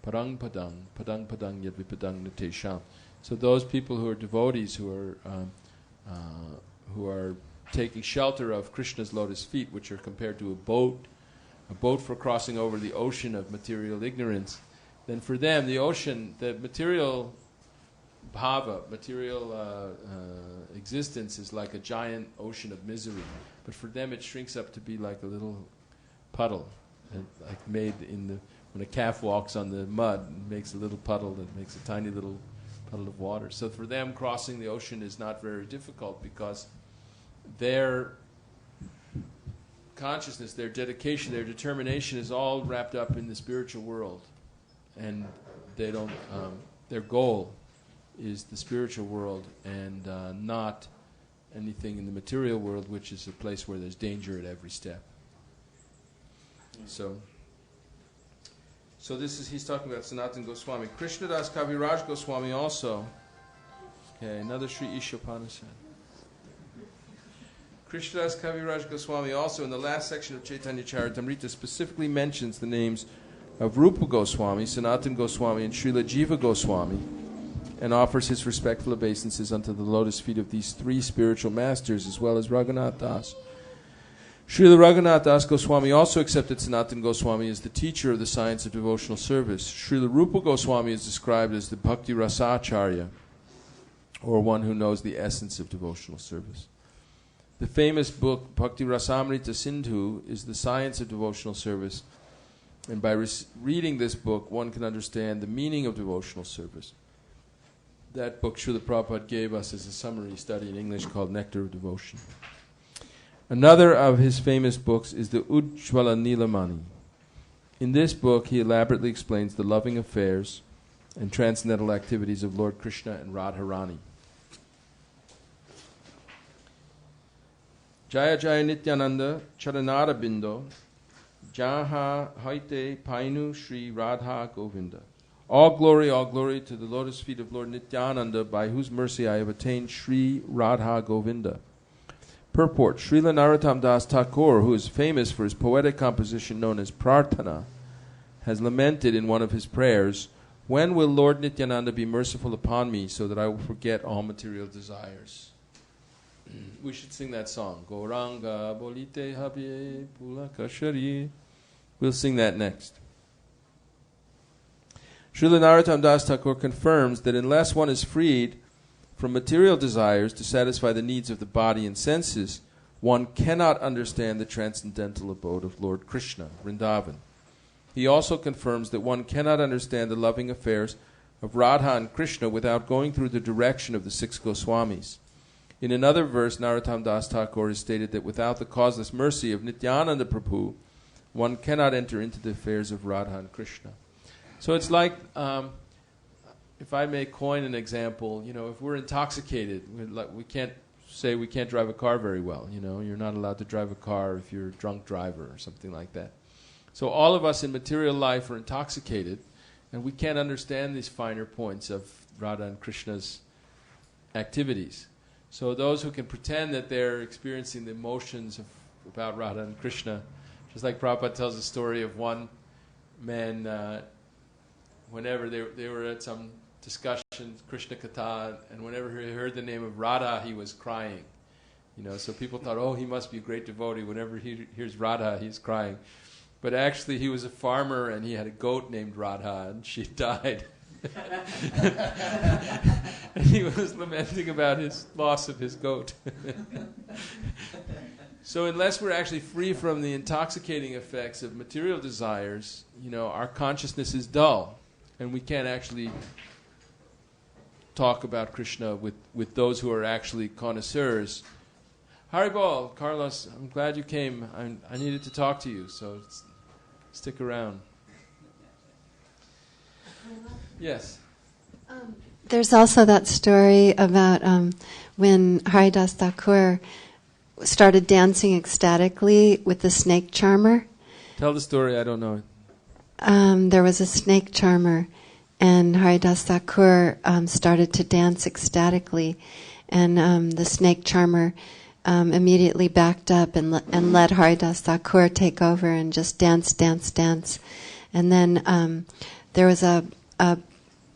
parang padang yadvipadang natesham. So those people who are devotees, who are taking shelter of Krishna's lotus feet, which are compared to a boat for crossing over the ocean of material ignorance, then for them the ocean, the material bhava, material existence is like a giant ocean of misery. But for them it shrinks up to be like a little puddle, like made when a calf walks on the mud, it makes a little puddle that makes a tiny little puddle of water. So for them crossing the ocean is not very difficult because their consciousness, their dedication, their determination is all wrapped up in the spiritual world, and they don't. Their goal is the spiritual world and not anything in the material world, which is a place where there's danger at every step. So this is, he's talking about Sanatana Goswami. Krishnadas Kaviraj Goswami also. Okay, another Sri Ishopanishad. Krishnadas Kaviraj Goswami also in the last section of Chaitanya Charitamrita specifically mentions the names of Rupa Goswami, Sanatana Goswami, and Srila Jiva Goswami, and offers his respectful obeisances unto the lotus feet of these three spiritual masters, as well as Raghunath Das. Srila Raghunath Das Goswami also accepted Sanatana Goswami as the teacher of the science of devotional service. Srila Rupa Goswami is described as the Bhakti Rasacharya, or one who knows the essence of devotional service. The famous book Bhakti Rasamrita Sindhu is the science of devotional service, and by reading this book one can understand the meaning of devotional service. That book Srila Prabhupada gave us as a summary study in English called Nectar of Devotion. Another of his famous books is the Ujjvala Nilamani. In this book he elaborately explains the loving affairs and transcendental activities of Lord Krishna and Radharani. Jaya Jaya Nityananda Charanara Bindo Jaha Haite Painu Sri Radha Govinda. All glory to the lotus feet of Lord Nityananda, by whose mercy I have attained Sri Radha Govinda. Purport. Srila Narottam Das Thakur, who is famous for his poetic composition known as Prarthana, has lamented in one of his prayers, "When will Lord Nityananda be merciful upon me so that I will forget all material desires?" We should sing that song. Gauranga bolite habye pulakashari. We'll sing that next. Srila Narottam Das Thakur confirms that unless one is freed from material desires to satisfy the needs of the body and senses, one cannot understand the transcendental abode of Lord Krishna, Vrindavan. He also confirms that one cannot understand the loving affairs of Radha and Krishna without going through the direction of the 6 Goswamis. In another verse, Narottam Das Thakur has stated that without the causeless mercy of Nityananda Prabhu, one cannot enter into the affairs of Radha and Krishna. So it's like, if I may coin an example, if we're intoxicated, we can't say we can't drive a car very well. You're not allowed to drive a car if you're a drunk driver or something like that. So all of us in material life are intoxicated, and we can't understand these finer points of Radha and Krishna's activities. So those who can pretend that they're experiencing the emotions about Radha and Krishna, just like Prabhupada tells the story of one man, whenever they were at some discussion, Krishna Katha, and whenever he heard the name of Radha, he was crying. So people thought, oh, he must be a great devotee. Whenever he hears Radha, he's crying. But actually, he was a farmer, and he had a goat named Radha, and she died. And he was lamenting about his loss of his goat. So unless we're actually free from the intoxicating effects of material desires, our consciousness is dull, and we can't actually talk about Krishna with those who are actually connoisseurs. Haribol, Carlos, I'm glad you came. I needed to talk to you, so stick around. Yes. There's also that story about when Haridas Thakur started dancing ecstatically with the snake charmer. Tell the story, I don't know it. There was a snake charmer, and Haridas Thakur started to dance ecstatically, and the snake charmer immediately backed up and let Haridas Thakur take over and just dance. And then there was a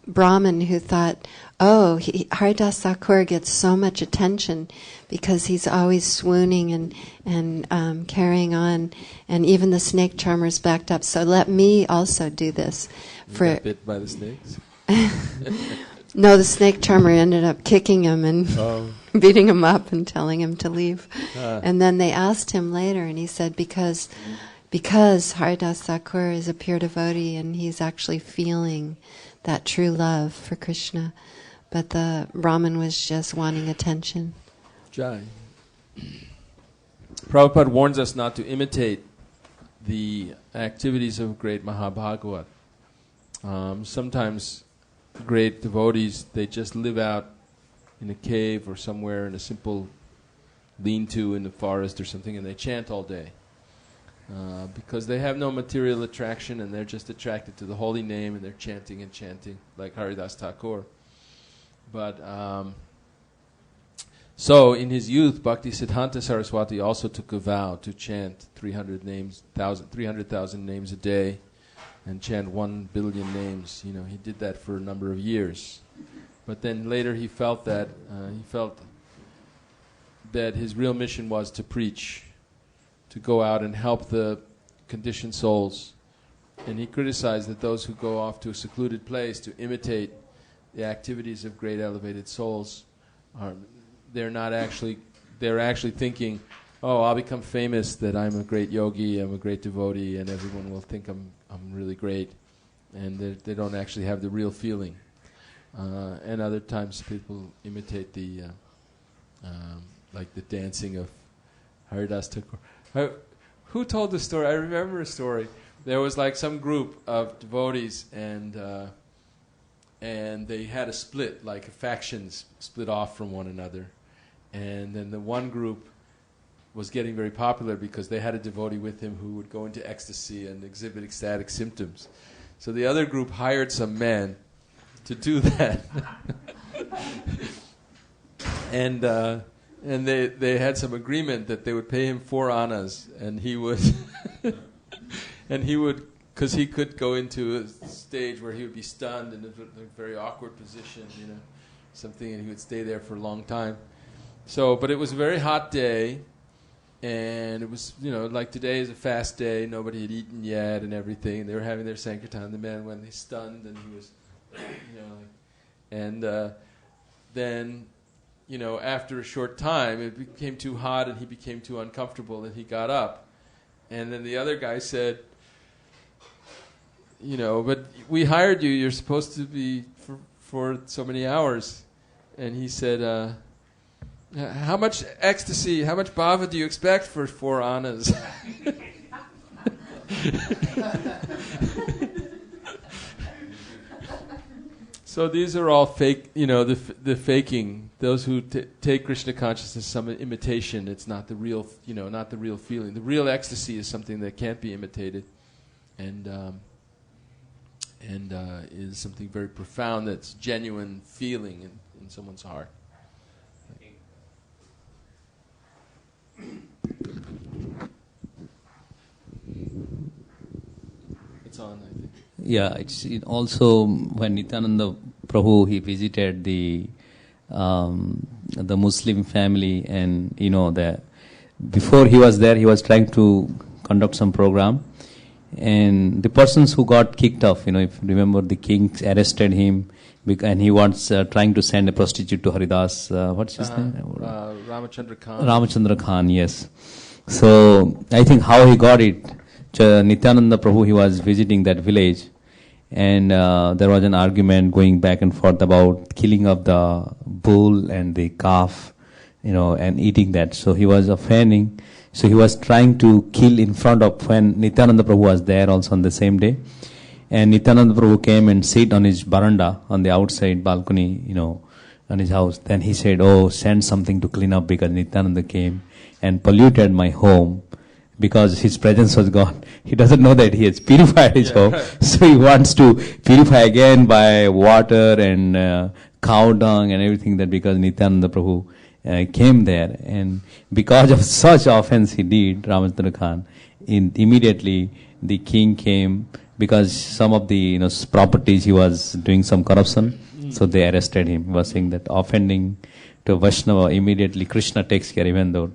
Brahmin who thought, Haridas Thakur gets so much attention because he's always swooning and carrying on, and even the snake charmers backed up. So let me also do this. You got bit by the snakes? No, the snake charmer ended up kicking him and beating him up and telling him to leave. And then they asked him later, and he said because Haridas Thakur is a pure devotee and he's actually feeling that true love for Krishna, but the Brahmin was just wanting attention. Jai. Prabhupada warns us not to imitate the activities of great Mahabhagavat. Sometimes great devotees, they just live out in a cave or somewhere in a simple lean-to in the forest or something, and they chant all day. Because they have no material attraction, and they're just attracted to the holy name, and they're chanting and chanting, like Haridas Thakur. But so in his youth, Bhakti Siddhanta Saraswati also took a vow to chant 300,000 names a day, and chant 1 billion names. He did that for a number of years. But then later he felt that his real mission was to preach, to go out and help the conditioned souls. And he criticized that those who go off to a secluded place to imitate the activities of great elevated souls, they're actually thinking, oh, I'll become famous that I'm a great yogi, I'm a great devotee, and everyone will think I'm really great. And they don't actually have the real feeling. And other times people imitate the dancing of Haridas Thakur. Who told the story? I remember a story. There was some group of devotees, and they had a split, factions split off from one another. And then the one group was getting very popular because they had a devotee with him who would go into ecstasy and exhibit ecstatic symptoms. So the other group hired some men to do that. And And they had some agreement that they would pay him 4 annas, and he would, because he could go into a stage where he would be stunned in a very awkward position, something, and he would stay there for a long time. So, but it was a very hot day, and it was, like today is a fast day, nobody had eaten yet and everything, and they were having their Sankirtan. The man went, he stunned, and he was, then, after a short time, it became too hot, and he became too uncomfortable, and he got up. And then the other guy said, but we hired you, you're supposed to be for so many hours. And he said, how much ecstasy, how much bhava do you expect for 4 annas? So these are all fake, the faking. Those who take Krishna consciousness as some imitation. It's not the real, not the real feeling. The real ecstasy is something that can't be imitated, and is something very profound. That's genuine feeling in someone's heart. It's on, I think. Yeah, it's also when Nityananda Prabhu, he visited the Muslim family, and before he was there, he was trying to conduct some program, and the persons who got kicked off, if you remember, the king arrested him, and he was trying to send a prostitute to Haridas. What's his name? Ramachandra Khan. Ramachandra Khan, yes. So I think how he got it. Nityananda Prabhu, he was visiting that village, and there was an argument going back and forth about killing of the bull and the calf, and eating that. So he was offending. So he was trying to kill in front of, when Nityananda Prabhu was there also on the same day. And Nityananda Prabhu came and sit on his baranda, on the outside balcony, on his house. Then he said, send something to clean up, because Nityananda came and polluted my home, because his presence was gone. He doesn't know that he has purified his home. So he wants to purify again by water and cow dung and everything, that because Nityananda Prabhu came there. And because of such offense he did, Ramachandra Khan, immediately the king came, because some of the properties he was doing some corruption. So they arrested him. He was saying that offending to Vaishnava, immediately Krishna takes care, even though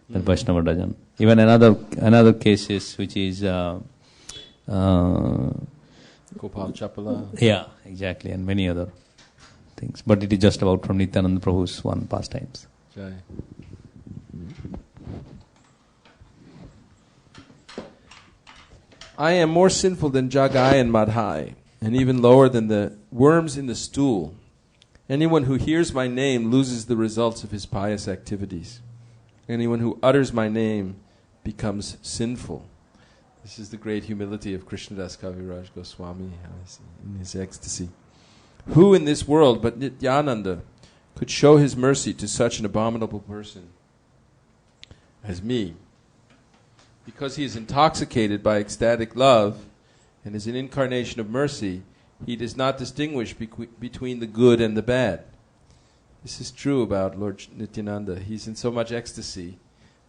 that Vaishnava doesn't. Even another cases which is Gopal Chapala. Yeah, exactly, and many other things. But it is just about from Nityananda Prabhu's one pastimes. Jai. I am more sinful than Jagai and Madhai, and even lower than the worms in the stool. Anyone who hears my name loses the results of his pious activities. Anyone who utters my name becomes sinful. This is the great humility of Krishnadas Kaviraj Goswami in his ecstasy. Who in this world but Nityananda could show his mercy to such an abominable person as me? Because he is intoxicated by ecstatic love and is an incarnation of mercy, he does not distinguish between the good and the bad. This is true about Lord Nityananda. He's in so much ecstasy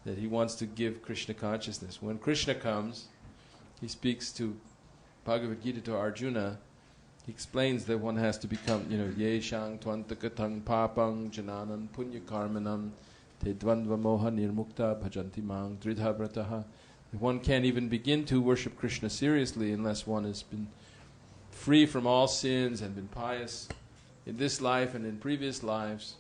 that he wants to give Krishna consciousness. When Krishna comes, he speaks to Bhagavad Gita to Arjuna. He explains that one has to become, Yeshang tvantakatang papang jananan punyakarmanam te dvandva moha nirmukta bhajanti mang dridha brataha. One can't even begin to worship Krishna seriously unless one has been free from all sins and been pious in this life and in previous lives.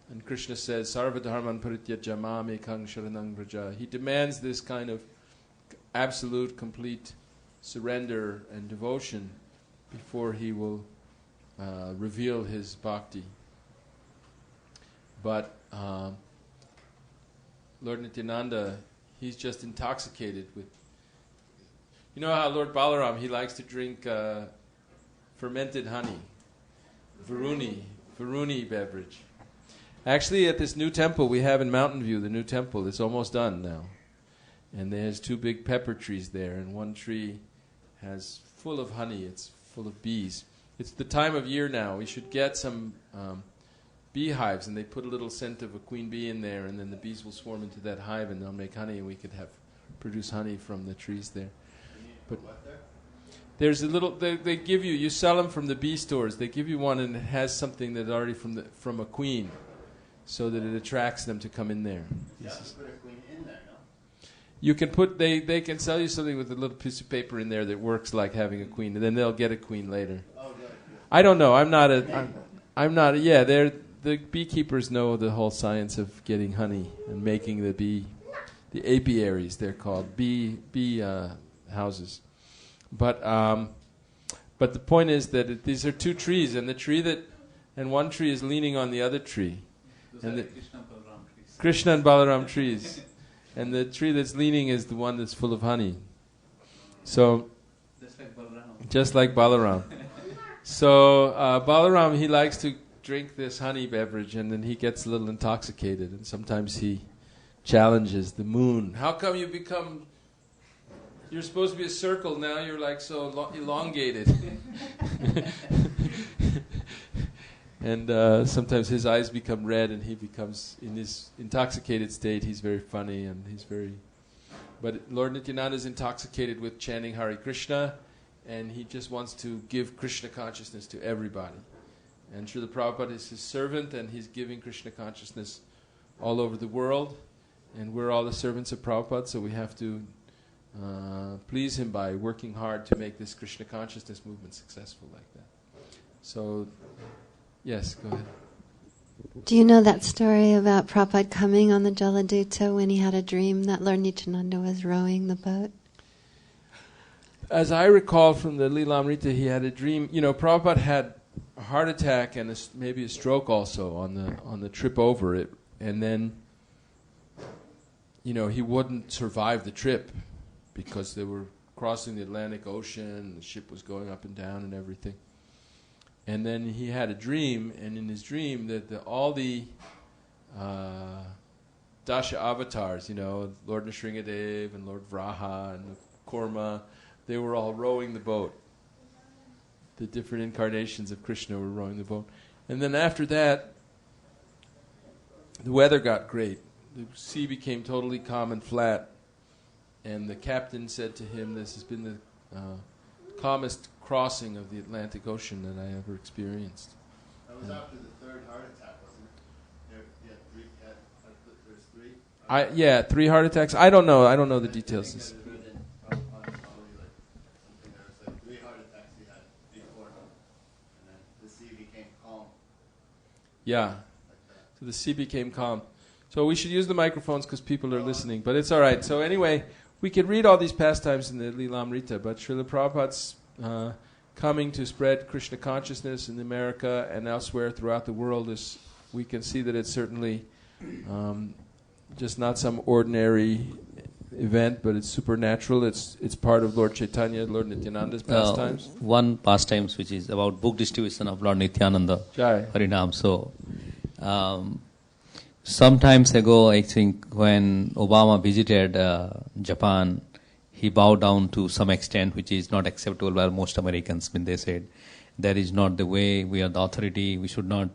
And Krishna says, Sarva dharman parityajya mam ekang sharanang vraja. He demands this kind of absolute, complete surrender and devotion before he will reveal his bhakti. But Lord Nityananda, he's just intoxicated with... You know how Lord Balaram, he likes to drink fermented honey, Varuni beverage. Actually, at this new temple we have in Mountain View, the new temple, it's almost done now. And there's 2 big pepper trees there, and one tree has full of honey, it's full of bees. It's the time of year now. We should get some beehives, and they put a little scent of a queen bee in there, and then the bees will swarm into that hive, and they'll make honey, and we could produce honey from the trees there. But there's a little. They give you. You sell them from the bee stores. They give you one, and it has something that's already from a queen, so that it attracts them to come in there. You have to put a queen in there, no? You can put. They can sell you something with a little piece of paper in there that works like having a queen, and then they'll get a queen later. Oh, good. I don't know. I'm not. Yeah, the beekeepers know the whole science of getting honey and making the apiaries. They're called bee houses. But the point is that these are two trees, and one tree is leaning on the other tree. Those and are Krishna and Balaram trees. And the tree that's leaning is the one that's full of honey. So, just like Balaram. So Balaram, he likes to drink this honey beverage, and then he gets a little intoxicated, and sometimes he challenges the moon. How come you become... You're supposed to be a circle, now you're like so elongated. And sometimes his eyes become red, and he becomes, in his intoxicated state, he's very funny, and he's very... But Lord Nityananda is intoxicated with chanting Hare Krishna, and he just wants to give Krishna consciousness to everybody. And Srila Prabhupada is his servant, and he's giving Krishna consciousness all over the world. And we're all the servants of Prabhupada, so we have to please him by working hard to make this Krishna consciousness movement successful like that. So, yes, go ahead. Do you know that story about Prabhupada coming on the Jaladuta when he had a dream that Lord Nityananda was rowing the boat? As I recall from the Lilamrita, he had a dream. You know, Prabhupada had a heart attack and maybe a stroke also on the trip over it. And then, you know, he wouldn't survive the trip because they were crossing the Atlantic Ocean, the ship was going up and down and everything. And then he had a dream, and in his dream that all the Dasha avatars, you know, Lord Nrsingadev and Lord Vraha and Kurma, they were all rowing the boat. The different incarnations of Krishna were rowing the boat. And then after that, the weather got great. The sea became totally calm and flat. And the captain said to him, this has been the calmest crossing of the Atlantic Ocean that I ever experienced. That was after the third heart attack, wasn't it? There's three? Yeah, 3 heart attacks. I don't know. I don't know the details. There was like 3 heart attacks he had before, and then the sea became calm. Yeah. So the sea became calm. So we should use the microphones because people are listening, but it's all right. So anyway, we could read all these pastimes in the Lilamrita, but Srila Prabhupada's coming to spread Krishna consciousness in America and elsewhere throughout the world we can see that it's certainly just not some ordinary event, but it's supernatural. It's part of Lord Chaitanya, Lord Nityananda's pastimes. One pastimes which is about book distribution of Lord Nityananda, Jai. Harinam. So, sometimes ago, I think when Obama visited Japan, he bowed down to some extent, which is not acceptable by most Americans. When they said, that is not the way, we are the authority, we should not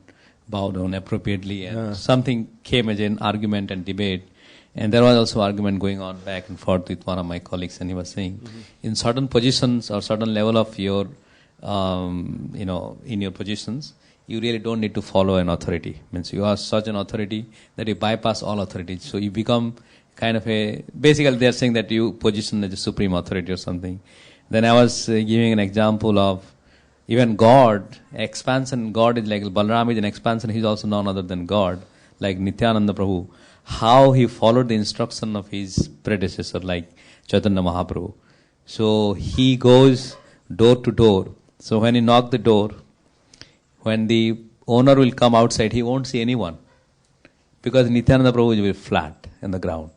bow down appropriately. And something came as an argument and debate. And there was also argument going on back and forth with one of my colleagues, and he was saying, in certain positions or certain level of your, in your positions, you really don't need to follow an authority. Means you are such an authority that you bypass all authorities. So you become kind of basically they are saying that you position as a supreme authority or something. Then I was giving an example of even God, expansion. God is like Balaram is an expansion, he is also none other than God, like Nityananda Prabhu. How he followed the instruction of his predecessor, like Chaitanya Mahaprabhu. So he goes door to door. So when he knocks the door, when the owner will come outside, he won't see anyone. Because Nityananda Prabhu is very flat in the ground.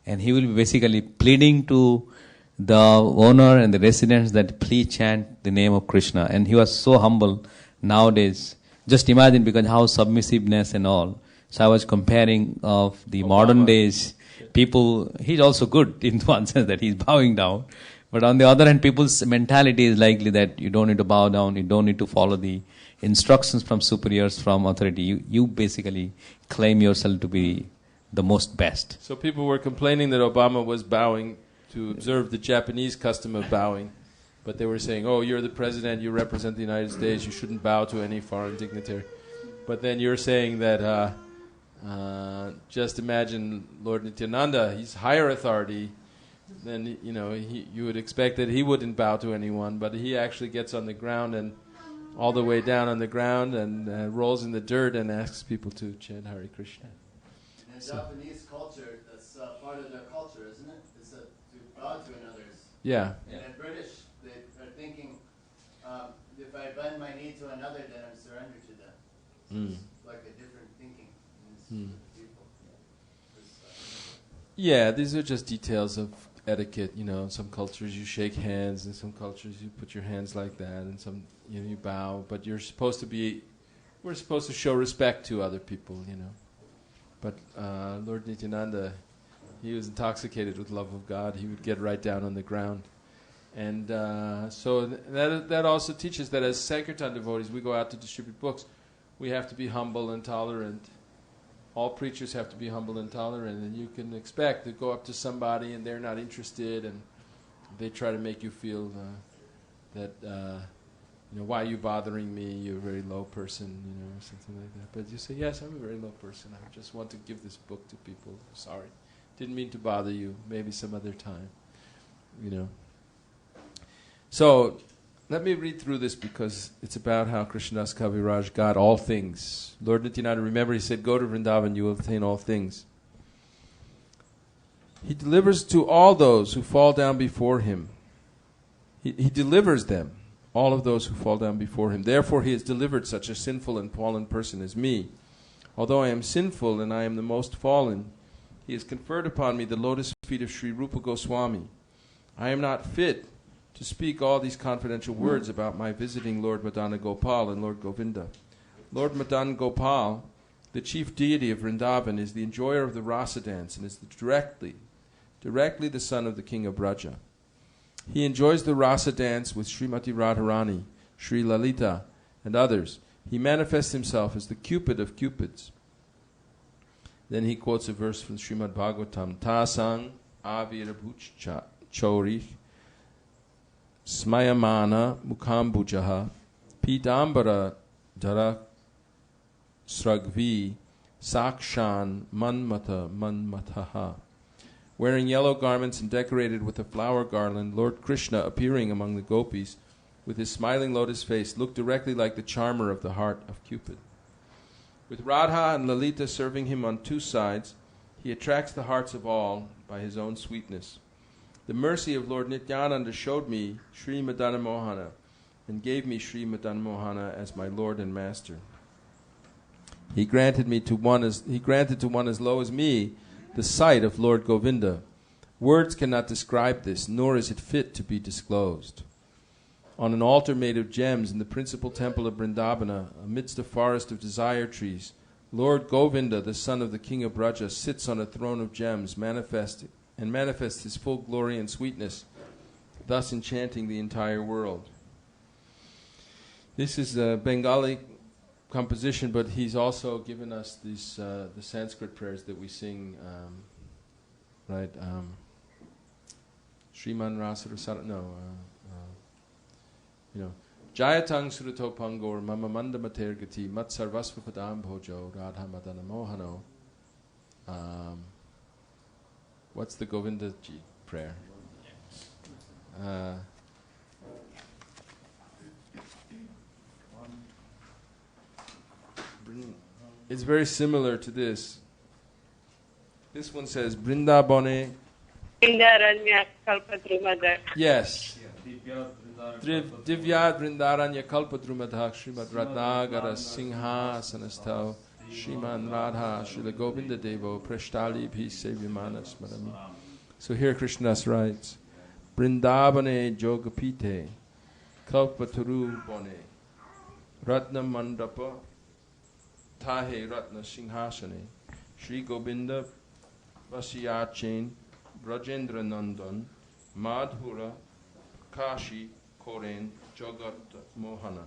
And he will be basically pleading to the owner and the residents that please chant the name of Krishna. And he was so humble nowadays. Just imagine because how submissiveness and all. So I was comparing of the modern days people, he's also good in one sense that he's bowing down. But on the other hand, people's mentality is likely that you don't need to bow down, you don't need to follow the instructions from superiors, from authority. You basically claim yourself to be the most best. So people were complaining that Obama was bowing to observe the Japanese custom of bowing, but they were saying, oh, you're the president, you represent the United States, you shouldn't bow to any foreign dignitary. But then you're saying that just imagine Lord Nityananda, he's higher authority, then you would expect that he wouldn't bow to anyone, but he actually gets on the ground and all the way down on the ground and rolls in the dirt and asks people to chant Hare Krishna. In Japanese culture, that's part of their culture, isn't it? Is to bow to another. Yeah. And in British, they are thinking, if I bend my knee to another, then I'm surrendered to them. So it's like a different thinking in people. Yeah, these are just details of etiquette. In some cultures you shake hands, in some cultures you put your hands like that, and some you bow. But we're supposed to show respect to other people, But Lord Nityananda, he was intoxicated with love of God. He would get right down on the ground. And so that also teaches that as Sankirtan devotees, we go out to distribute books. We have to be humble and tolerant. All preachers have to be humble and tolerant. And you can expect to go up to somebody and they're not interested and they try to make you feel that, why are you bothering me? You're a very low person, or something like that. But you say, yes, I'm a very low person. I just want to give this book to people. Sorry. Didn't mean to bother you. Maybe some other time. So, let me read through this because it's about how Krishnadas Kaviraj got all things. Lord Nityananda, remember, he said, go to Vrindavan, you will obtain all things. He delivers to all those who fall down before him. He delivers them, all of those who fall down before him. Therefore, he has delivered such a sinful and fallen person as me. Although I am sinful and I am the most fallen, he has conferred upon me the lotus feet of Sri Rupa Goswami. I am not fit to speak all these confidential words about my visiting Lord Madana Gopal and Lord Govinda. Lord Madan Gopal, the chief deity of Vrindavan, is the enjoyer of the rasa dance and is directly the son of the king of Braja. He enjoys the rasa dance with Srimati Radharani, Sri Lalita, and others. He manifests himself as the Cupid of Cupids. Then he quotes a verse from Srimad Bhagavatam, Tasang avirabhuch chorich smayamana mukhambujaha pitambara dhara sragvi sakshan manmataha. Wearing yellow garments and decorated with a flower garland, Lord Krishna, appearing among the gopis with his smiling lotus face, looked directly like the charmer of the heart of Cupid. With Radha and Lalita serving him on two sides, he attracts the hearts of all by his own sweetness. The mercy of Lord Nityananda showed me Sri Madana Mohana and gave me Sri Madana Mohana as my Lord and Master. He granted to one as low as me the sight of Lord Govinda. Words cannot describe this, nor is it fit to be disclosed. On an altar made of gems in the principal temple of Vrindavana, amidst a forest of desire trees, Lord Govinda, the son of the king of Braja, sits on a throne of gems, manifests his full glory and sweetness, thus enchanting the entire world. This is a Bengali composition, but he's also given us these the Sanskrit prayers that we sing, right? Shriman Rasarasara, Jayatang Surato Pangor Mama Manda Matergati Mat Sarvasva Padam Bhojo Radha Madana Mohano. What's the Govinda Ji prayer? It's very similar to this. This one says Brindabone. Yes. Divya Vrindaranya Kalpadrumadhak Srimad Ratnagara Singha Sanastau Shriman Radha Srila Govinda Devo Prashtali Bhi Sevyamanas Madami. So here Krishnadas writes, Brindavane Jogapite Kalpaturu Bone Ratna Mandapa Tahe Ratna Singhasane Shri Govinda Vasiyachain Brajendra Nandan Madhura Kashi Koren Jagat Mohana.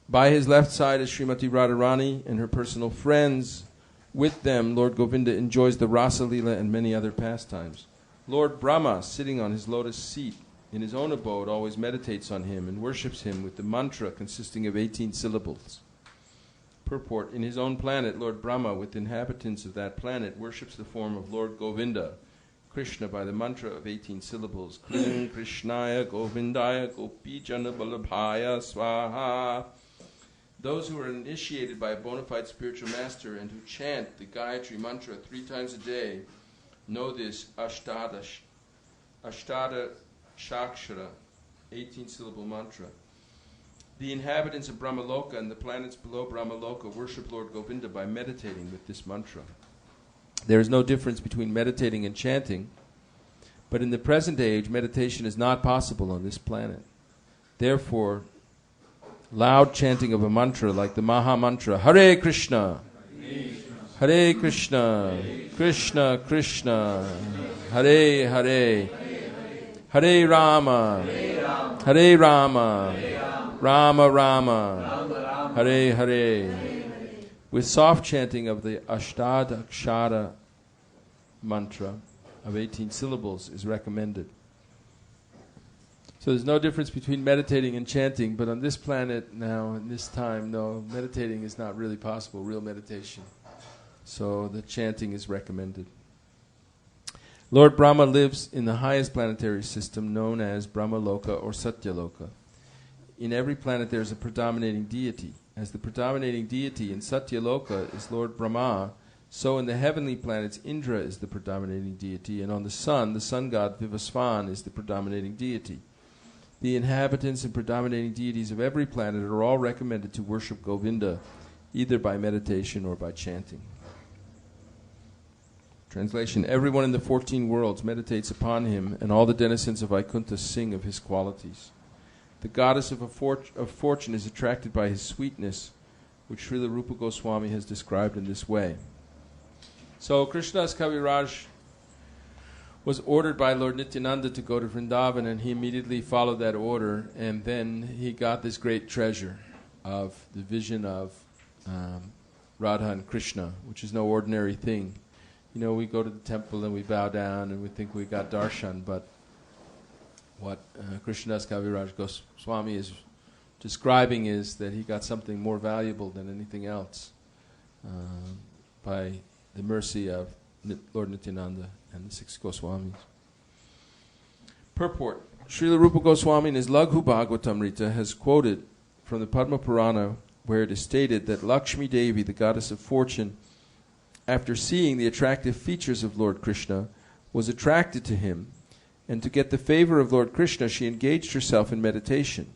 By his left side is Srimati Radharani and her personal friends. With them, Lord Govinda enjoys the Rasa Leela and many other pastimes. Lord Brahma, sitting on his lotus seat in his own abode, always meditates on him and worships him with the mantra consisting of 18 syllables. Purport: in his own planet, Lord Brahma, with inhabitants of that planet, worships the form of Lord Govinda, Krishna, by the mantra of 18 syllables. Kling Krishnaya Govindaya Gopi Jana Balabhaya Swaha. Those who are initiated by a bona fide spiritual master and who chant the Gayatri mantra 3 times a day know this Ashtada Shakshara, 18-syllable mantra. The inhabitants of Brahmaloka and the planets below Brahmaloka worship Lord Govinda by meditating with this mantra. There is no difference between meditating and chanting, but in the present age, meditation is not possible on this planet. Therefore, loud chanting of a mantra like the Maha Mantra, Hare Krishna, Hare Krishna, Krishna Krishna, Hare Hare, Hare Rama, Hare Rama, Rama Rama, Hare Hare, with soft chanting of the Ashtadakshara mantra of 18 syllables is recommended. So there's no difference between meditating and chanting, but on this planet now, in this time, no, meditating is not really possible, real meditation. So the chanting is recommended. Lord Brahma lives in the highest planetary system known as Brahmaloka or Satyaloka. In every planet there is a predominating deity. As the predominating deity in Satyaloka is Lord Brahma, so in the heavenly planets Indra is the predominating deity, and on the sun god Vivasvan is the predominating deity. The inhabitants and predominating deities of every planet are all recommended to worship Govinda, either by meditation or by chanting. Translation: everyone in the 14 worlds meditates upon him, and all the denizens of Vaikuntha sing of his qualities. The goddess of fortune is attracted by his sweetness, which Srila Rupa Goswami has described in this way. So Krishnadas Kaviraj was ordered by Lord Nityananda to go to Vrindavan, and he immediately followed that order, and then he got this great treasure of the vision of Radha and Krishna, which is no ordinary thing. You know, we go to the temple and we bow down and we think we got darshan, but what Krishnadas Kaviraj Goswami is describing is that he got something more valuable than anything else by the mercy of Lord Nityananda and the 6 Goswamis. Purport: Srila Rupa Goswami in his Laghu Bhagavatamrita has quoted from the Padma Purana, where it is stated that Lakshmi Devi, the goddess of fortune, after seeing the attractive features of Lord Krishna, was attracted to him, and to get the favor of Lord Krishna, she engaged herself in meditation.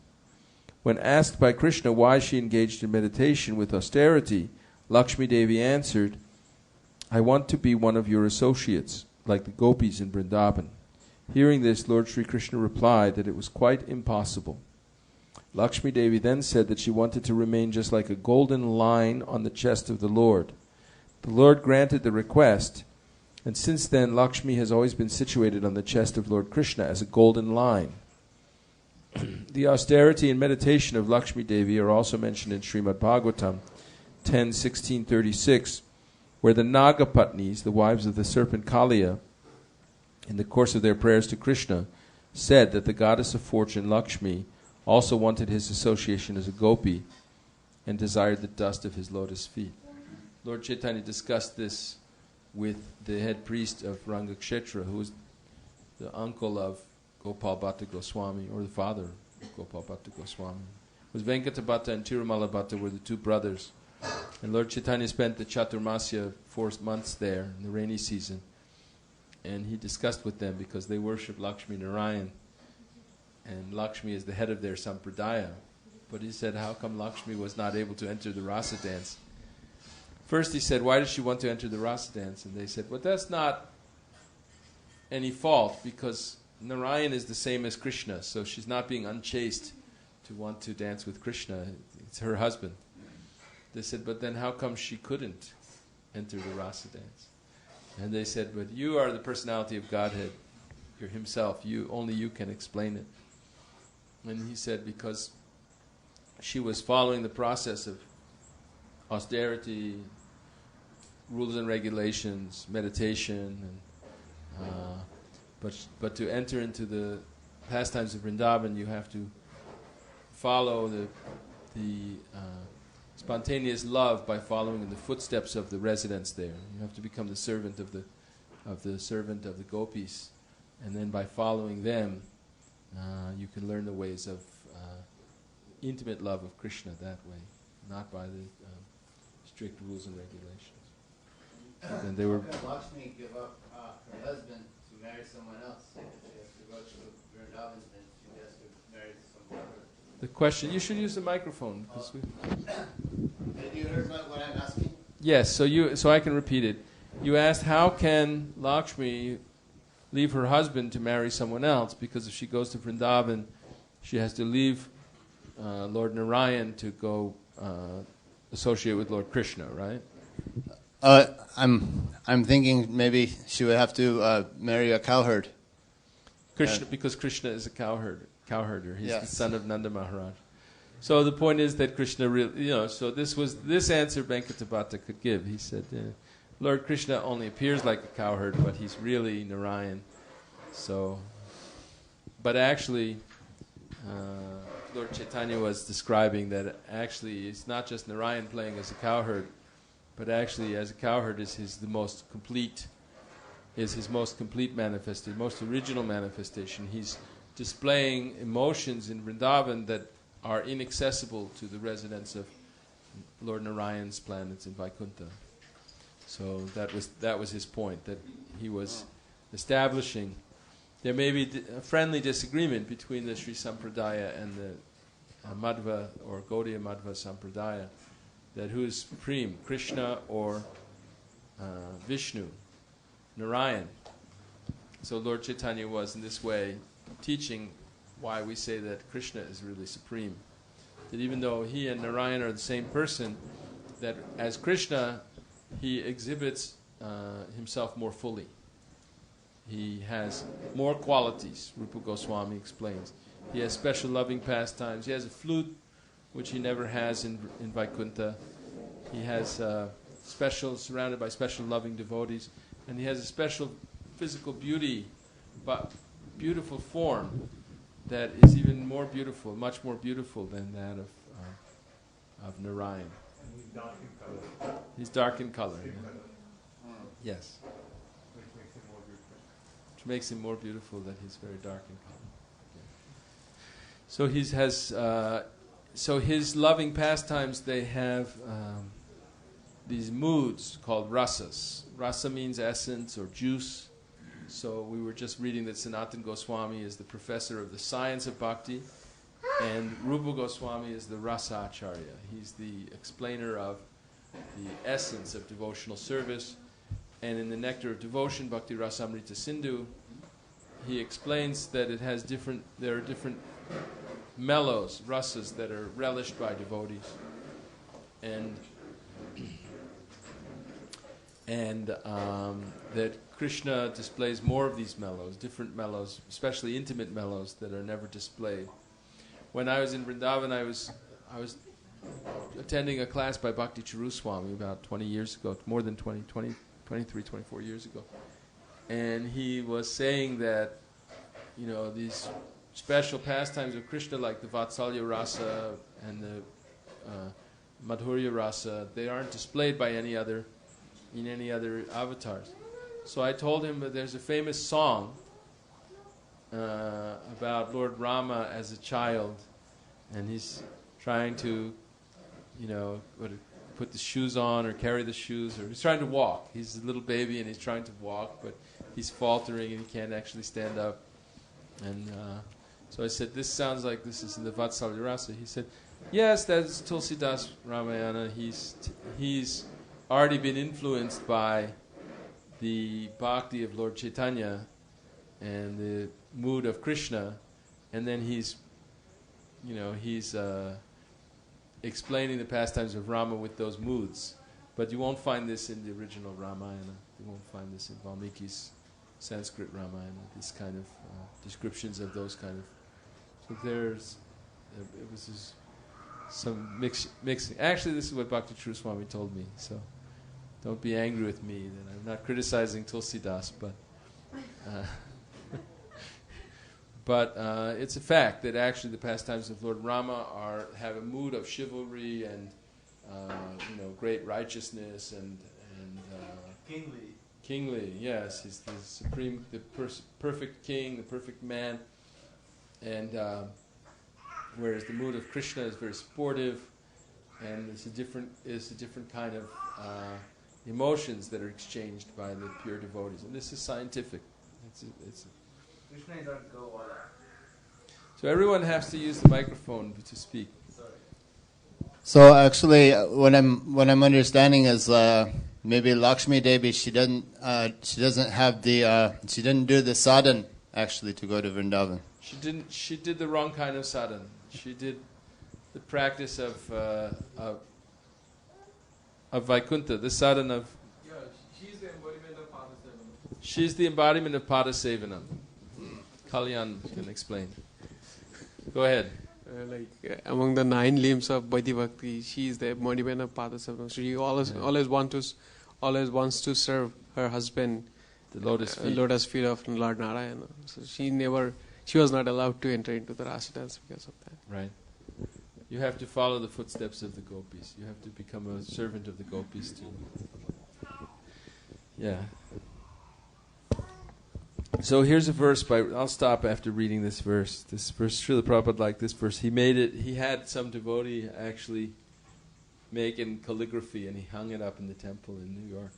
When asked by Krishna why she engaged in meditation with austerity, Lakshmi Devi answered, "I want to be one of your associates, like the gopis in Vrindavan." Hearing this, Lord Sri Krishna replied that it was quite impossible. Lakshmi Devi then said that she wanted to remain just like a golden line on the chest of the Lord. The Lord granted the request, and since then Lakshmi has always been situated on the chest of Lord Krishna as a golden line. The austerity and meditation of Lakshmi Devi are also mentioned in Srimad Bhagavatam 10:16-36, where the Nagapatnis, the wives of the serpent Kaliya, in the course of their prayers to Krishna, said that the goddess of fortune, Lakshmi, also wanted his association as a gopi and desired the dust of his lotus feet. Lord Chaitanya discussed this with the head priest of Rangakshetra, who was the uncle of Gopal Bhatta Goswami, or the father of Gopal Bhatta Goswami. It was Venkata Bhatta and Tirumala Bhatta were the 2 brothers. And Lord Chaitanya spent the Chaturmasya 4 months there in the rainy season. And he discussed with them, because they worship Lakshmi Narayan, and Lakshmi is the head of their sampradaya. But he said, how come Lakshmi was not able to enter the rasa dance? First he said, why does she want to enter the rasa dance? And they said, well, that's not any fault, because Narayan is the same as Krishna, so she's not being unchaste to want to dance with Krishna. It's her husband. They said, but then how come she couldn't enter the rasa dance? And they said, but you are the personality of Godhead. You're himself. Only you can explain it. And he said, because she was following the process of austerity, rules and regulations, meditation, and, but to enter into the pastimes of Vrindavan, you have to follow the spontaneous love by following in the footsteps of the residents there. You have to become the servant of the gopis, and then by following them, you can learn the ways of intimate love of Krishna that way, not by the strict rules and regulations. And they were. How can Lakshmi give up her husband to marry someone else? If she has to go to Vrindavan, then she has to marry someone else. The question. You should use the microphone. Have you heard what I'm asking? Yes. So I can repeat it. You asked how can Lakshmi leave her husband to marry someone else, because if she goes to Vrindavan, she has to leave Lord Narayan to go associate with Lord Krishna, right? I'm thinking maybe she would have to marry a cowherd. Krishna, because Krishna is a cowherder. He's Yes. the son of Nanda Maharaj. So the point is that Krishna really, so this answer Venkatabhatta could give. He said, Lord Krishna only appears like a cowherd, but he's really Narayan. So, but actually, Lord Chaitanya was describing that actually it's not just Narayan playing as a cowherd, but actually as a cowherd is his most complete manifestation, most original manifestation. He's displaying emotions in Vrindavan that are inaccessible to the residents of Lord Narayan's planets in Vaikuntha. So that was his point, that he was establishing. There may be a friendly disagreement between the Sri Sampradaya and the Madhva or Gaudiya Madhva Sampradaya, that who is supreme, Krishna or Vishnu, Narayan. So Lord Chaitanya was in this way teaching why we say that Krishna is really supreme. That even though he and Narayan are the same person, that as Krishna, he exhibits himself more fully. He has more qualities, Rupa Goswami explains. He has special loving pastimes. He has a flute, which he never has in Vaikuntha. He has surrounded by special loving devotees. And he has a special physical beauty, but beautiful form that is even more beautiful, much more beautiful than that of Narayan. And he's dark in color. He's dark in color. Yeah. Yes. Which makes him more beautiful. Which makes him more beautiful that he's very dark in color. Yeah. So his loving pastimes, they have these moods called rasas. Rasa means essence or juice. So we were just reading that Sanatana Goswami is the professor of the science of bhakti, and Rupa Goswami is the rasa acharya. He's the explainer of the essence of devotional service. And in the Nectar of Devotion, Bhakti Rasamrita Sindhu, he explains that there are different mellows, rasas, that are relished by devotees. And that Krishna displays more of these mellows, different mellows, especially intimate mellows that are never displayed. When I was in Vrindavan, I was attending a class by Bhakti Charuswami about 20 years ago, more than 23, 24 years ago. And he was saying that, these special pastimes of Krishna, like the Vatsalya Rasa and the Madhurya Rasa, they aren't displayed by any other avatars. So I told him that there's a famous song about Lord Rama as a child, and he's trying to, put the shoes on or carry the shoes, or he's trying to walk. He's a little baby and he's trying to walk, but he's faltering and he can't actually stand up. And so I said, this sounds like this is in the Vatsalya Rasa. He said, yes, that's Tulsidas Ramayana. He's already been influenced by the bhakti of Lord Chaitanya and the mood of Krishna, and then he's explaining the pastimes of Rama with those moods. But you won't find this in the original Ramayana. You won't find this in Valmiki's Sanskrit Ramayana, this kind of descriptions of those kind of... So it was his some mixing. Actually, this is what Bhakti True Swami told me, so don't be angry with me that I'm not criticizing Tulsidas, but it's a fact that actually the pastimes of Lord Rama have a mood of chivalry and great righteousness and kingly. Yes, he's the supreme, perfect king, the perfect man, and whereas the mood of Krishna is very sportive, and it's a different kind of emotions that are exchanged by the pure devotees, and this is scientific. Krishna is our go-wala. So everyone has to use the microphone to speak. So actually, what I'm understanding is maybe Lakshmi Devi she didn't have she didn't do the sadhan actually to go to Vrindavan. She did the wrong kind of sadhan. She did the practice of Vaikuntha, the sadhan of. Yeah, she's the embodiment of Padasevanam. She's the embodiment of Padasevanam. Kalyan can explain. Go ahead. Among the 9 limbs of Vaidhi Bhakti, she is the embodiment of Padasevanam. She always wants to serve her husband, the lotus feet of Lord Narayana. So she was not allowed to enter into the rasa dance because of that. Right. You have to follow the footsteps of the gopis. You have to become a servant of the gopis too. Yeah. So here's a verse I'll stop after reading this verse. This verse, Srila Prabhupada liked this verse. He had some devotee actually make in calligraphy, and he hung it up in the temple in New York.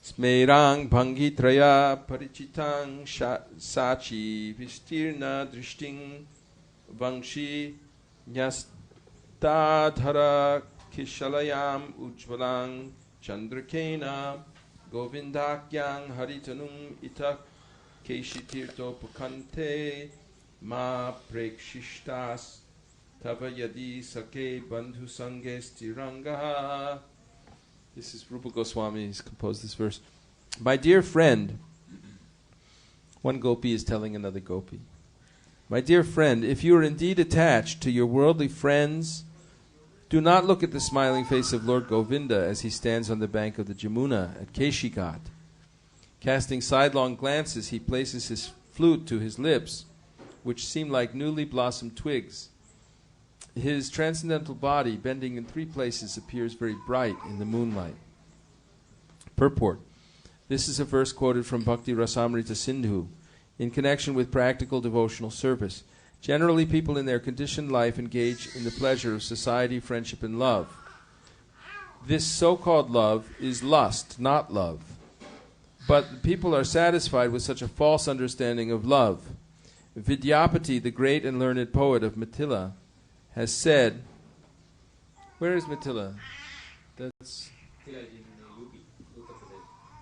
Smerang bhangi traya parichitang sachi vistirna drishting vangshi nyastadhara kishalayam ujvalang chandrakena govindakyang haritanum itak keshitirto pukante ma prekshishtas tava yadi sake bandhu sange stiranga. This is Rupa Goswami, he's composed this verse. My dear friend, one gopi is telling another gopi, my dear friend, if you are indeed attached to your worldly friends, do not look at the smiling face of Lord Govinda as he stands on the bank of the Jamuna at Keshigat. Casting sidelong glances, he places his flute to his lips, which seem like newly blossomed twigs. His transcendental body, bending in 3 places, appears very bright in the moonlight. Purport. This is a verse quoted from Bhakti Rasamrita Sindhu in connection with practical devotional service. Generally, people in their conditioned life engage in the pleasure of society, friendship, and love. This so-called love is lust, not love. But people are satisfied with such a false understanding of love. Vidyapati, the great and learned poet of Mithila, has said, where is Mithila? That's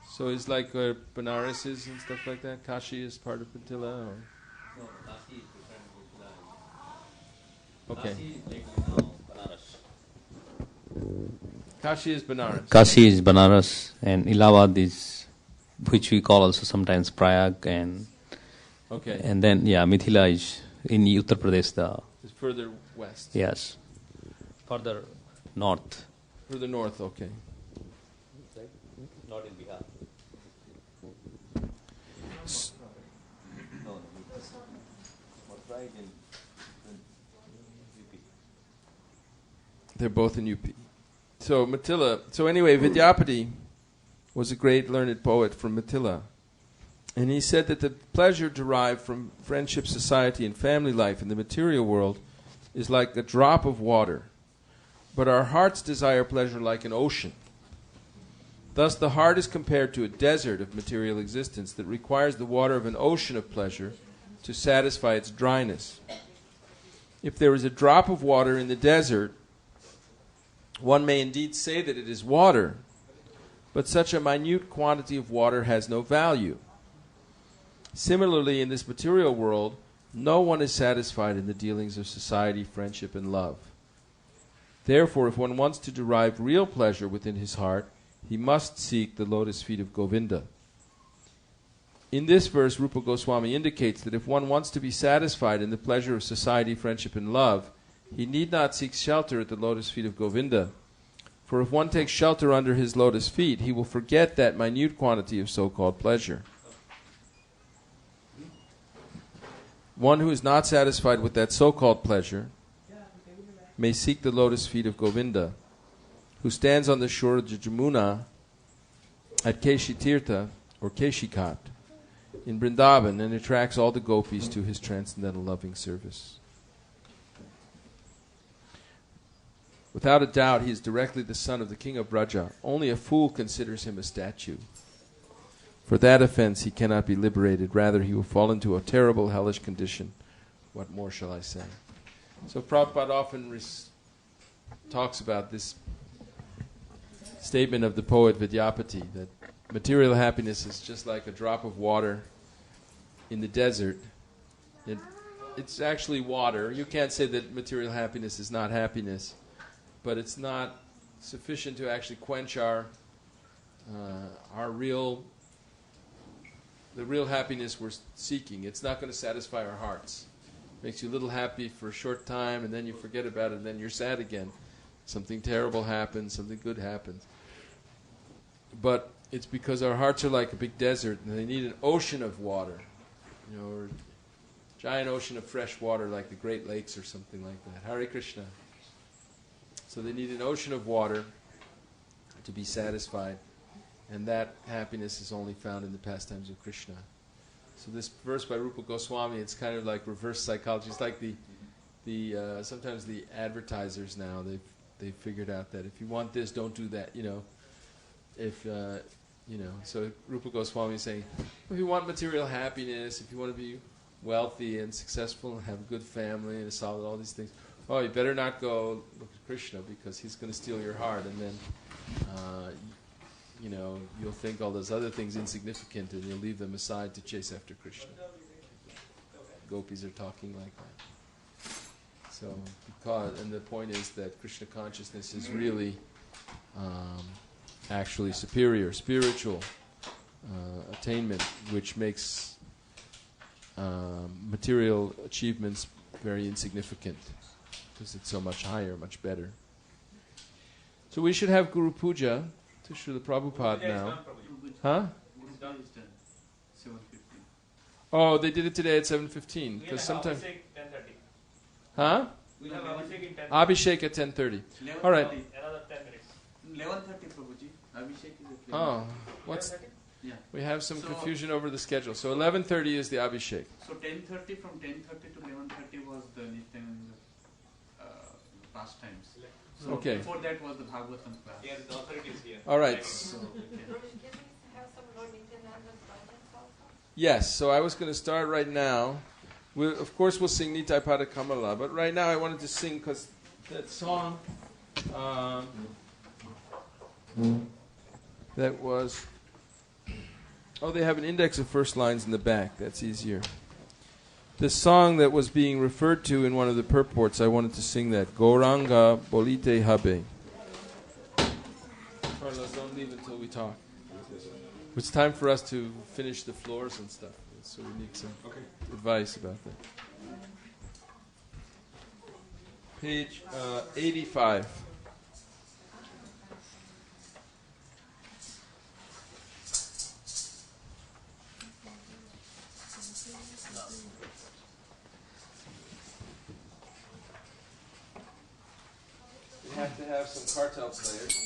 so it's like where Banaras is and stuff like that. Kashi is part of Mithila, or no, Kashi is different. Okay. Kashi is Banaras. Kashi is Banaras. Kashi is Banaras, and Allahabad is, which we call also sometimes Prayag, and okay. And then Mithila is in Uttar Pradesh. It's further west. Yes. Further north. Further north, okay. Not in Bihar. No, right in UP. They're both in UP. So Mithila. So anyway, Vidyapati was a great learned poet from Mithila. And he said that the pleasure derived from friendship, society, and family life in the material world is like a drop of water. But our hearts desire pleasure like an ocean. Thus the heart is compared to a desert of material existence that requires the water of an ocean of pleasure to satisfy its dryness. If there is a drop of water in the desert, one may indeed say that it is water, but such a minute quantity of water has no value. Similarly, in this material world, no one is satisfied in the dealings of society, friendship, and love. Therefore, if one wants to derive real pleasure within his heart, he must seek the lotus feet of Govinda. In this verse, Rupa Goswami indicates that if one wants to be satisfied in the pleasure of society, friendship, and love, He need not seek shelter at the lotus feet of Govinda. For if one takes shelter under his lotus feet, he will forget that minute quantity of so-called pleasure. One who is not satisfied with that so-called pleasure may seek the lotus feet of Govinda, who stands on the shore of the Jamuna at Keshitirtha or Keshikat in Vrindavan and attracts all the gopis to his transcendental loving service. Without a doubt, he is directly the son of the king of Braja. Only a fool considers him a statue. For that offense he cannot be liberated. Rather, he will fall into a terrible hellish condition. What more shall I say? So Prabhupada often talks about this statement of the poet Vidyapati, that material happiness is just like a drop of water in the desert. It's actually water. You can't say that material happiness is not happiness, but it's not sufficient to actually quench the real happiness we're seeking. It's not going to satisfy our hearts. Makes you a little happy for a short time, and then you forget about it, and then you're sad again. Something terrible happens, something good happens. But it's because our hearts are like a big desert, and they need an ocean of water, or a giant ocean of fresh water, like the Great Lakes or something like that. Hare Krishna. So they need an ocean of water to be satisfied, and that happiness is only found in the pastimes of Krishna. So this verse by Rupa Goswami, it's kind of like reverse psychology. It's like sometimes the advertisers now, they've figured out that if you want this, don't do that. So Rupa Goswami is saying, if you want material happiness, if you want to be wealthy and successful and have a good family and a solid, all these things, oh, you better not go look at Krishna, because he's going to steal your heart, and then you'll think all those other things insignificant, and you'll leave them aside to chase after Krishna. Gopis are talking like that. So, and the point is that Krishna consciousness is really actually superior, spiritual attainment, which makes material achievements very insignificant, because it's so much higher, much better. So we should have Guru Puja to Srila Prabhupada now. Huh? Oh, they did it today at 7:15. Because sometimes. Huh? We'll have Abhishek in 10. Abhishek at 10:30. All right. Another 10 minutes. 11:30, Prabhuji. Abhishek is at 11:30. Oh, what's? Yeah. We have some confusion over the schedule. So 11:30 is the Abhishek. So 10:30, from 10:30 to 11:30 was the Nityananda pastimes. So okay. Before that was the Bhagavatam class. Yeah, the authority is here. All right. Yes, so I was going to start right now. Of course, we'll sing Nitai Pada Kamala, but right now I wanted to sing because that song that was... Oh, they have an index of first lines in the back. That's easier. The song that was being referred to in one of the purports, I wanted to sing that. Gauranga Bolite Habe. Carlos, don't leave until we talk. It's time for us to finish the floors and stuff. So we need some advice about that. Page 85. We have to have some cartel players.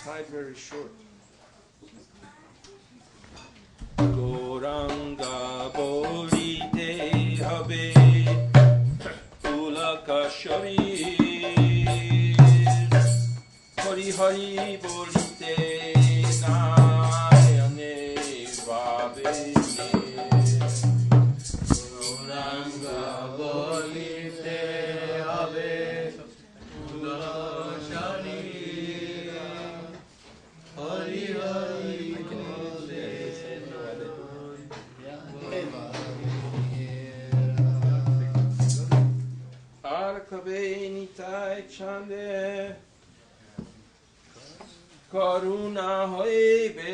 Tied very short. Gauranga bolite habe ulaka sharir Hari Hari bolite nayane vabe Gauranga bolite habe ulaka sharir Hari Hari Arkabe chande karuna hoibe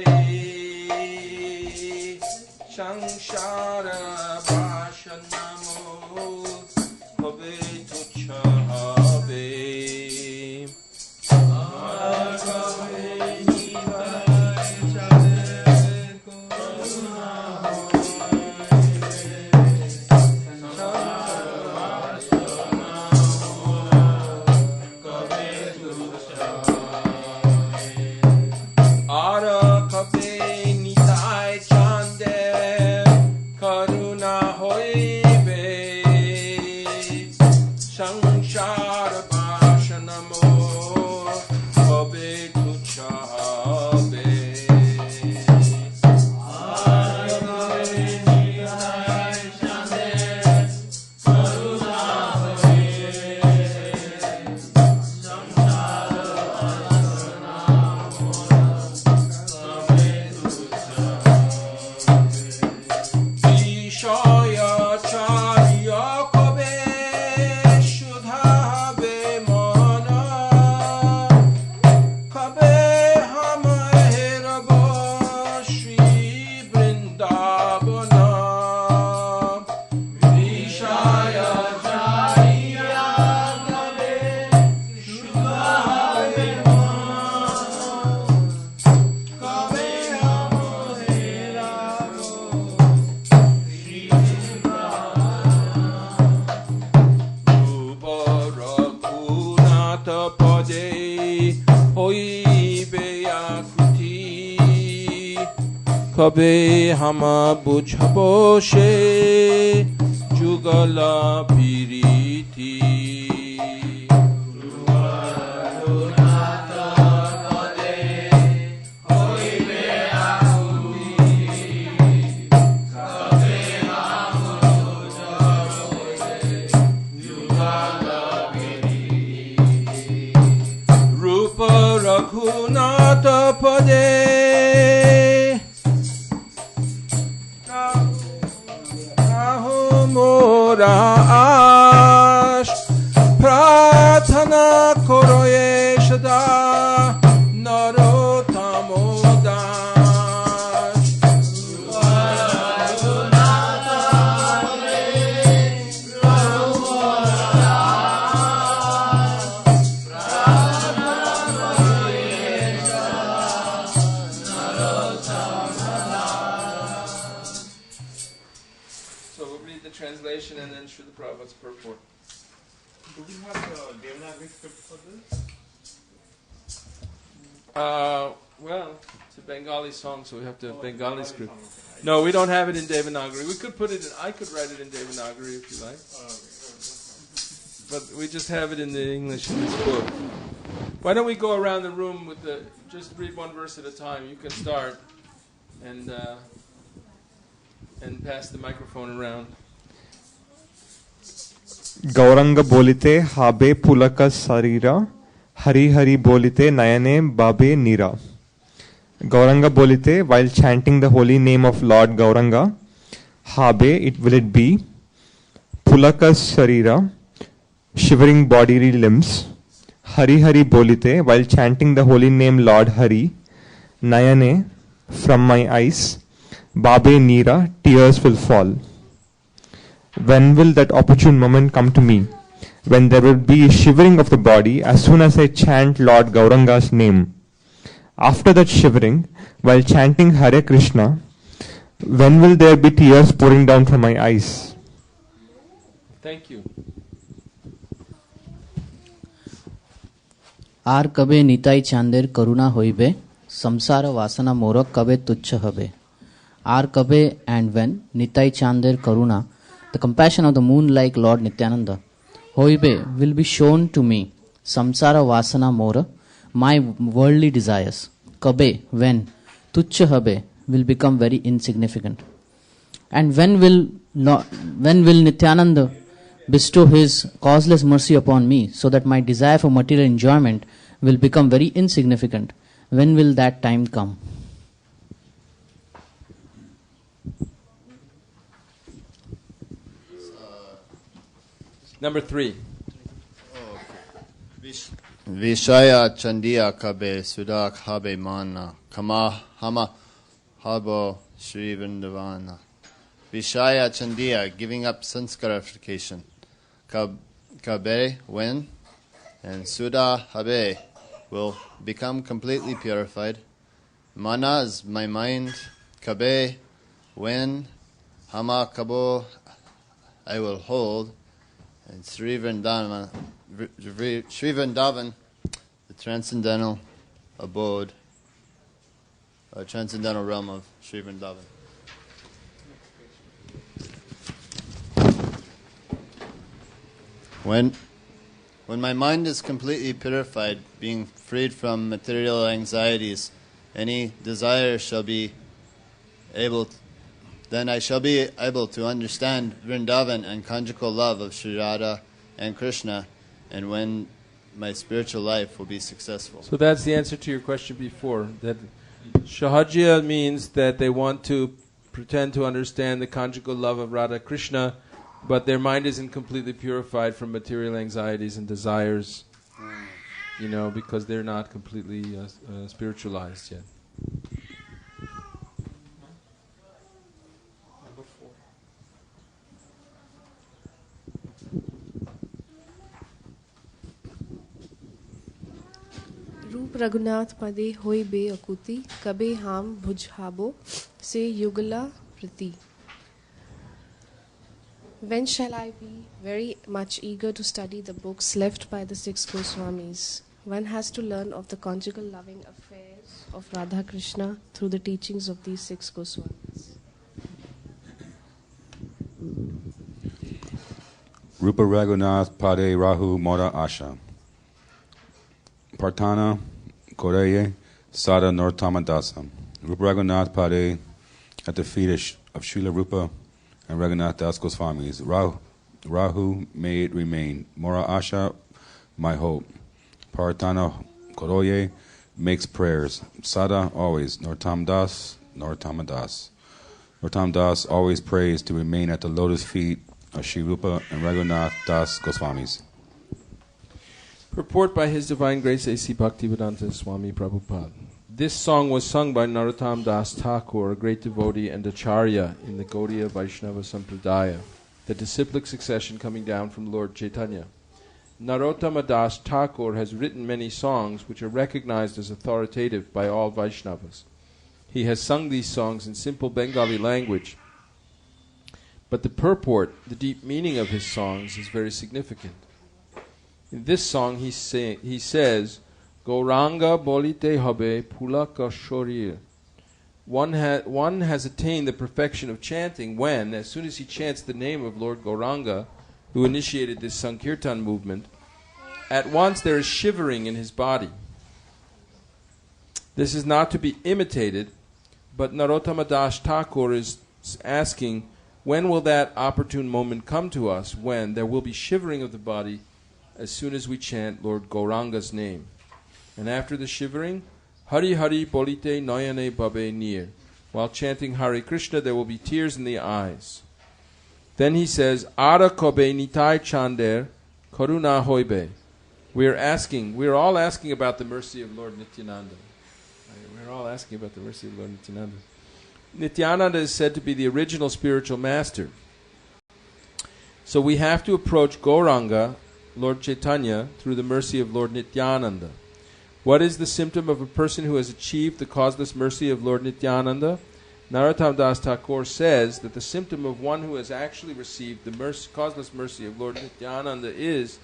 samsara vashanamo hobe tuchha habe Kabe hama bujhabo she jugala piriti Rupa Raghunatha Pade Ash Pratana Koroye Shada Narotamodash So we'll read the translation and then Srila Prabhupada's purport. Do we have the Devanagari script for this? Well, it's a Bengali song, so we have to have Bengali script. No, we don't have it in Devanagari. We could put it in, I could write it in Devanagari if you like. But we just have it in the English in this book. Why don't we go around the room with the, just read one verse at a time. You can start and pass the microphone around. Gauranga bolite habe pulaka sarira, Hari Hari bolite nayane babe nira. Gauranga bolite, while chanting the holy name of Lord Gauranga, habe, it will it be, pulaka sarira, shivering bodily limbs. Hari Hari bolite, while chanting the holy name Lord Hari, nayane, from my eyes, babe nira, tears will fall. When will that opportune moment come to me? When there will be a shivering of the body as soon as I chant Lord Gauranga's name. After that shivering, while chanting Hare Krishna, when will there be tears pouring down from my eyes? Thank you. আর কবে নিতাই চাঁদের করুণা হইবে সংসার বাসনা মোর কবে তুচ্ছ হবে আর কবে and when Nitai চাঁদের করুণা the compassion of the moon like Lord Nityananda hoibe will be shown to me samsara vasana mora my worldly desires kabe when tuchha habe will become very insignificant and when will Nityananda bestow his causeless mercy upon me so that my desire for material enjoyment will become very insignificant. When will that time come? Number 3. Oh, okay. Vishaya Chandiya Kabe Sudak Habe Mana Kama Hama Habo Sri Vrindavana. Vishaya Chandiya, giving up sanskarification. Kabe, when? And Sudha Habe will become completely purified. Mana is my mind. Kabe, when? Hama Kabo, I will hold. And Sri Vrindavan, the transcendental abode, transcendental realm of Sri Vrindavan. When my mind is completely purified, being freed from material anxieties, any desire shall be able. Then I shall be able to understand Vrindavan and conjugal love of Sri Radha and Krishna, and when my spiritual life will be successful. So that's the answer to your question before. That Shahajya means that they want to pretend to understand the conjugal love of Radha Krishna, but their mind isn't completely purified from material anxieties and desires, because they're not completely spiritualized yet. रूप रघुनाथ पदे होय बे अकुति कबे हम बुझाबो से युगला प्रति. When shall I be very much eager to study the books left by the 6 Goswamis? One has to learn of the conjugal loving affairs of Radha Krishna through the teachings of these 6 Goswamis. Rupa Raghunath Pade Rahu Mora Asha Partana Koreye Sada Nortamadasa. Rupa Raghunath Pade at the feet of Srila Rupa and Raghunath Das Goswamis. Rahu may it remain. Mora Asha, my hope. Partana Koroye makes prayers. Sada always. Nortam Das. Nortam Das always prays to remain at the lotus feet of Sri Rupa and Raghunath Das Goswamis. Purport by His Divine Grace A.C. Bhaktivedanta Swami Prabhupada. This song was sung by Narottam Das Thakur, a great devotee and acharya in the Gaudiya Vaishnava Sampradaya, the disciplic succession coming down from Lord Chaitanya. Narottama Das Thakur has written many songs which are recognized as authoritative by all Vaishnavas. He has sung these songs in simple Bengali language, but the purport, the deep meaning of his songs is very significant. In this song he says, Gauranga bolite habe pulaka shorir. One has attained the perfection of chanting when, as soon as he chants the name of Lord Gauranga, who initiated this Sankirtan movement, at once there is shivering in his body. This is not to be imitated, but Narottama Das Thakur is asking, when will that opportune moment come to us when there will be shivering of the body as soon as we chant Lord Gauranga's name? And after the shivering, Hari Hari Bolite Nayane Babe Nir. While chanting Hare Krishna, there will be tears in the eyes. Then he says, Ara Kobe Nitai Chander Karuna Hoibe. We are all asking about the mercy of Lord Nityananda. We're all asking about the mercy of Lord Nityananda. Nityananda is said to be the original spiritual master. So we have to approach Gauranga, Lord Chaitanya, through the mercy of Lord Nityananda. What is the symptom of a person who has achieved the causeless mercy of Lord Nityananda? Narottam Das Thakur says that the symptom of one who has actually received the causeless mercy of Lord Nityananda is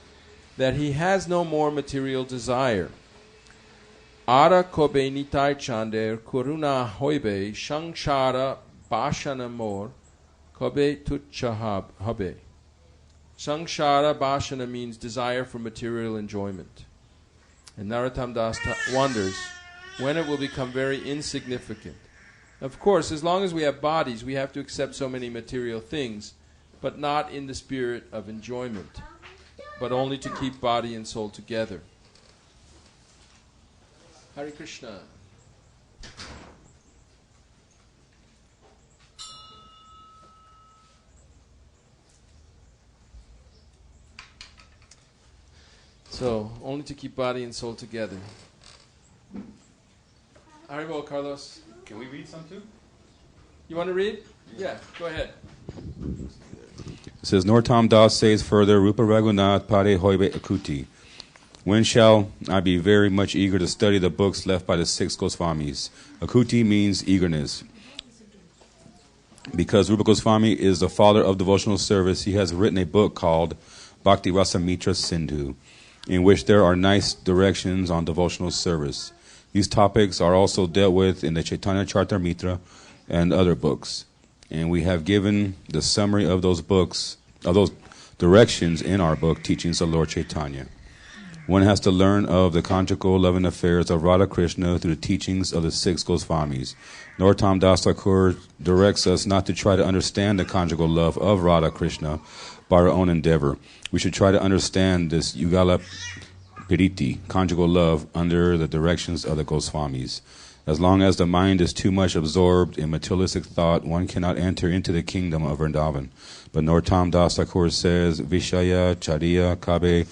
that he has no more material desire. Ara kobe nitai chander kuruna hoibe shangshara bashana mor kobe tuchahab habe. Shangshara bashana means desire for material enjoyment. And Narottam Das wonders when it will become very insignificant. Of course, as long as we have bodies, we have to accept so many material things, but not in the spirit of enjoyment, but only to keep body and soul together. Hare Krishna. So, only only to keep body and soul together. Haribol, Carlos. Can we read some too? You want to read? Yeah, go ahead. It says, Nortam Das says further, Rupa Raghunath Pade Hoibe Akuti. When shall I be very much eager to study the books left by the 6 Goswamis? Akuti means eagerness. Because Rupa Goswami is the father of devotional service, he has written a book called Bhakti Rasamitra Sindhu, in which there are nice directions on devotional service. These topics are also dealt with in the Chaitanya Charitamrita and other books. And we have given the summary of those books, of those directions in our book, Teachings of Lord Chaitanya. One has to learn of the conjugal loving affairs of Radha Krishna through the teachings of the 6 Goswamis. Narottam Das Thakur directs us not to try to understand the conjugal love of Radha Krishna by our own endeavor. We should try to understand this Yugala Piriti, conjugal love, under the directions of the Goswamis. As long as the mind is too much absorbed in materialistic thought, one cannot enter into the kingdom of Vrindavan. But Narottam Das Thakur says, Vishaya, Chariya, Kabe,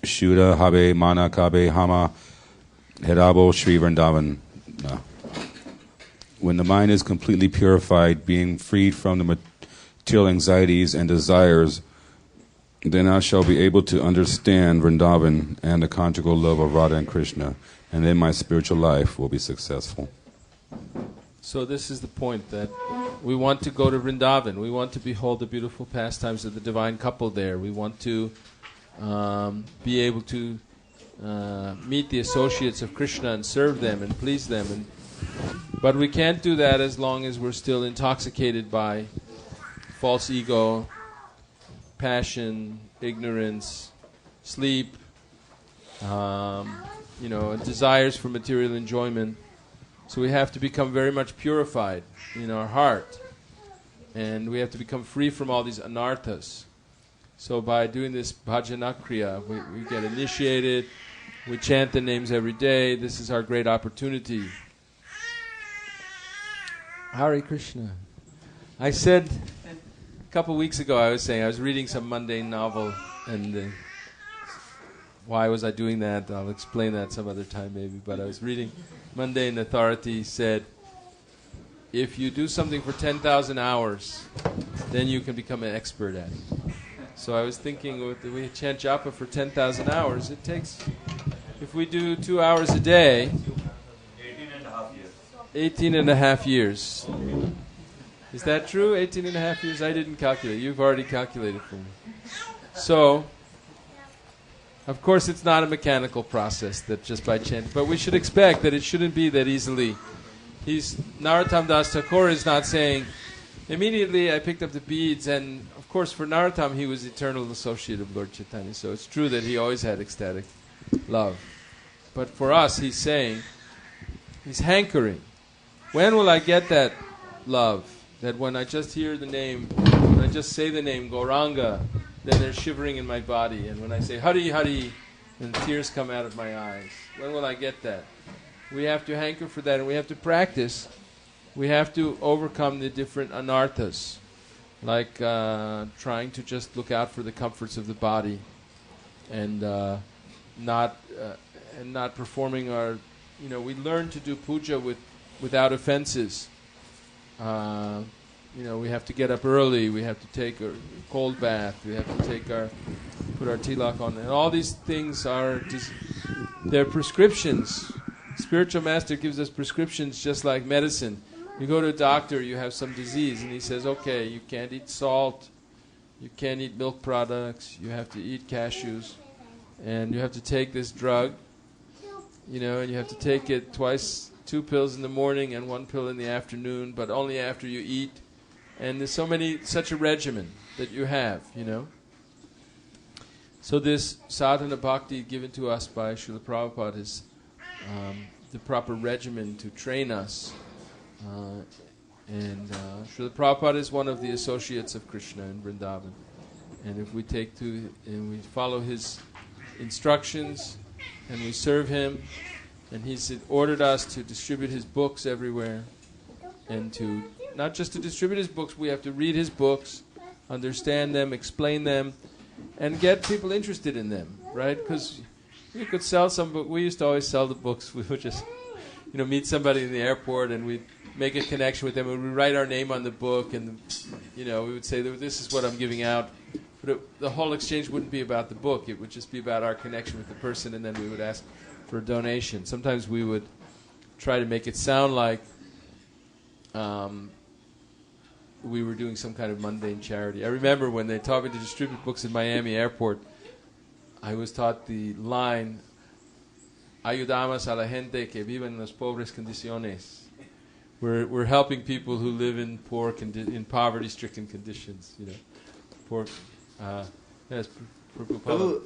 Shuddha, Habe, Mana, Kabe, Hama, Herabo, Sri Vrindavan. No. When the mind is completely purified, being freed from the material anxieties and desires, then I shall be able to understand Vrindavan and the conjugal love of Radha and Krishna, and then my spiritual life will be successful. So this is the point, that we want to go to Vrindavan. We want to behold the beautiful pastimes of the divine couple there. We want to be able to meet the associates of Krishna and serve them and please them. But we can't do that as long as we're still intoxicated by false ego, passion, ignorance, sleep, desires for material enjoyment. So we have to become very much purified in our heart. And we have to become free from all these anarthas. So by doing this bhajanakriya, we get initiated, we chant the names every day. This is our great opportunity. Hare Krishna. I said a couple weeks ago, I was reading some mundane novel, and why was I doing that? I'll explain that some other time maybe. But I was reading, Mundane Authority said, if you do something for 10,000 hours, then you can become an expert at it. So I was thinking, we chant japa for 10,000 hours. It takes, if we do 2 hours a day, 18 and a half years. Is that true? 18 and a half years? I didn't calculate. You've already calculated for me. So, of course, it's not a mechanical process that just by chant. But we should expect that it shouldn't be that easily. Narottam Das Thakur is not saying, immediately I picked up the beads, and of course for Narottam he was eternal associate of Lord Chaitanya, so it's true that he always had ecstatic love. But for us, he's saying, he's hankering. When will I get that love? That when I just hear the name, when I just say the name Gauranga, then there's shivering in my body. And when I say Hari Hari, then tears come out of my eyes. When will I get that? We have to hanker for that, and we have to practice. We have to overcome the different anarthas, like trying to just look out for the comforts of the body, and not performing our. We learn to do puja without offenses. We have to get up early. We have to take a cold bath. We have to put our tilak on, and all these things they're prescriptions. Spiritual master gives us prescriptions just like medicine. You go to a doctor, you have some disease, and he says, okay, you can't eat salt, you can't eat milk products, you have to eat cashews, and you have to take this drug, and you have to take it twice, 2 pills in the morning and 1 pill in the afternoon, but only after you eat. And there's such a regimen that you have, So this sadhana bhakti given to us by Srila Prabhupada is the proper regimen to train us. Srila Prabhupada is one of the associates of Krishna in Vrindavan. And if we and we follow his instructions, and we serve him, and he's ordered us to distribute his books everywhere, and to not just to distribute his books, we have to read his books, understand them, explain them, and get people interested in them, right? Because We could sell some book. We used to always sell the books. We would just, meet somebody in the airport and we'd make a connection with them. And we'd write our name on the book, and we would say, "This is what I'm giving out." But the whole exchange wouldn't be about the book. It would just be about our connection with the person, and then we would ask for a donation. Sometimes we would try to make it sound like we were doing some kind of mundane charity. I remember when they taught me to distribute books in Miami airport, I was taught the line, "Ayudamos a la gente que vive en las pobres condiciones." We're helping people who live in in poverty-stricken conditions. Poor. Yes, Prabhu.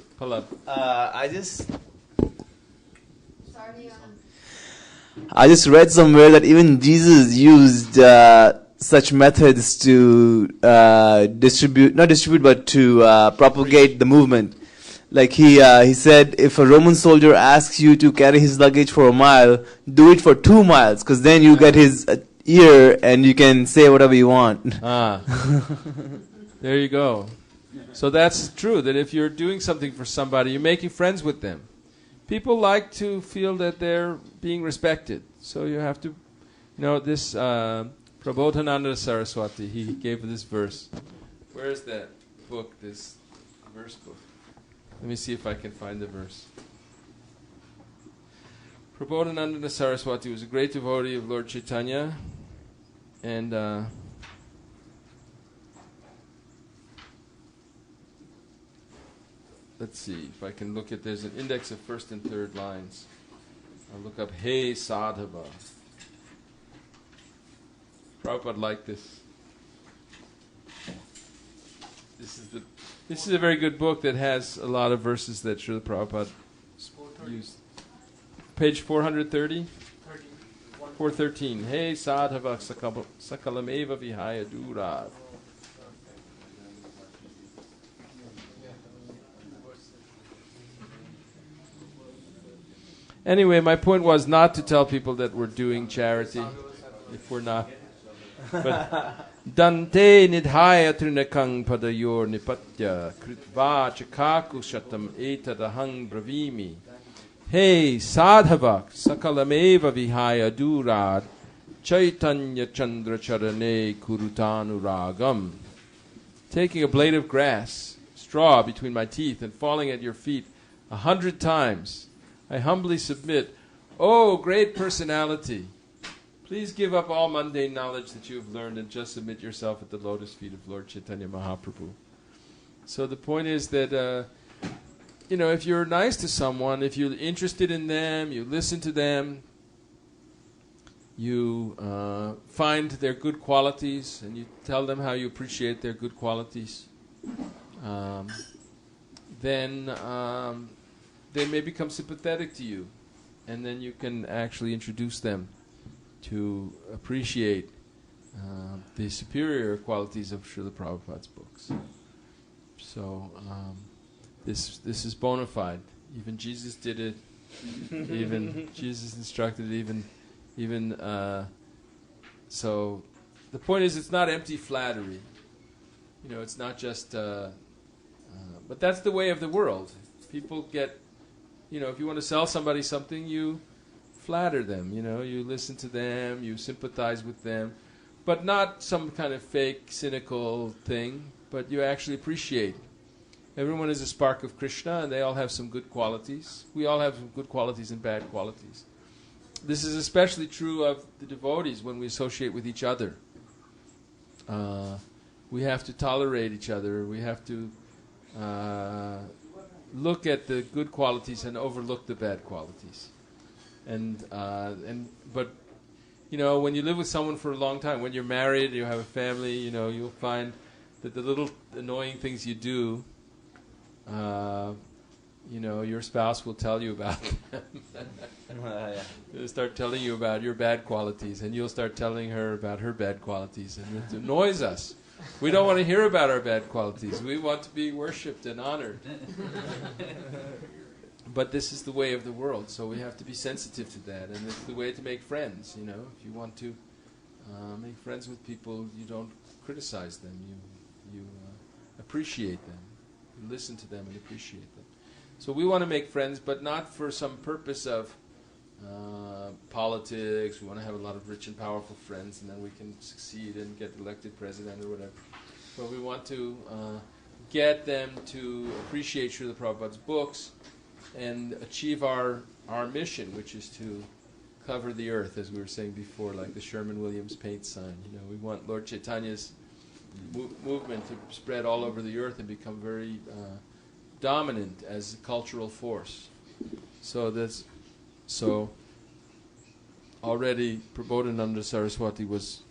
I just read somewhere that even Jesus used such methods to propagate the movement. Like he said, if a Roman soldier asks you to carry his luggage for a mile, do it for 2 miles, because then you get his ear and you can say whatever you want. There you go. So that's true, that if you're doing something for somebody, you're making friends with them. People like to feel that they're being respected. So you have to, this Prabodhananda Saraswati, he gave this verse. Where is that book, this verse book? Let me see if I can find the verse. Prabodhananda Saraswati was a great devotee of Lord Chaitanya, and let's see if I can look at, there's an index of first and third lines. I'll look up Hey Sadhava. Prabhupada liked this. This is a very good book that has a lot of verses that Srila Prabhupada used. Page 430? 413. Hey Sadhava Sakalameva Vihaya Durad. Anyway, my point was not to tell people that we're doing charity, if we're not. But Dante nidhaya trinakang padayor nipatya kritva chakaku shatam etadahang bravimi. Hey sadhavak sakalameva vihaya durad chaitanya chandra charane kurutanu ragam. Taking a blade of grass, straw between my teeth, and falling at your feet 100 times, I humbly submit, "Oh, great personality, please give up all mundane knowledge that you have learned and just submit yourself at the lotus feet of Lord Chaitanya Mahaprabhu." So the point is that, if you're nice to someone, if you're interested in them, you listen to them, you find their good qualities, and you tell them how you appreciate their good qualities, then they may become sympathetic to you, and then you can actually introduce them to appreciate the superior qualities of Srila Prabhupada's books. So this is bona fide. Even Jesus did it. Even Jesus instructed it. Even so, the point is, it's not empty flattery. It's not just. But that's the way of the world. People get. If you want to sell somebody something, you flatter them, you listen to them, you sympathize with them, but not some kind of fake, cynical thing, but you actually appreciate. Everyone is a spark of Krishna, and they all have some good qualities. We all have some good qualities and bad qualities. This is especially true of the devotees when we associate with each other. We have to tolerate each other. We have to look at the good qualities and overlook the bad qualities. But when you live with someone for a long time, when you're married, you have a family, you'll find that the little annoying things you do, your spouse will tell you about them. They'll start telling you about your bad qualities, and you'll start telling her about her bad qualities, and it annoys us. We don't want to hear about our bad qualities. We want to be worshipped and honored. But this is the way of the world, so we have to be sensitive to that. And it's the way to make friends, If you want to make friends with people, you don't criticize them. You appreciate them. You listen to them and appreciate them. So we want to make friends, but not for some purpose of politics. We want to have a lot of rich and powerful friends, and then we can succeed and get elected president or whatever. But we want to get them to appreciate Srila Prabhupada's books and achieve our mission, which is to cover the earth, as we were saying before, like the Sherman-Williams paint sign. We want Lord Chaitanya's movement to spread all over the earth and become very dominant as a cultural force. So already Prabodhananda Saraswati was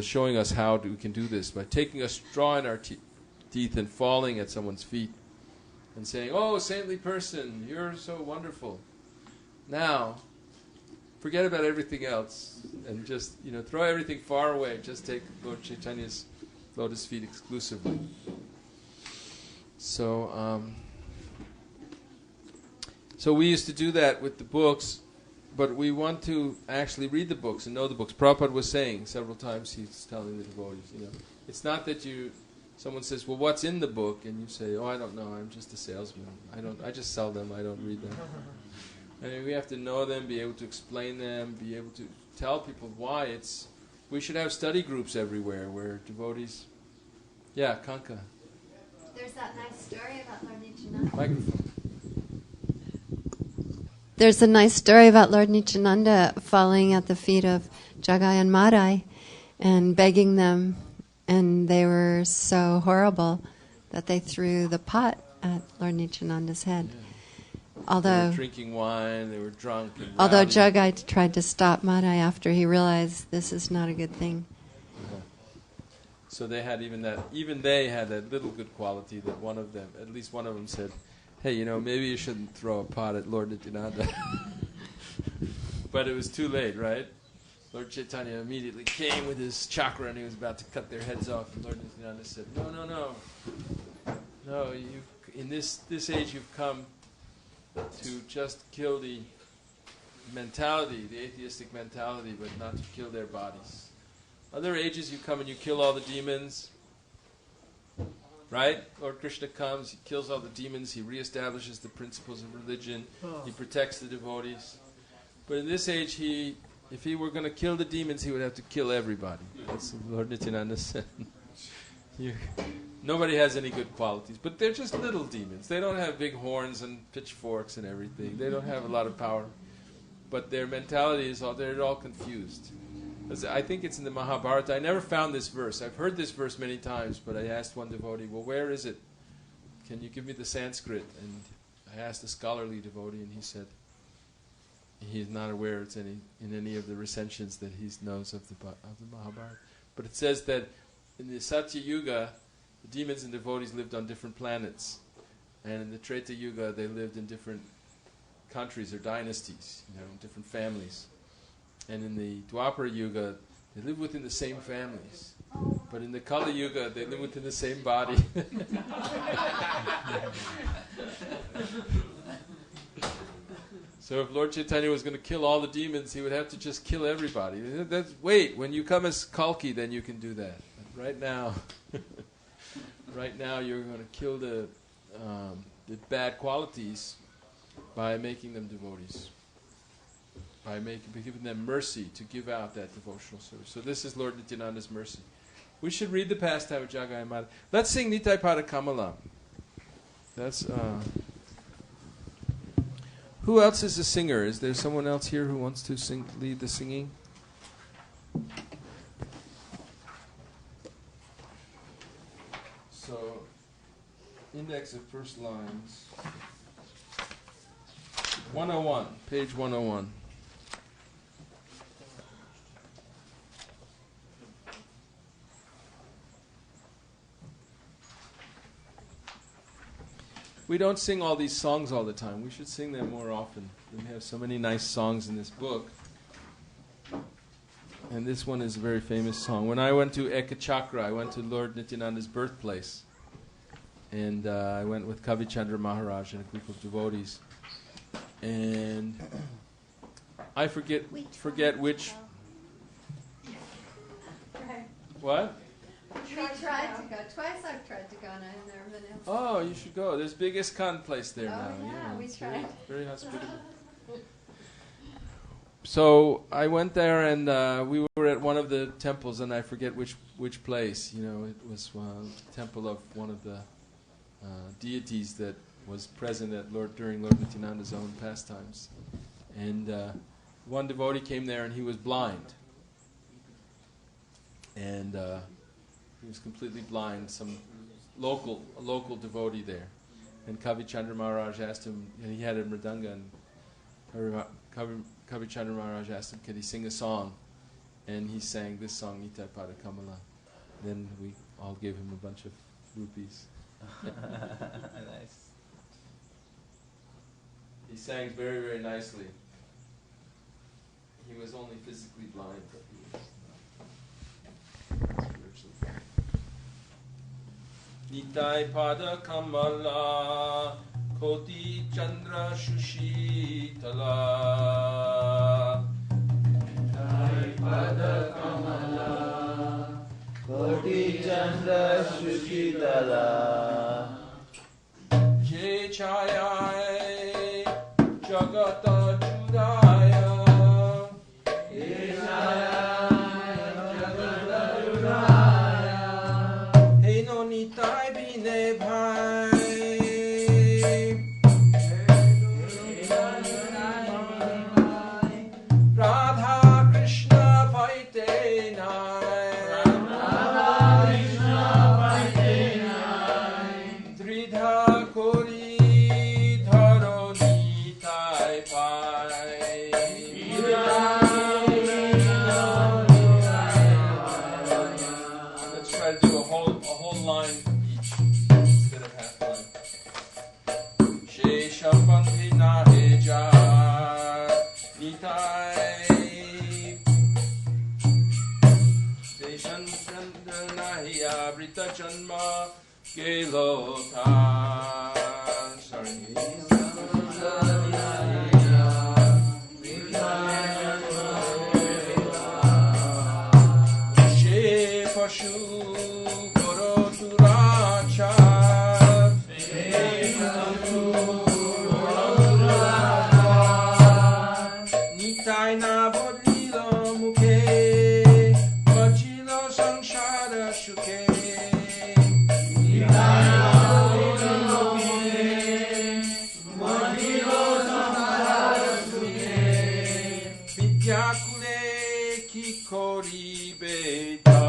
showing us how we can do this by taking a straw in our teeth and falling at someone's feet and saying, "Oh, saintly person, you're so wonderful. Now, forget about everything else and just, throw everything far away. Just take Lord Chaitanya's lotus feet exclusively." So we used to do that with the books, but we want to actually read the books and know the books. Prabhupada was saying several times, he's telling the devotees, it's not that someone says, "Well, what's in the book?" and you say, "Oh, I don't know, I'm just a salesman. I just sell them, I don't read them." I mean, we have to know them, be able to explain them, be able to tell people why we should have study groups everywhere where devotees... Yeah, Kanka. There's that nice story about Lord Nityananda. Microphone. There's a nice story about Lord Nityananda falling at the feet of Jagai and Madai and begging them, and they were so horrible that they threw the pot at Lord Nityananda's head. Yeah. Although they were drinking wine, they were drunk. And although rowdy. Jagai tried to stop Madai after he realized this is not a good thing. So they had even they had that little good quality that at least one of them said, "Hey, maybe you shouldn't throw a pot at Lord Nityananda." But it was too late, right? Lord Chaitanya immediately came with his chakra and he was about to cut their heads off. And Lord Nityananda said, No, in this age you've come to just kill the mentality, the atheistic mentality, but not to kill their bodies. Other ages you come and you kill all the demons, right? Lord Krishna comes, he kills all the demons, he reestablishes the principles of religion, he protects the devotees. But in this age, if he were going to kill the demons, he would have to kill everybody. That's what Lord Nityananda said. Nobody has any good qualities, but they're just little demons. They don't have big horns and pitchforks and everything. They don't have a lot of power. But their mentality is they're all confused. I think it's in the Mahabharata. I never found this verse. I've heard this verse many times, but I asked one devotee, "Well, where is it? Can you give me the Sanskrit?" And I asked a scholarly devotee, and he said he's not aware it's in any of the recensions that he knows of the Mahabharata. But it says that in the Satya Yuga, the demons and devotees lived on different planets, and in the Treta Yuga, they lived in different countries or dynasties, different families. And in the Dwapara Yuga, they live within the same families. But in the Kali Yuga, they live within the same body. So if Lord Chaitanya was going to kill all the demons, he would have to just kill everybody. Wait, when you come as Kalki, then you can do that. But right now, you're going to kill the bad qualities by making them devotees. By giving them mercy to give out that devotional service. So this is Lord Nityananda's mercy. We should read the pastime of Jagai Mata. Let's sing Nitai Pada Kamala. That's who else is a singer? Is there someone else here who wants to lead the singing? So, index of first lines. 101, page 101. We don't sing all these songs all the time. We should sing them more often. We have so many nice songs in this book. And this one is a very famous song. When I went to Ekachakra, I went to Lord Nityananda's birthplace. And I went with Kavichandra Maharaj and a group of devotees. And I forget which... What? We tried to go. Twice I've tried to go and I never than ever. Oh, you should go. There's big ISKCON place there now. Yeah, we it's tried. Very hospitable. So I went there, and we were at one of the temples, and I forget which place. You know, it was temple of one of the deities that was present at during Lord Nityananda's own pastimes. And one devotee came there, and he was blind. And he was completely blind. Some local devotee there. And Kavi Chandra Maharaj asked him, and he had a mridanga, and Kavi Chandra Maharaj asked him, could he sing a song? And he sang this song, Nitai Pada Kamala. Then we all gave him a bunch of rupees. Nice. He sang very, very nicely. He was only physically blind, but he was spiritually blind. Nitai Pada Kamala Koti Chandra Shushitala. Nitai Pada Kamala Koti Chandra Shushitala. Jai Chayai Jagata Judaya. Jai Chayai Jagata Judaya. Hey no Nitai Bine Bhai. Radha Krishna Paite Nai. Radha Krishna Paite Nai. Dridha Kori Dharo Nitai Pai. Let's try to do a whole line each instead of half line. Shesha Bandhi Naheja Nitai. Deshan Nahiya Brita Janma Gelota. Sorry. She Pashu Koro Turacha. Nitai na bodlilo mukhe, bachilo samsara shuke. Nitai na bodlilo mukhe, bachilo samsara shuke. Vidyakule ki kori beta.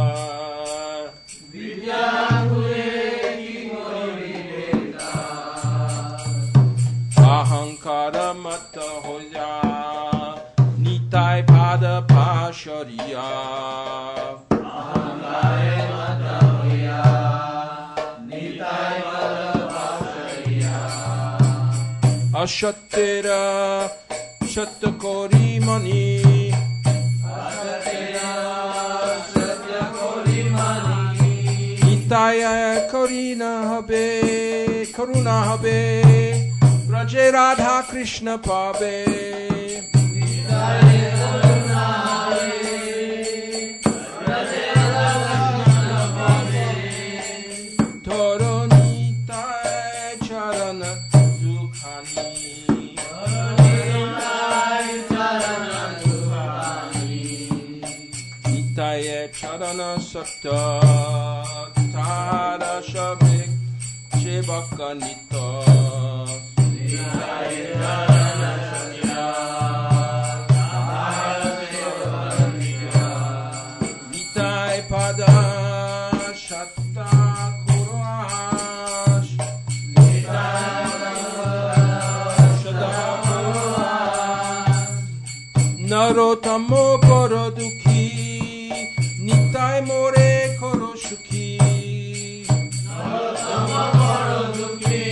Vidyakule ki kori beta. Ahankara mata hoya. Nitai Pada Pashariya. Ahankare Mata Hoya. Nitai Pada Pashariya. Ashatera Shatakori Mani. Ashatera Shatakori Mani. Nitai Karina Habe. Karuna Habe. Raje Radha Krishna Pabe. Toro Nitai Charana Dukhani. Nitai Charana Sakta Tara Shabik Shebaka Nita. Nitai Charana Sakta. Nitai Pada Shatta Kurash. Nitai Pada Shatta Kurash. Narotamo Koro Dukhi. Nitai More Koro Shukhi. Narotamo Koro Dukhi.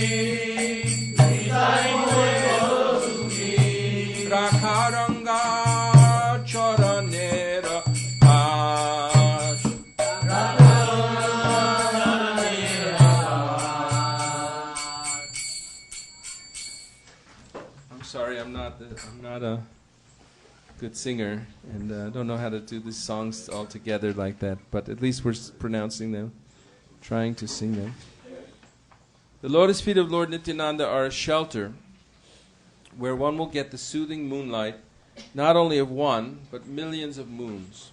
Nitai More Koro Shukhi. Rakharanga Charanera. I'm sorry, I'm not a good singer, and I don't know how to do these songs all together like that. But at least we're pronouncing them, trying to sing them. The lotus feet of Lord Nityananda are a shelter where one will get the soothing moonlight, not only of one, but millions of moons.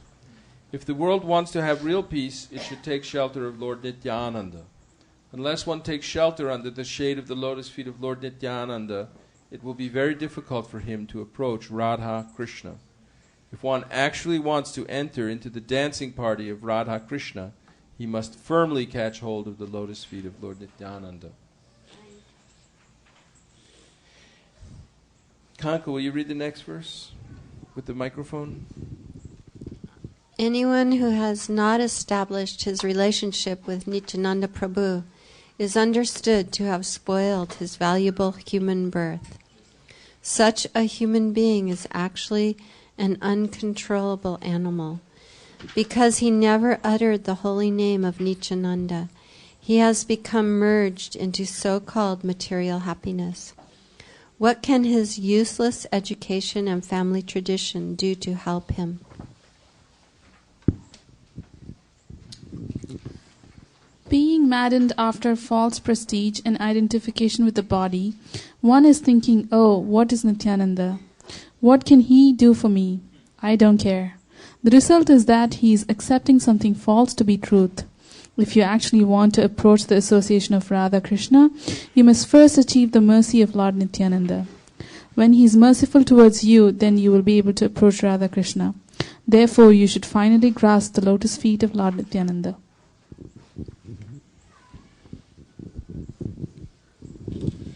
If the world wants to have real peace, it should take shelter of Lord Nityananda. Unless one takes shelter under the shade of the lotus feet of Lord Nityananda, it will be very difficult for him to approach Radha Krishna. If one actually wants to enter into the dancing party of Radha Krishna, he must firmly catch hold of the lotus feet of Lord Nityananda. Kanka, will you read the next verse with the microphone? Anyone who has not established his relationship with Nityananda Prabhu is understood to have spoiled his valuable human birth. Such a human being is actually an uncontrollable animal. Because he never uttered the holy name of Nityananda, he has become merged into so-called material happiness. What can his useless education and family tradition do to help him? Being maddened after false prestige and identification with the body, one is thinking, oh, what is Nityananda? What can he do for me? I don't care. The result is that he is accepting something false to be truth. If you actually want to approach the association of Radha Krishna, you must first achieve the mercy of Lord Nityananda. When he is merciful towards you, then you will be able to approach Radha Krishna. Therefore, you should finally grasp the lotus feet of Lord Nityananda.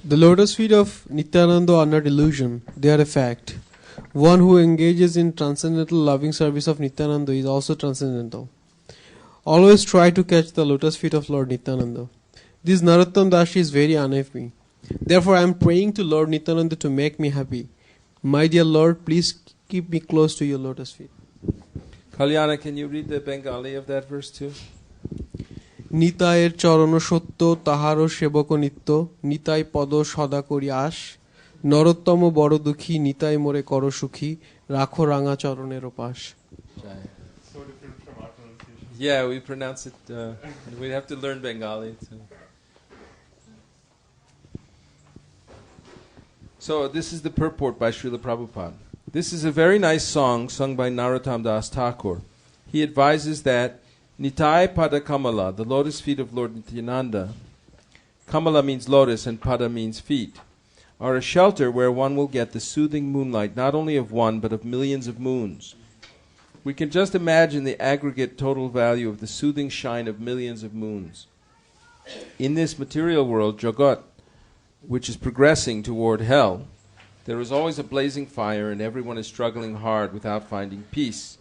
The lotus feet of Nityananda are not illusion, they are a fact. One who engages in transcendental loving service of Nityananda is also transcendental. Always try to catch the lotus feet of Lord Nityananda. This Narottam Dashi is very unhappy. Therefore I am praying to Lord Nityananda to make me happy. My dear Lord, please keep me close to your lotus feet. Kalyana, can you read the Bengali of that verse too? নিতায়ের চরণ সত্য তাহারও সেবক নিত্য নিতাই পদ সদা করি আস নরোত্তম বড় দুঃখী নিতাই মোরে কর সুখী রাখো রাঙা চরণের পাশ. Yeah, we pronounce it, we have to learn Bengali too. So this is the purport by Srila Prabhupada. This is a very nice song sung by Narottam Das Thakur. He advises that Nitai Pada Kamala, the lotus feet of Lord Nityananda, Kamala means lotus and Pada means feet, are a shelter where one will get the soothing moonlight not only of one but of millions of moons. We can just imagine the aggregate total value of the soothing shine of millions of moons. In this material world, Jagat, which is progressing toward hell, there is always a blazing fire and everyone is struggling hard without finding peace.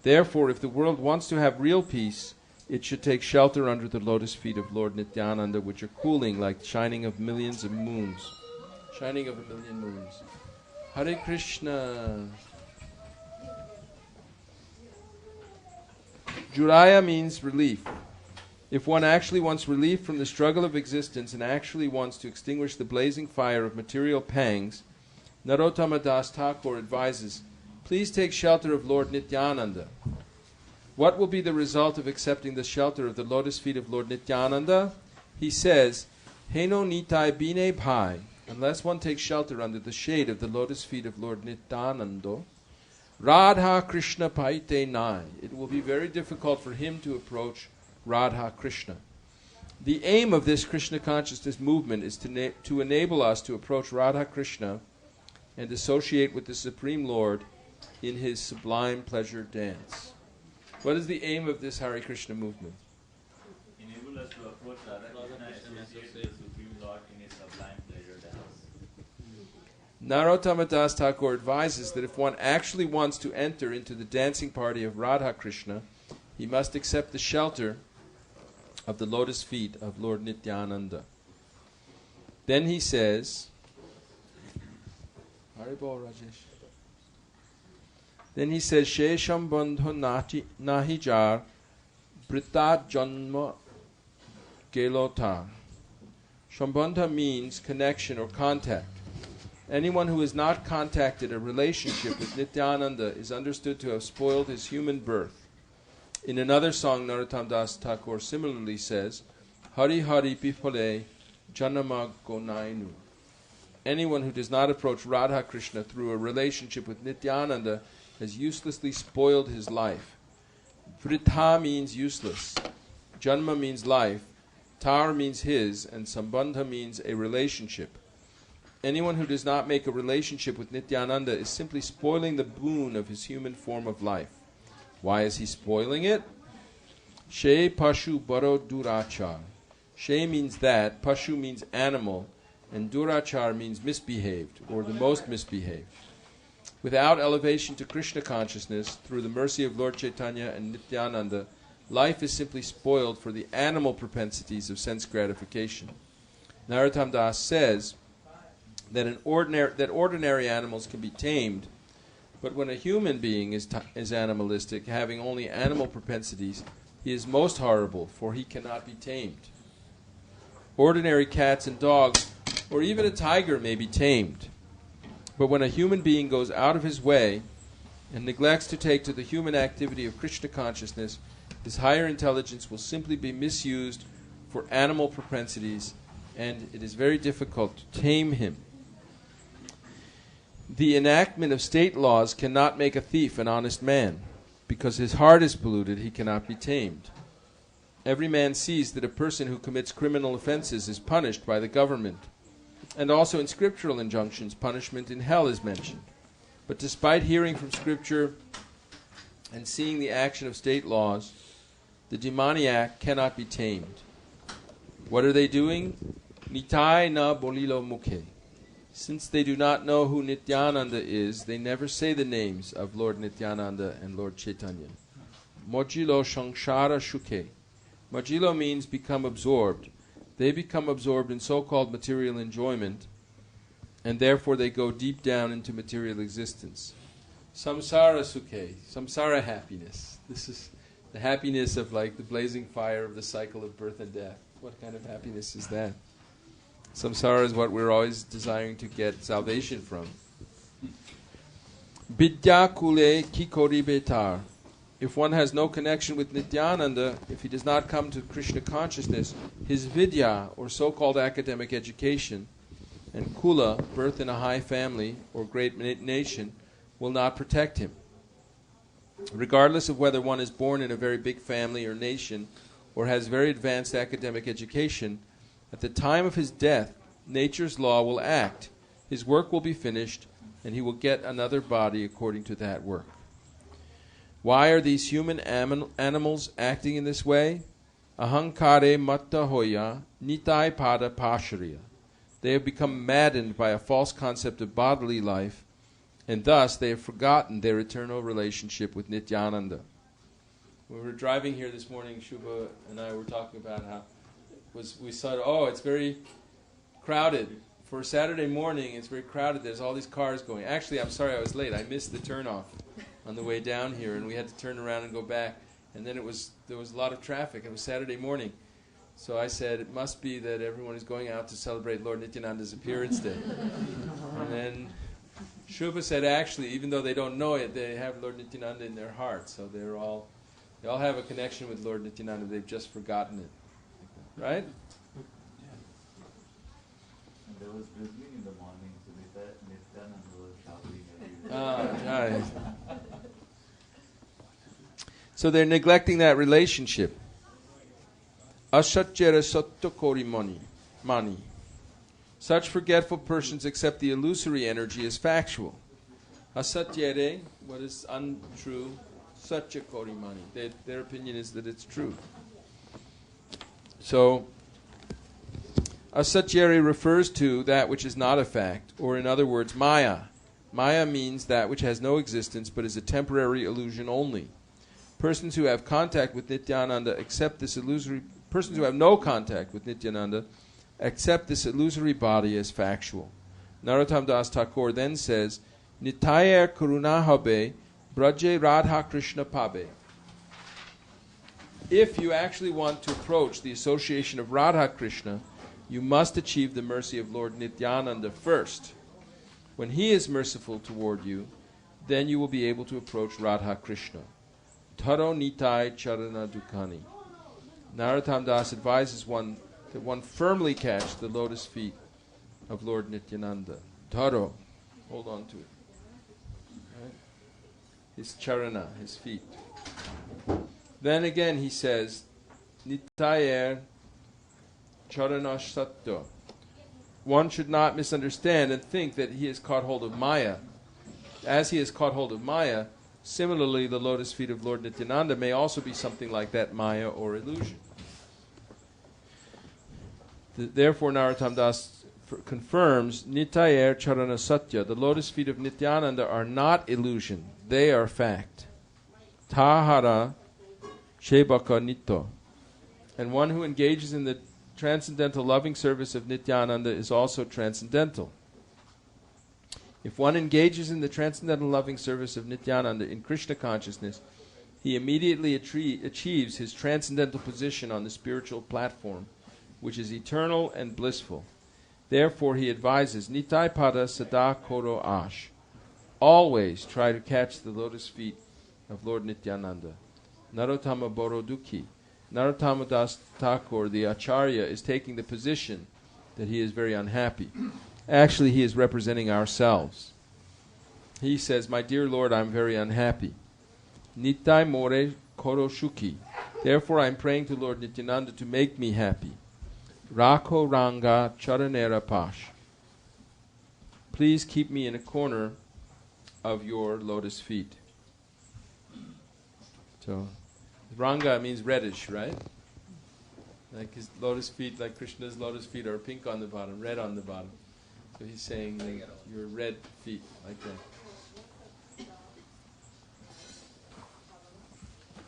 Therefore, if the world wants to have real peace, it should take shelter under the lotus feet of Lord Nityananda, which are cooling like shining of millions of moons. Shining of a million moons. Hare Krishna. Juraya means relief. If one actually wants relief from the struggle of existence and actually wants to extinguish the blazing fire of material pangs, Narottama Das Thakur advises, please take shelter of Lord Nityananda. What will be the result of accepting the shelter of the lotus feet of Lord Nityananda? He says, Heno Nitai Bine Bhai, unless one takes shelter under the shade of the lotus feet of Lord Nityananda, Radha Krishna Paite Nai, it will be very difficult for him to approach Radha Krishna. The aim of this Krishna consciousness movement is to enable us to approach Radha Krishna and associate with the Supreme Lord in his sublime pleasure dance. What is the aim of this Hare Krishna movement? Enable us to approach Radha Krishna and associate with the Supreme Lord in his sublime pleasure dance. Narottama Das Thakur advises that if one actually wants to enter into the dancing party of Radha Krishna, he must accept the shelter of the lotus feet of Lord Nityananda. Then he says, Haribol Rajesh. Then he says, Shesham Bandho Nahijar Britat Janma Gelota. Shambandha means connection or contact. Anyone who has not contacted a relationship with Nityananda is understood to have spoiled his human birth. In another song, Narottam Das Thakur similarly says, Hari Hari Pipale Janama Gonainu. Anyone who does not approach Radha Krishna through a relationship with Nityananda has uselessly spoiled his life. Vritha means useless. Janma means life. Tar means his. And Sambandha means a relationship. Anyone who does not make a relationship with Nityananda is simply spoiling the boon of his human form of life. Why is he spoiling it? She Pashu Baro Durachar. She means that, Pashu means animal, and Durachar means misbehaved, or the most misbehaved. Without elevation to Krishna consciousness, through the mercy of Lord Chaitanya and Nityananda, life is simply spoiled for the animal propensities of sense gratification. Narottam Das says that ordinary animals can be tamed, but when a human being is animalistic, having only animal propensities, he is most horrible, for he cannot be tamed. Ordinary cats and dogs, or even a tiger, may be tamed. But when a human being goes out of his way and neglects to take to the human activity of Krishna consciousness, his higher intelligence will simply be misused for animal propensities, and it is very difficult to tame him. The enactment of state laws cannot make a thief an honest man. Because his heart is polluted, he cannot be tamed. Every man sees that a person who commits criminal offenses is punished by the government. And also in scriptural injunctions, punishment in hell is mentioned. But despite hearing from Scripture and seeing the action of state laws, the demoniac cannot be tamed. What are they doing? Nitai na bolilo mukhe. Since they do not know who Nityananda is, they never say the names of Lord Nityananda and Lord Chaitanya. Mojilo Shangshara Shuke. Mojilo means become absorbed. They become absorbed in so-called material enjoyment, and therefore they go deep down into material existence. Samsara Sukhe, samsara happiness. This is the happiness of like the blazing fire of the cycle of birth and death. What kind of happiness is that? Samsara is what we're always desiring to get salvation from. Vidya kule kikori betar. If one has no connection with Nityananda, if he does not come to Krishna consciousness, his vidya, or so-called academic education, and kula, birth in a high family or great nation, will not protect him. Regardless of whether one is born in a very big family or nation, or has very advanced academic education, at the time of his death, nature's law will act. His work will be finished, and he will get another body according to that work. Why are these human animals acting in this way? Ahankare matta hoya nitai pada pashariya. They have become maddened by a false concept of bodily life, and thus they have forgotten their eternal relationship with Nityananda. When we were driving here this morning, Shubha and I were talking about how we saw, it's very crowded. For Saturday morning, it's very crowded. There's all these cars going. Actually, I'm sorry I was late. I missed the turnoff on the way down here, and we had to turn around and go back. And then there was a lot of traffic. It was Saturday morning. So I said, it must be that everyone is going out to celebrate Lord Nityananda's appearance day. And then Shubha said, actually, even though they don't know it, they have Lord Nityananda in their heart. So they all have a connection with Lord Nityananda. They've just forgotten it. Right? And there was drizzling in the morning, so Nityananda was shouting everywhere. Right. So they're neglecting that relationship. Asatyara sattokori mani. Such forgetful persons accept the illusory energy as factual. Asatyare, what is untrue, satyakori mani. Their opinion is that it's true. So, asatyari refers to that which is not a fact, or in other words, maya. Maya means that which has no existence but is a temporary illusion only. Persons who have contact with Nityananda accept this illusory. Persons who have no contact with Nityananda accept this illusory body as factual. Narottam Das Thakur then says, Nitaya Karunahabe Braje Radha Krishna Pabe. If you actually want to approach the association of Radha Krishna, you must achieve the mercy of Lord Nityananda first. When he is merciful toward you, then you will be able to approach Radha Krishna. Taro Nitai Charana Dukani. Narottam Das advises one that one firmly catch the lotus feet of Lord Nityananda. Dharo, hold on to it. Right? His charana, his feet. Then again he says, Nitayer charana satto. One should not misunderstand and think that he has caught hold of Maya. As he has caught hold of Maya, similarly the lotus feet of Lord Nityananda may also be something like that, Maya or illusion. Therefore Narottam Das confirms, Nitayer charana satya. The lotus feet of Nityananda are not illusion, they are fact. Tahara shebaka nitto. And one who engages in the transcendental loving service of Nityananda is also transcendental. If one engages in the transcendental loving service of Nityananda in Krishna consciousness, he immediately achieves his transcendental position on the spiritual platform, which is eternal and blissful. Therefore he advises, Nitai pada sada koro ash. Always try to catch the lotus feet of Lord Nityananda. Narottama Borodukhi. Narottama Das Thakur, the Acharya, is taking the position that he is very unhappy. Actually, he is representing ourselves. He says, my dear Lord, I'm very unhappy. Nitai more koro shuki. Therefore, I'm praying to Lord Nityananda to make me happy. Rakho ranga charanera pash. Please keep me in a corner of your lotus feet. So, Ranga means reddish, right? Like his lotus feet, like Krishna's lotus feet are pink on the bottom, red on the bottom. So he's saying your red feet, like that.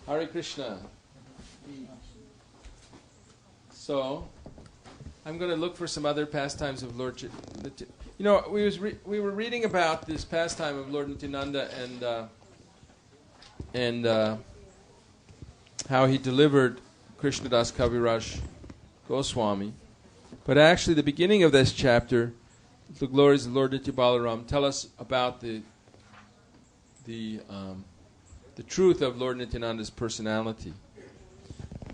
Hare Krishna. So, I'm going to look for some other pastimes of Lord Nityananda. You know, we were reading about this pastime of Lord Nityananda and how he delivered Krishnadas Kaviraj Goswami. But actually the beginning of this chapter, the glories of Lord Nitya Balaram, tell us about the truth of Lord Nityananda's personality,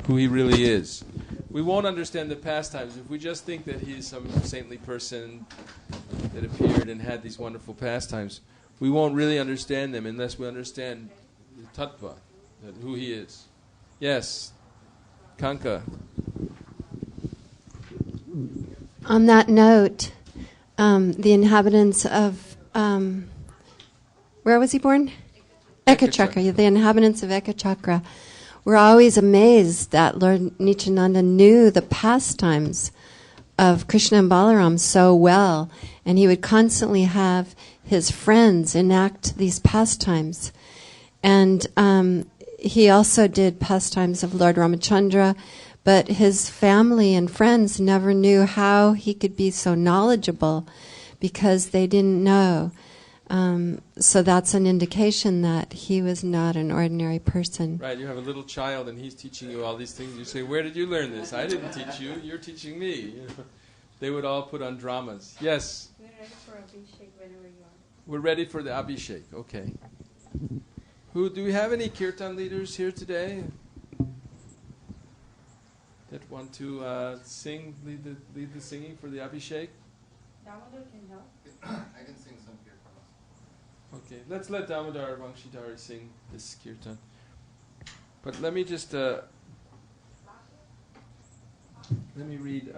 who he really is. We won't understand the pastimes if we just think that he's some saintly person that appeared and had these wonderful pastimes. We won't really understand them unless we understand the tattva, who he is. Yes, Kanka. On that note, the inhabitants of, where was he born? Ekachakra. The inhabitants of Ekachakra were always amazed that Lord Nityananda knew the pastimes of Krishna and Balaram so well, and he would constantly have his friends enact these pastimes. And he also did pastimes of Lord Ramachandra, but his family and friends never knew how he could be so knowledgeable because they didn't know. So that's an indication that he was not an ordinary person. Right, you have a little child and he's teaching you all these things. You say, where did you learn this? I didn't teach you. You're teaching me. You know, they would all put on dramas. Yes? We're ready for Abhishek whenever you are. We're ready for the Abhishek. Okay. Do we have any kirtan leaders here today that want to sing, lead the singing for the Abhishek? Damodar can help. I can sing some kirtan. Okay, let's let Damodar Vangshidhari sing this kirtan. But let me just read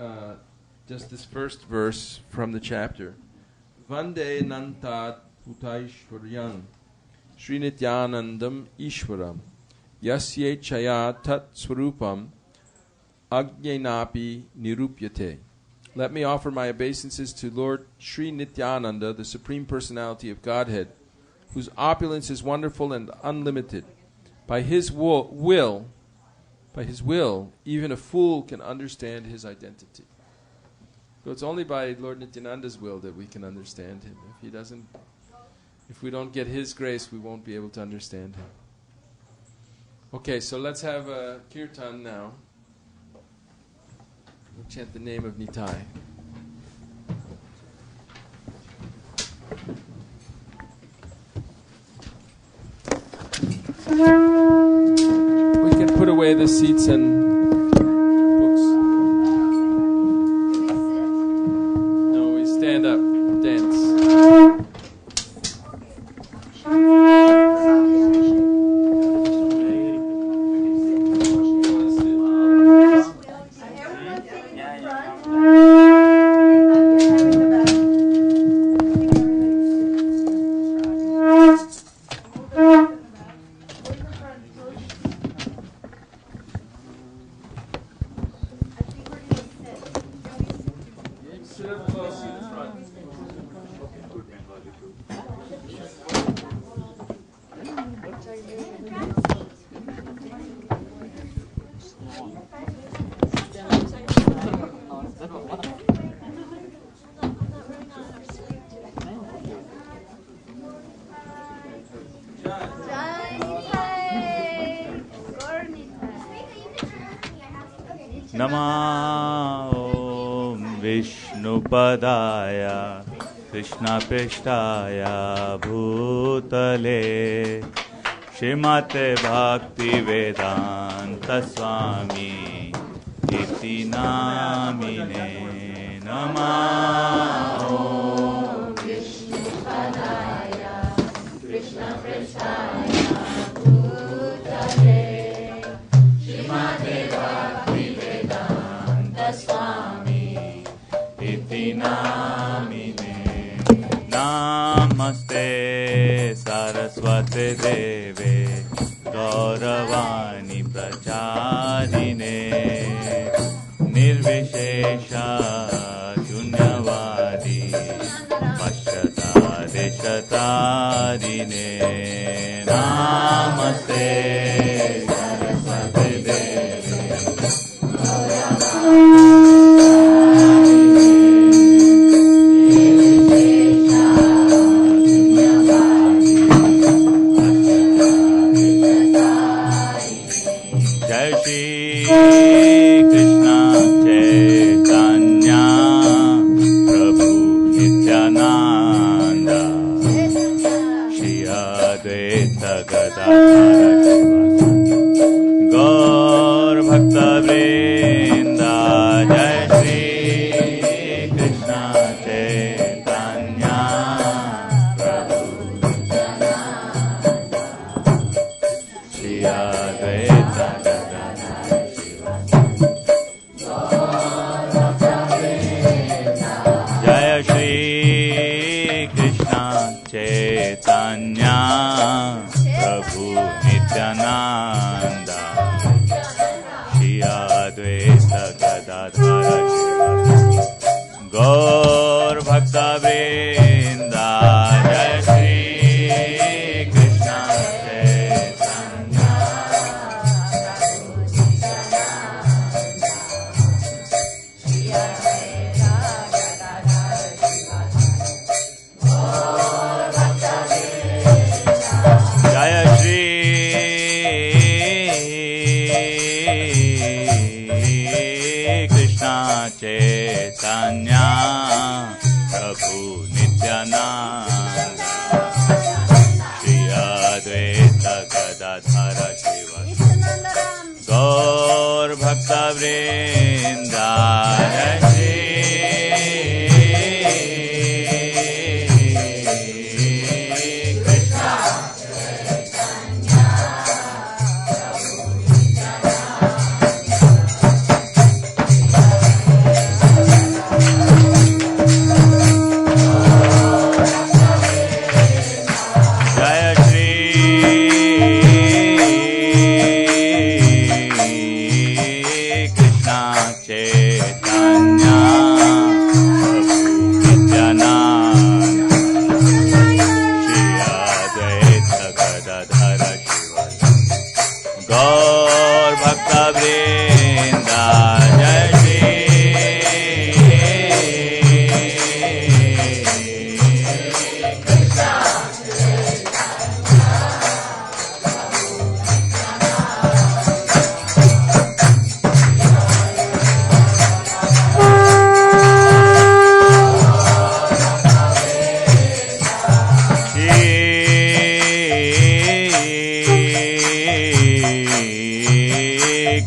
just this first verse from the chapter. Vande Nantat Utaishwaryam Sri Nityanandam Ishwaram Yasye Chaya Tat Swarupam Agyenapi Nirupyate. Let me offer my obeisances to Lord Sri Nityananda, the Supreme Personality of Godhead, whose opulence is wonderful and unlimited. By his will, even a fool can understand his identity. So it's only by Lord Nityananda's will that we can understand him. If we don't get his grace, we won't be able to understand him. Okay, so let's have a kirtan now. We'll chant the name of Nitai. We can put away the seats and books. Namah Om Vishnupadaya Krishna Prishtaya Bhutale Srimate Bhakti Vedanta Swami Iti Namine Namah Om Vishnupadaya Krishna Prishtaya Bhutale Srimate Bhakti Vedanta Swami Iti Namine Namaste Saraswate Deve Gauravani Pracharine Nirvishesha Shunyavadi Pashyata Deshatarine Namaste Saraswate Deve Jai Shri Krishna Chaitanya Prabhu Nityananda Shri Advaita Gadadhara Gaur Bhakta Vrinda Jai Shri Krishna Chaitanya Prabhu Nityananda Shri Advaita Jaya Shri Krishna Chaitanya Prabhu Nityananda Shri Advaita Gadadhara Gaur Bhakta Vrinda Jaya Shri Krishna Chaitanya Jaya Shri Krishna Chaitanya Prabhu Nityananda Shri Advaita Gadadhara Gaur Bhakta Vrinda Jai Shri Krishna Jaya Shri Krishna Chaitanya Prabhu Nityananda Shri Advaita Gadadhara Gaur Bhakta Vrinda Jai Shri Krishna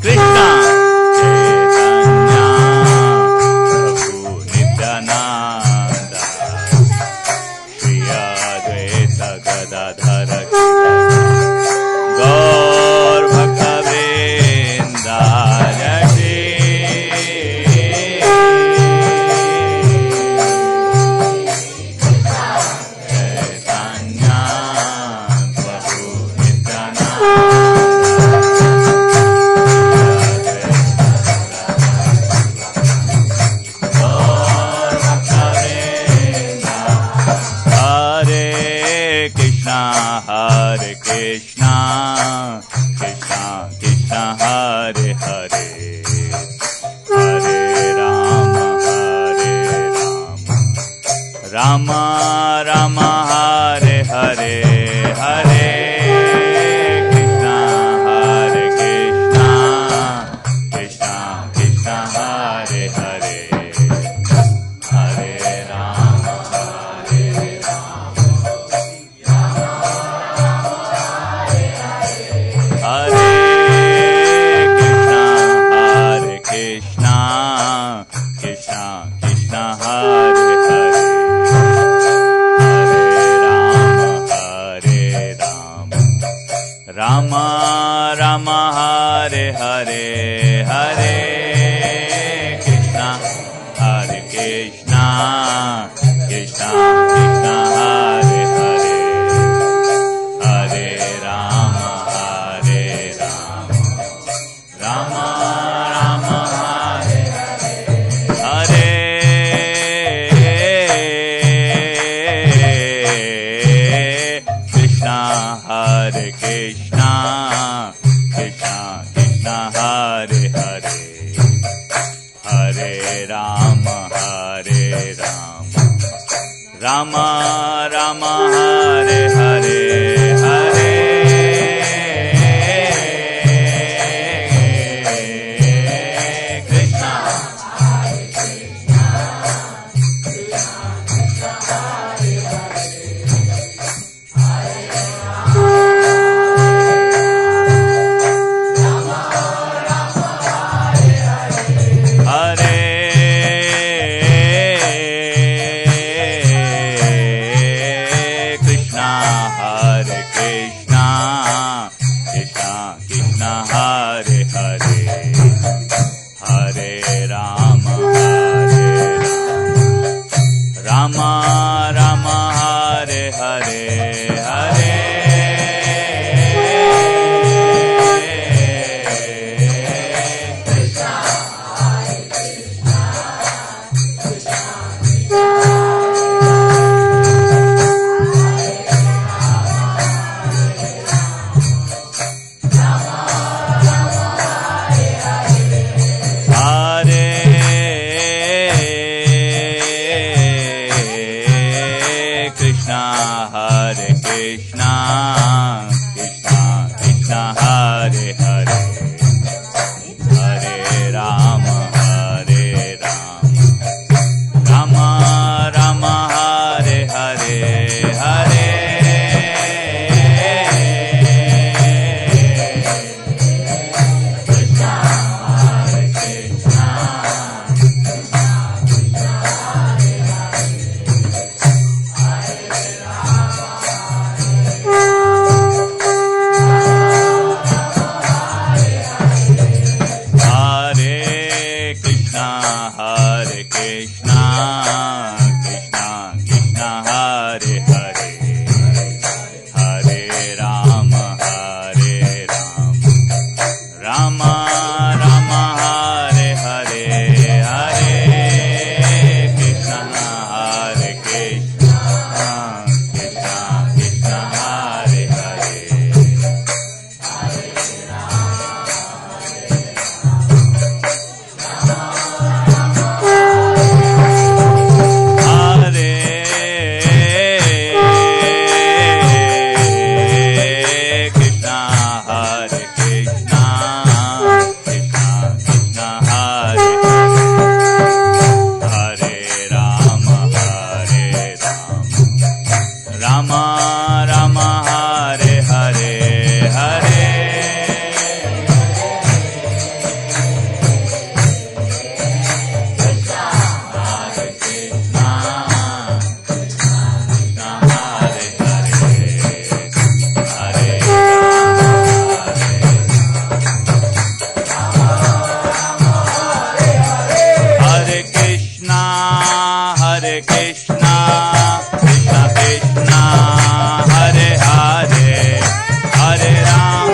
Krishna Chaitanya Prabhu Nityananda Shri Advaita Gadadhara Gaur Bhakta Vrinda Jai Shri Chaitanya Prabhu Nityananda Hare Krishna, Krishna Krishna Hare Hare, Hare Rama, Rama Rama Hare Hare, Hare Krishna, Krishna Krishna Rama Rama Hare Hare Hare Krishna Hare Krishna Krishna Krishna Hare Hare Hare Rama Hare Rama Rama Rama Hare Hare Krishna Hare Krishna Krishna Krishna Hare Hare Hare Rama Hare Rama Rama Rama Hare Hare Hare Krishna Hare Krishna Hare Krishna Krishna Krishna Hare Hare Hare Rama Hare Rama Rama Hare Hare Hare Krishna Hare Krishna Krishna Krishna Hare Hare Hare Rama Hare Rama Rama Rama Hare Hare Hare Krishna Hare Krishna Hare Krishna Hare Krishna Krishna Krishna Hare Hare Hare Rama Hare Rama Rama Rama Hare Hare Hare Krishna Hare Krishna Krishna Krishna Hare Hare Krishna Hare Krishna Krishna Krishna Hare Hare Rama Hare Rama Rama Rama Hare Hare Hare Krishna Hare Krishna Krishna Hare Hare Hare Hare Krishna Hare Krishna Krishna Krishna Hare Hare Hare Rama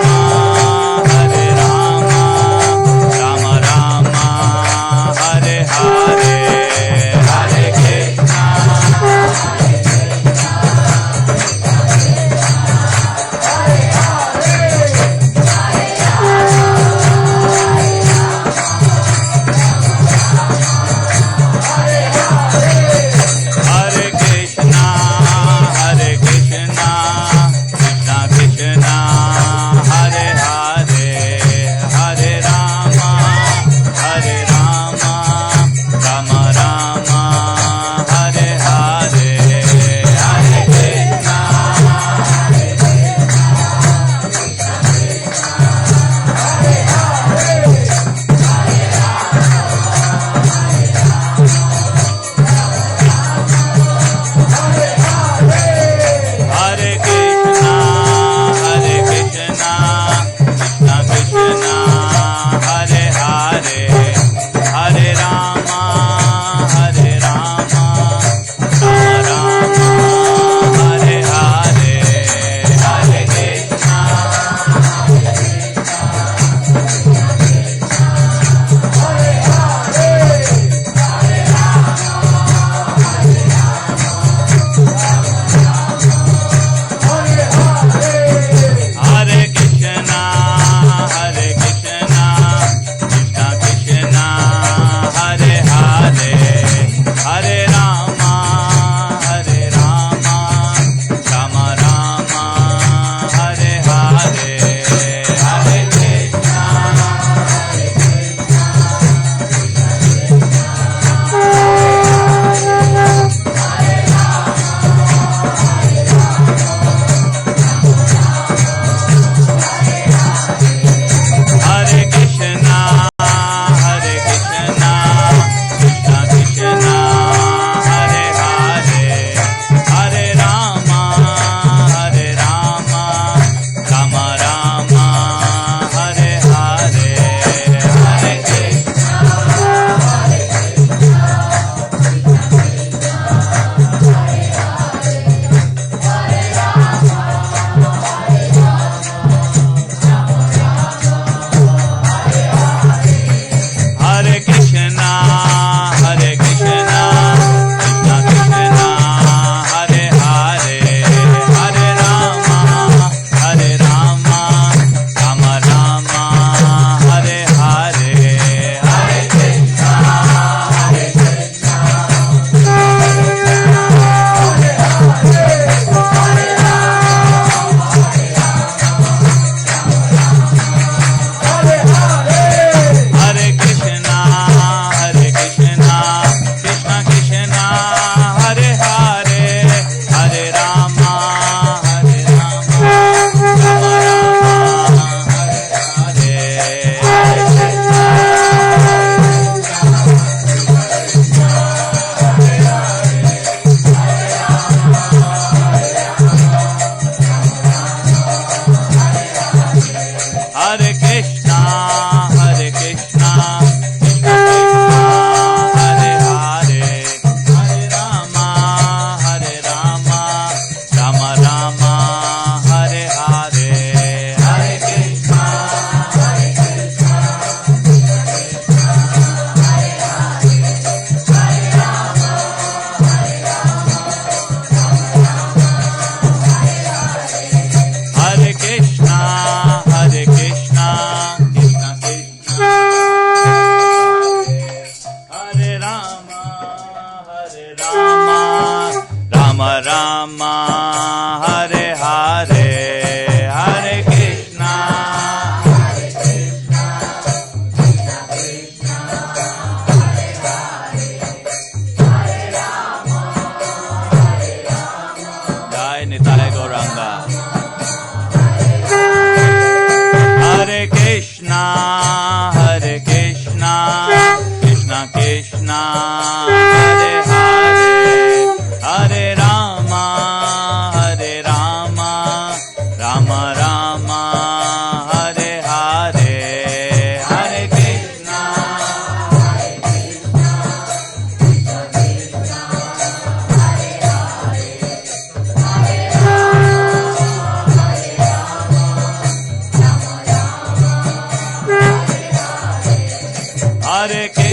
Hare